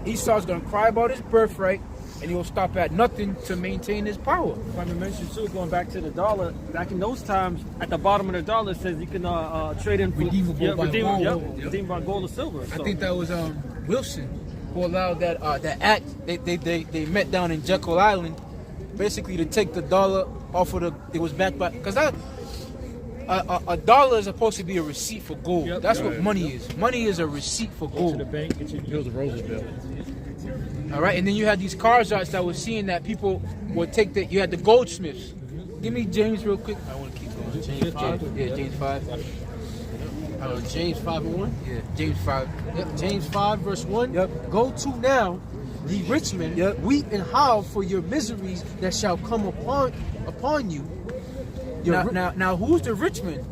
Esau's going to cry about his birthright, and he'll stop at nothing to maintain his power. If I may mention too, going back to the dollar, back in those times, at the bottom of the dollar it says you can trade in redeemable by gold. Redeemed by gold or silver. So. I think that was Wilson who allowed that act. They met down in Jekyll Island, basically to take the dollar off of it was backed by because that. A dollar is supposed to be a receipt for gold. Yep. That's what money is. Money is a receipt for gold. Go to the bank, get you bills of Roosevelt. All right, and then you had these cards that were seeing that people would take you had the goldsmiths. Give me James real quick. I want to keep going. James 5? Yeah, James 5. James 5 and 1? Yeah, James 5. Yep. James 5 verse 1. Yep. Go to now, ye rich men, weep and howl for your miseries that shall come upon you. Now, who's the rich man?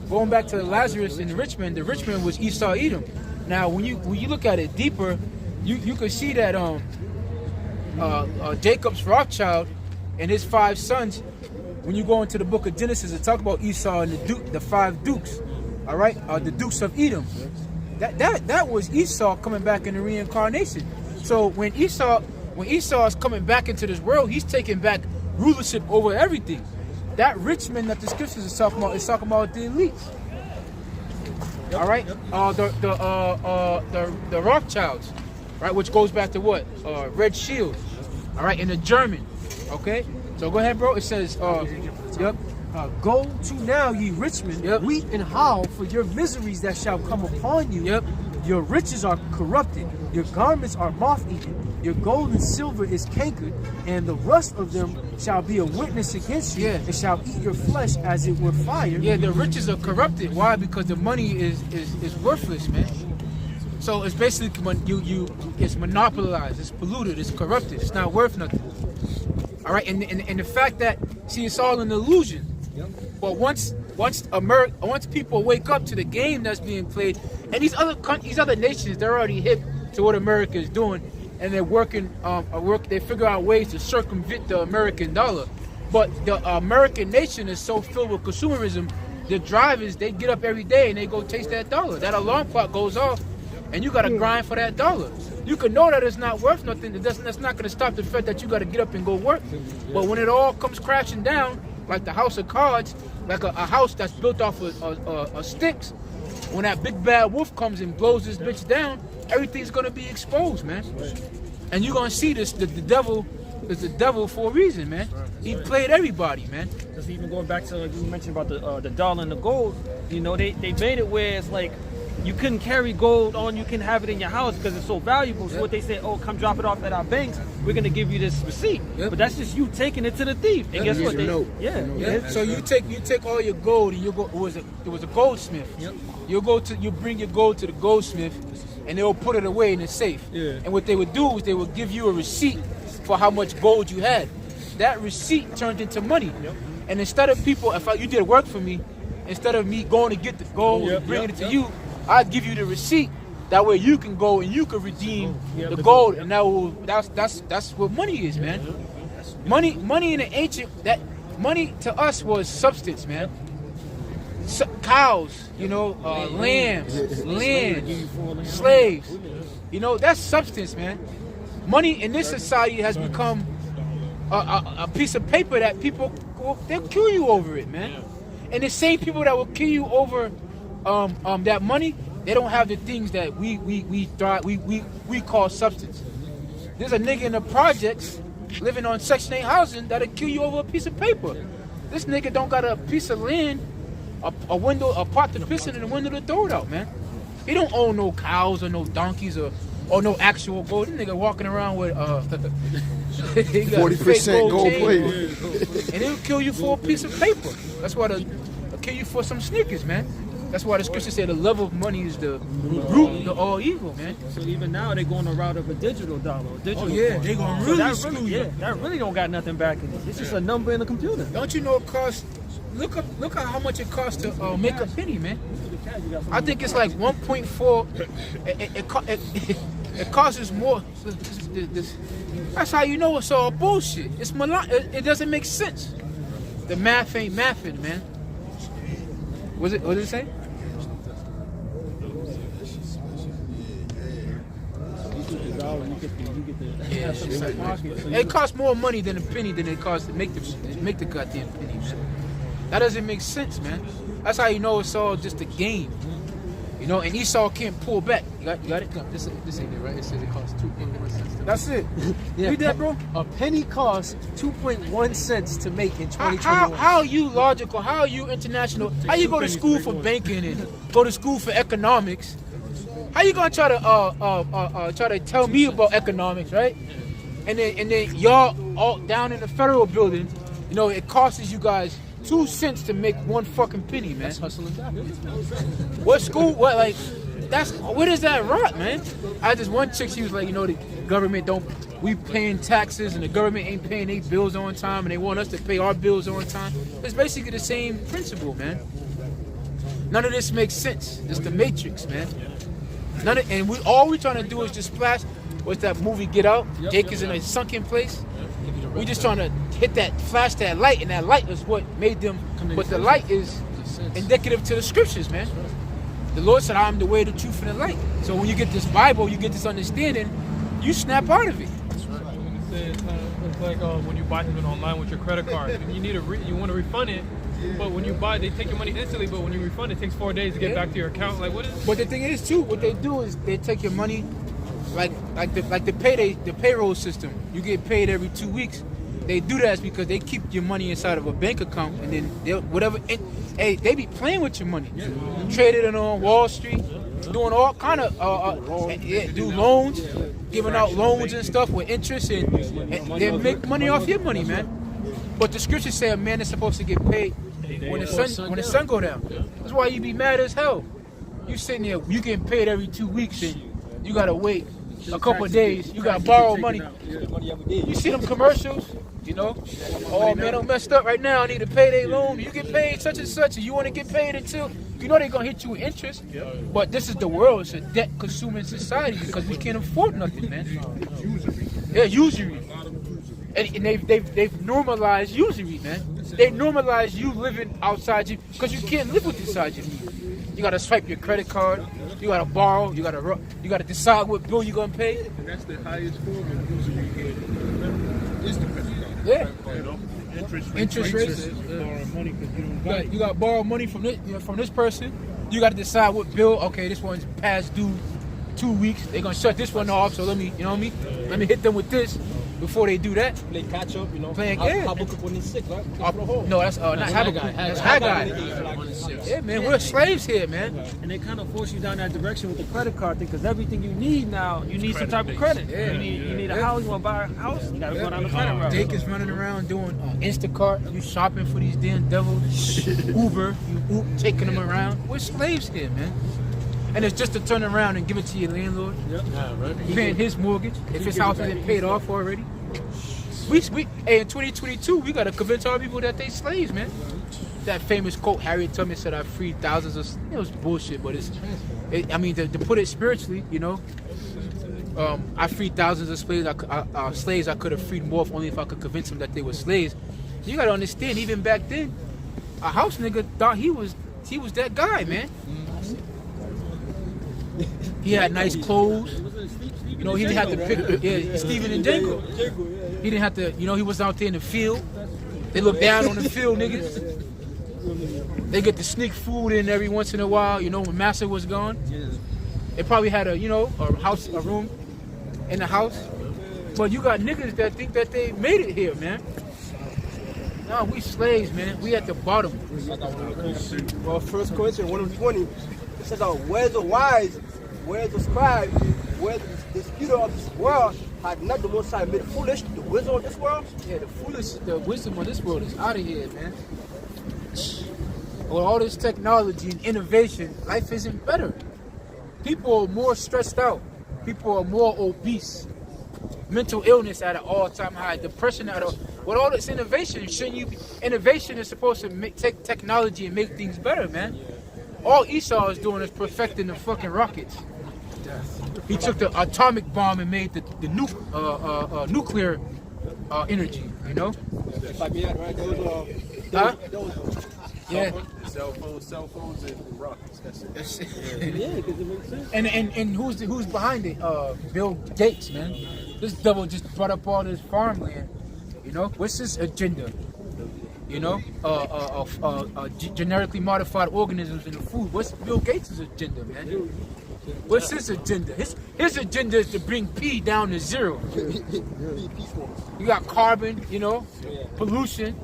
Going back to Lazarus and the rich man was Esau Edom. Now, when you look at it deeper, you can see that Jacob's Rothschild and his 5 sons. When you go into the book of Genesis, it talk about Esau and the 5 dukes. All right, the dukes of Edom. That was Esau coming back in the reincarnation. So when Esau is coming back into this world, he's taking back rulership over everything. That rich man that the scriptures is talking about the elites. All right, the Rothschilds, right, which goes back to what? Red Shield. All right, in the German. Okay, so go ahead, bro. It says, go to now, ye rich men, weep and howl for your miseries that shall come upon you. Your riches are corrupted, your garments are moth-eaten, your gold and silver is cankered, and the rust of them shall be a witness against you, and shall eat your flesh as it were fire. Yeah, the riches are corrupted. Why? Because the money is worthless, man. So it's basically it's monopolized, it's polluted, it's corrupted, it's not worth nothing. All right, and the fact that, see, it's all an illusion. But once people wake up to the game that's being played, and these other nations, they're already hip to what America is doing, and they're working, they figure out ways to circumvent the American dollar. But the American nation is so filled with consumerism, the drivers, they get up every day and they go chase that dollar. That alarm clock goes off, and you got to grind for that dollar. You can know that it's not worth nothing. That's not going to stop the fact that you got to get up and go work. But when it all comes crashing down, like the house of cards, like a house that's built off of sticks, when that big bad wolf comes and blows this bitch down, everything's going to be exposed, man. And you're going to see this, the devil is the devil for a reason, man. He played everybody, man. Just even going back to, like you mentioned about the dollar and the gold, you know, they made it where it's like, you couldn't carry gold on, you can have it in your house because it's so valuable. So what they say, oh, come drop it off at our banks, we're gonna give you this receipt. But that's just you taking it to the thief. And guess what? So you take all your gold and you go. It was a goldsmith. You bring your gold to the goldsmith, and they'll put it away in the safe. And what they would do is they would give you a receipt for how much gold you had. That receipt turned into money. And instead of people, you did work for me, instead of me going to get the gold and bringing it to you, I give you the receipt. That way you can go and you can redeem the gold, and that's what money is, man. Money in the ancient, that money to us was substance, man. Cows, you know, lambs, land, slaves, you know, that's substance, man. Money in this society has become a piece of paper that people, they'll kill you over it, man. And the same people that will kill you over that money, they don't have the things that we call substance. There's a nigga in the projects living on Section 8 housing that'll kill you over a piece of paper. This nigga don't got a piece of land, a window, a pot to piss in, and a window to throw it out, man. He don't own no cows or no donkeys or no actual gold. This nigga walking around with 40% gold plate, and he'll kill you for a piece of paper. That's why they'll kill you for some sneakers, man. That's why the scripture said the love of money is the root of all evil, man. So even now they're going the route of a digital dollar. They're gonna really screw you. That really don't got nothing back in it. It's just a number in the computer. Don't you know it costs? Look at how much it costs to make a penny, man. I think it's like 1.4. It costs us more. That's how you know it's all bullshit. It doesn't make sense. The math ain't mathing, man. What did it say? It costs more money than a penny than it costs to make the goddamn penny. That doesn't make sense, man. That's how you know it's all just a game. You know, and Esau can't pull back. You got it? No, this ain't it, right? It says it costs 2.1 cents. That's it. Read that, bro. A penny costs 2.1 cents to make in 2021. How are you logical? How are you international? How you go to school for banking and go to school for economics? How you gonna try to tell me about economics, right? And then y'all all down in the federal building, you know, it costs you guys 2 cents to make one fucking penny, man. That's hustling back. What school? What, like? Where does that rot, man? I had this one chick. She was like, you know, the government we paying taxes and the government ain't paying their bills on time, and they want us to pay our bills on time. It's basically the same principle, man. None of this makes sense. It's the Matrix, man. All we trying to do is just splash. What's that movie, Get Out? Jake is in a sunken place. We just trying to flash that light, and that light is what made them. But the light is indicative to the scriptures, man. The Lord said, I am the way, the truth, and the light. So when you get this Bible, you get this understanding, you snap out of it. That's right. It's like when you buy something online with your credit card, and you want to refund it, but when you buy, they take your money instantly, but when you refund, it takes 4 days to get back to your account. Like, what is? But the thing is, too, what they do is they take your money, like the payroll system. You get paid every 2 weeks. They do that because they keep your money inside of a bank account, and then they be playing with your money. Traded it on Wall Street, doing all kind of do loans, giving out loans and stuff with interest, and they make money off your money, man. But the scriptures say a man is supposed to get paid when the sun go down. That's why you be mad as hell. You sitting there, you getting paid every 2 weeks, and you gotta wait a couple of days. You gotta borrow money. You see them commercials, you know? Oh man, I'm messed up right now. I need to pay their loan. You get paid such and such, and you want to get paid until you know they're gonna hit you with interest. But this is the world. It's a debt-consuming society because we can't afford nothing, man. Yeah, usury. And they've normalized usury, man. They normalize you living outside you because you can't live with inside you. You gotta swipe your credit card. You gotta borrow. You gotta decide what bill you're gonna pay. And that's the highest form of usury you get. Is the credit card. Yeah. You know, interest rates. You got to borrow money from this person. You got to decide what bill. Okay, this one's past due 2 weeks. They're gonna shut this one off. So let me, you know what I mean? Let me hit them with this. Before they do that, play catch up, you know. Playing Habakkuk 1:6, right? No, that's not Habakkuk. That's Haggai. Yeah, man, we're slaves here, man. And they kind of force you down that direction with the credit card thing, because everything you need now, you need some type of credit. Yeah. You need a house. You want to buy a house? You got to go down the credit route. Dick is running around doing Instacart. You shopping for these damn devils. Uber, you taking them around. We're slaves here, man. And it's just to turn around and give it to your landlord. Paying his mortgage if his house isn't paid off already. Hey, in 2022, we gotta convince our people that they slaves, man. That famous quote Harriet Tubman said, "I freed thousands of." It was bullshit, but to put it spiritually, you know, I freed thousands of slaves. Slaves I could have freed more if only if I could convince them that they were slaves. You gotta understand, even back then, a house nigga thought he was that guy, man. He had nice clothes. You know, he didn't have to pick Stephen and Django. He didn't have to, you know, he was out there in the field. They look down on the field, niggas. They get to sneak food in every once in a while, you know, when Master was gone. They probably had a room in the house. But you got niggas that think that they made it here, man. No, we slaves, man. We at the bottom. Well, 1 Corinthians 1:20, it says, where the wise, where the scribe, where the disputer of this world had not the Most High made foolish the wisdom of this world? Yeah, the wisdom of this world is out of here, man. With all this technology and innovation, life isn't better. People are more stressed out. People are more obese. Mental illness at an all-time high. Depression with all this innovation, innovation is supposed to take technology and make things better, man. All Esau is doing is perfecting the fucking rockets. He took the atomic bomb and made the nuclear energy, you know? Huh? Yeah. Cell phones and rockets. That's it. Yeah, because it makes sense. And who's behind it? Bill Gates, man. This devil just brought up all this farmland. You know, what's his agenda? You know, generically modified organisms in the food. What's Bill Gates' agenda, man? What's his agenda? His agenda is to bring P down to zero. You got carbon, you know, pollution,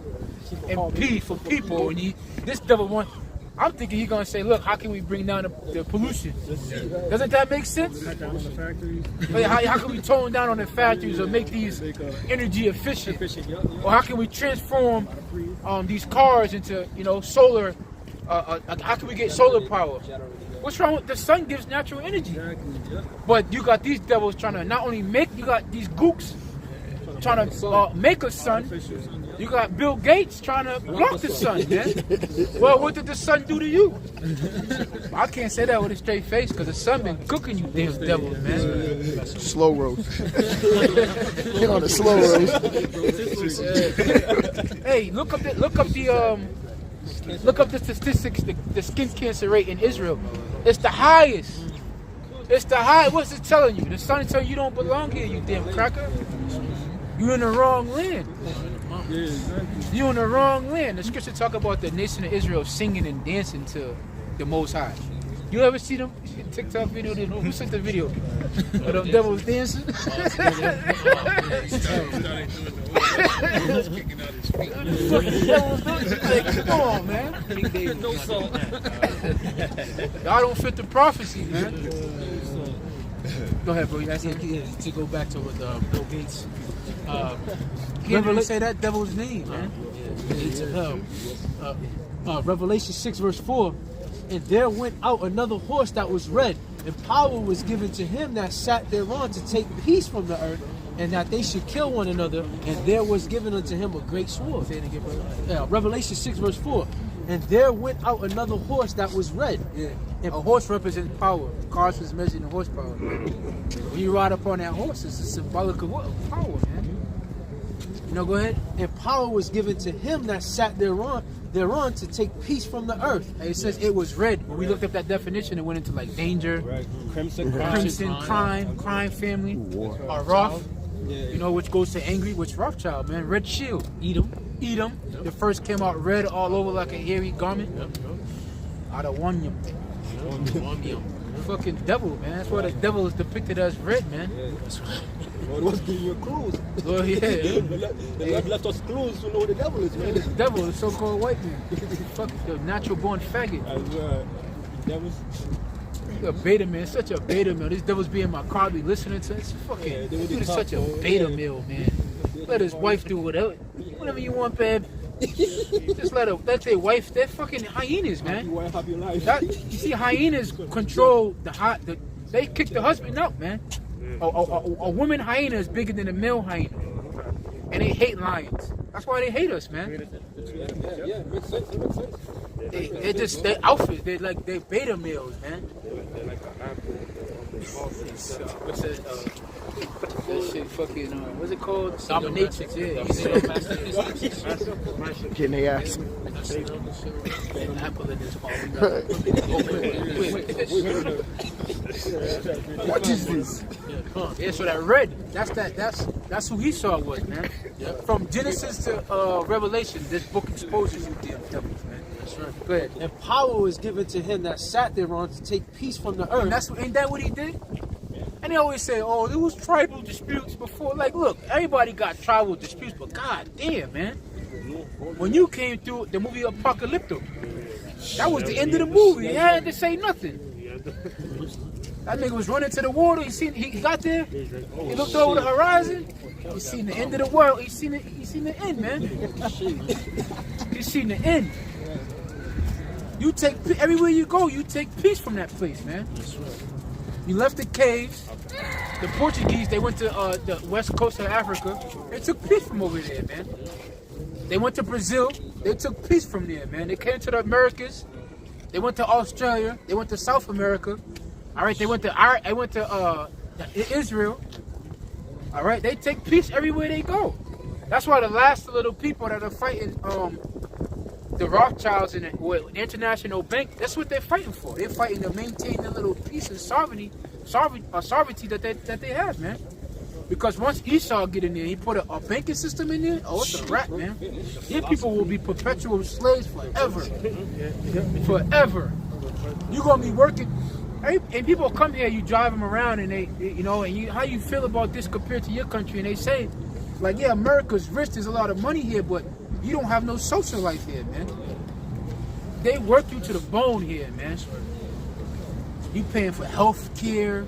and P for people. And this devil wants. I'm thinking he's gonna say, look, how can we bring down the pollution? Doesn't that make sense? How can we tone down on the factories or make these energy efficient? Or how can we transform these cars into, you know, solar? How can we get solar power? What's wrong with the sun? Gives natural energy. But you got these devils trying to not only make, you got these gooks trying to make a sun. You got Bill Gates trying to block the sun, man. Well, what did the sun do to you? I can't say that with a straight face because the sun been cooking you damn devils, man. Slow roast. Get on the slow roast. Hey, look up the statistics, the skin cancer rate in Israel. It's the highest. It's the highest. What's it telling you? The sun is telling you don't belong here, you damn cracker. You're in the wrong land. You're in the wrong land. The scripture talk about the nation of Israel singing and dancing to the Most High. You ever see them TikTok video? Who sent the video? Of them devils dancing? Come on, man. Y'all don't fit the prophecy, man. Go ahead, bro. That's it. To go back to what Bill Gates. He didn't really say that devil's name, man. Revelation 6 verse 4. And there went out another horse that was red, and power was given to him that sat thereon to take peace from the earth, and that they should kill one another. And there was given unto him a great sword. Say it again, brother. Yeah, Revelation 6 verse 4. And there went out another horse that was red. Yeah. And a horse represents power. Cars is measuring horsepower. When you ride up on that horse, it's a symbolic of what? Power, man. You know, go ahead. And power was given to him that sat thereon to take peace from the earth. And it says it was red. When we looked up that definition, it went into like danger, crimson, crime family, Roth. You know, which goes to angry, which Rothschild, man. Red shield. Edom. The first came out red all over like a hairy garment. Out of one. Fucking devil, man. That's why the devil is depicted as red, man. Lord was giving you clues. Oh, yeah. They left us clues to know what the devil is, man. The devil is so-called white man. Fuck the natural-born faggot. Devil's... A beta man, such a beta male. These devils be in my car, be listening to it. Fucking, dude is such a beta male, man. Let his wife do whatever you want, babe. Just let their wife. They're fucking hyenas, man. You see, hyenas control they kick the husband out, man. A woman hyena is bigger than a male hyena, and they hate lions. That's why they hate us, man. Yeah, makes sense. They outfit. They're beta males, man. What's that? That shit fucking, what's it called? Dominatrix, yeah. Getting their ass. What is this? Yeah, so that red, that's who Esau was, man. From Genesis to Revelation, this book exposes you damn devils, man. That's right. Go ahead. And power was given to him that sat thereon to take peace from the earth. Ain't that what he did? And they always say, oh, there was tribal disputes before. Like, look, everybody got tribal disputes, but god damn, man. When you came through the movie Apocalypto, that was the end of the movie. He had to say nothing. That nigga was running to the water. He got there. He looked over the horizon. He seen the end of the world. He seen the end, man. He seen the end. You take everywhere you go. You take peace from that place, man. You left the caves. The Portuguese, they went to the west coast of Africa. They took peace from over there, man. They went to Brazil. They took peace from there, man. They came to the Americas. They went to Australia. They went to South America. All right, they went to Israel. All right, they take peace everywhere they go. That's why the last little people that are fighting the Rothschilds and the International Bank, that's what they're fighting for. They're fighting to maintain the little peace and sovereignty that they have, man. Because once Esau get in there, he put a banking system in there. Oh, it's a wrap, man. These people will be perpetual slaves forever. Forever. You're gonna be working. And people come here, you drive them around, and how you feel about this compared to your country? And they say, like, yeah, America's rich. There's a lot of money here, but you don't have no social life here, man. They work you to the bone here, man. You paying for health care.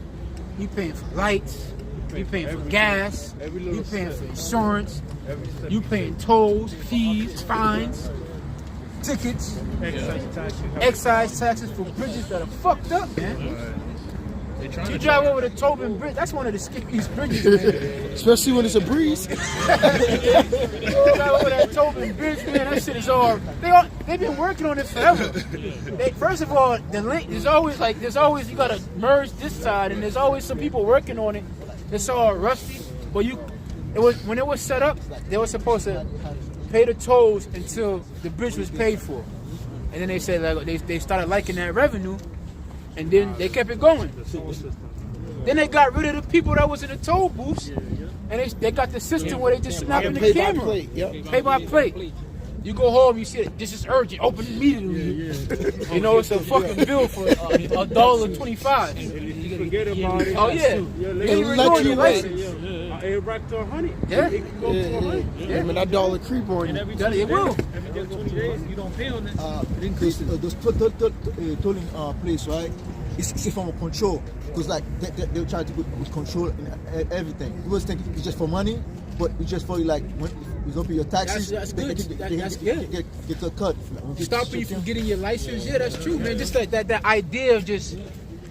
You paying for lights. You paying for gas. You paying for insurance. You paying tolls, fees, fines, tickets, excise taxes for bridges that are fucked up, man. You drive over the Tobin Bridge, that's one of the skippiest bridges, man. Especially when it's a breeze. You drive over that Tobin Bridge, man, that shit is all, they've been working on it forever. First of all, the link, there's always, you gotta merge this side, and there's always some people working on it. It's all rusty, but when it was set up, they were supposed to pay the tolls until the bridge was paid for. And then they said, like, they started liking that revenue, and then they kept it going. Then they got rid of the people that was in the toll booths, and they got the system where they just snap in the camera. Pay by plate. You go home, you see it, this is urgent, open immediately. You know, it's a fucking bill for $1.25. You forget about it. Oh yeah. They let you wait. It back to 100. Yeah. It can go to 100. Yeah, man, that dollar creep on you. Every It will. Every 20 days, you don't pay on it. It Those increases. tolling place, right? It's a form of control because like they're trying to put control in everything. People think it's just for money, but it's just for you like when you don't pay your taxes. That's good. That's Get a cut. Stopping you from getting your license, yeah, that's true, man. Just like that idea of just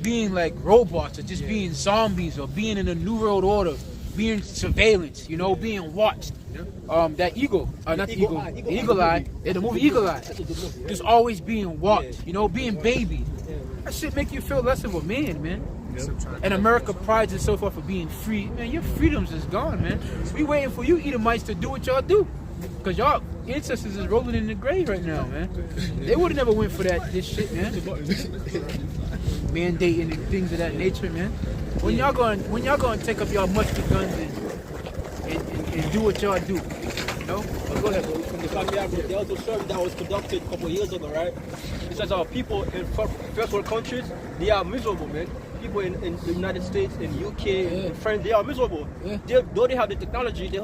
being like robots or just being zombies or being in a new world order, being surveillance, you know, being watched. That eagle, not the eagle, Eagle Eye, in the movie Eagle Eye, just always being watched, you know, being baby. That shit make you feel less of a man. And America prides itself off of being free. Man, your freedoms is gone, man. We waiting for you Edomites to do what y'all do. Because y'all ancestors is rolling in the grave right now, man. They would have never went for this shit, man. Mandating and things of that nature, man. When y'all going to take up y'all musket guns and do what y'all do, you know? Go ahead, bro. From the family, there was a survey that was conducted a couple of years ago, right? It says people in first world countries, they are miserable, man. People in the United States, in UK, in France, they are miserable. Though they have the technology, they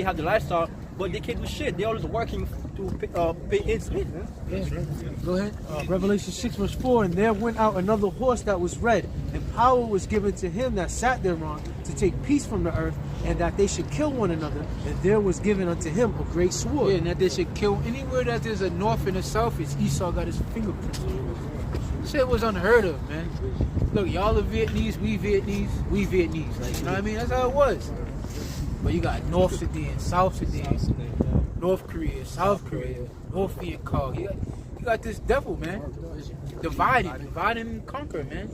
have the lifestyle, but they can't do shit. They're always working to pay its rent, man. Go ahead. Revelation 6 verse 4, and there went out another horse that was red, and power was given to him that sat thereon to take peace from the earth, and that they should kill one another, and there was given unto him a great sword. Yeah, and that they should kill anywhere that there's a north and a south. It's Esau got his fingerprints. Shit was unheard of, man. Look, y'all are Vietnamese, we Vietnamese. Like, you know what I mean? That's how it was. But you got North Sudan, South Sudan, North Korea, South Korea, North Viet Cong. You got this devil, man. Divide and conquer, man.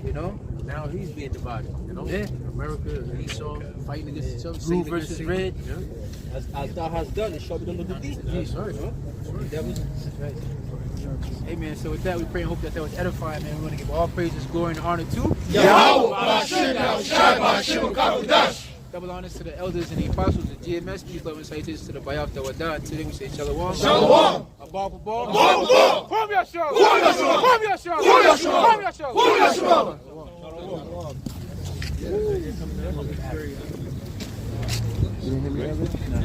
You know? Now he's being divided, you know? Yeah. America and Esau fighting against each other. Blue versus red. Yeah. As thou hast done, it shall be done unto thee. That's right. Right. Hey man, so with that we pray and hope that was edifying, man. We want to give all praises, glory, and honor to double honors to the elders and the apostles, the GMS, peace, love, and salutations to the Bayaf Dawadah. Today we say Shalom. Shalom. A ball for ball. Ball for ball. Form your show. Form your show. Form your show. Form your show. Form your show. Form your show. You didn't hear me, Evan? No.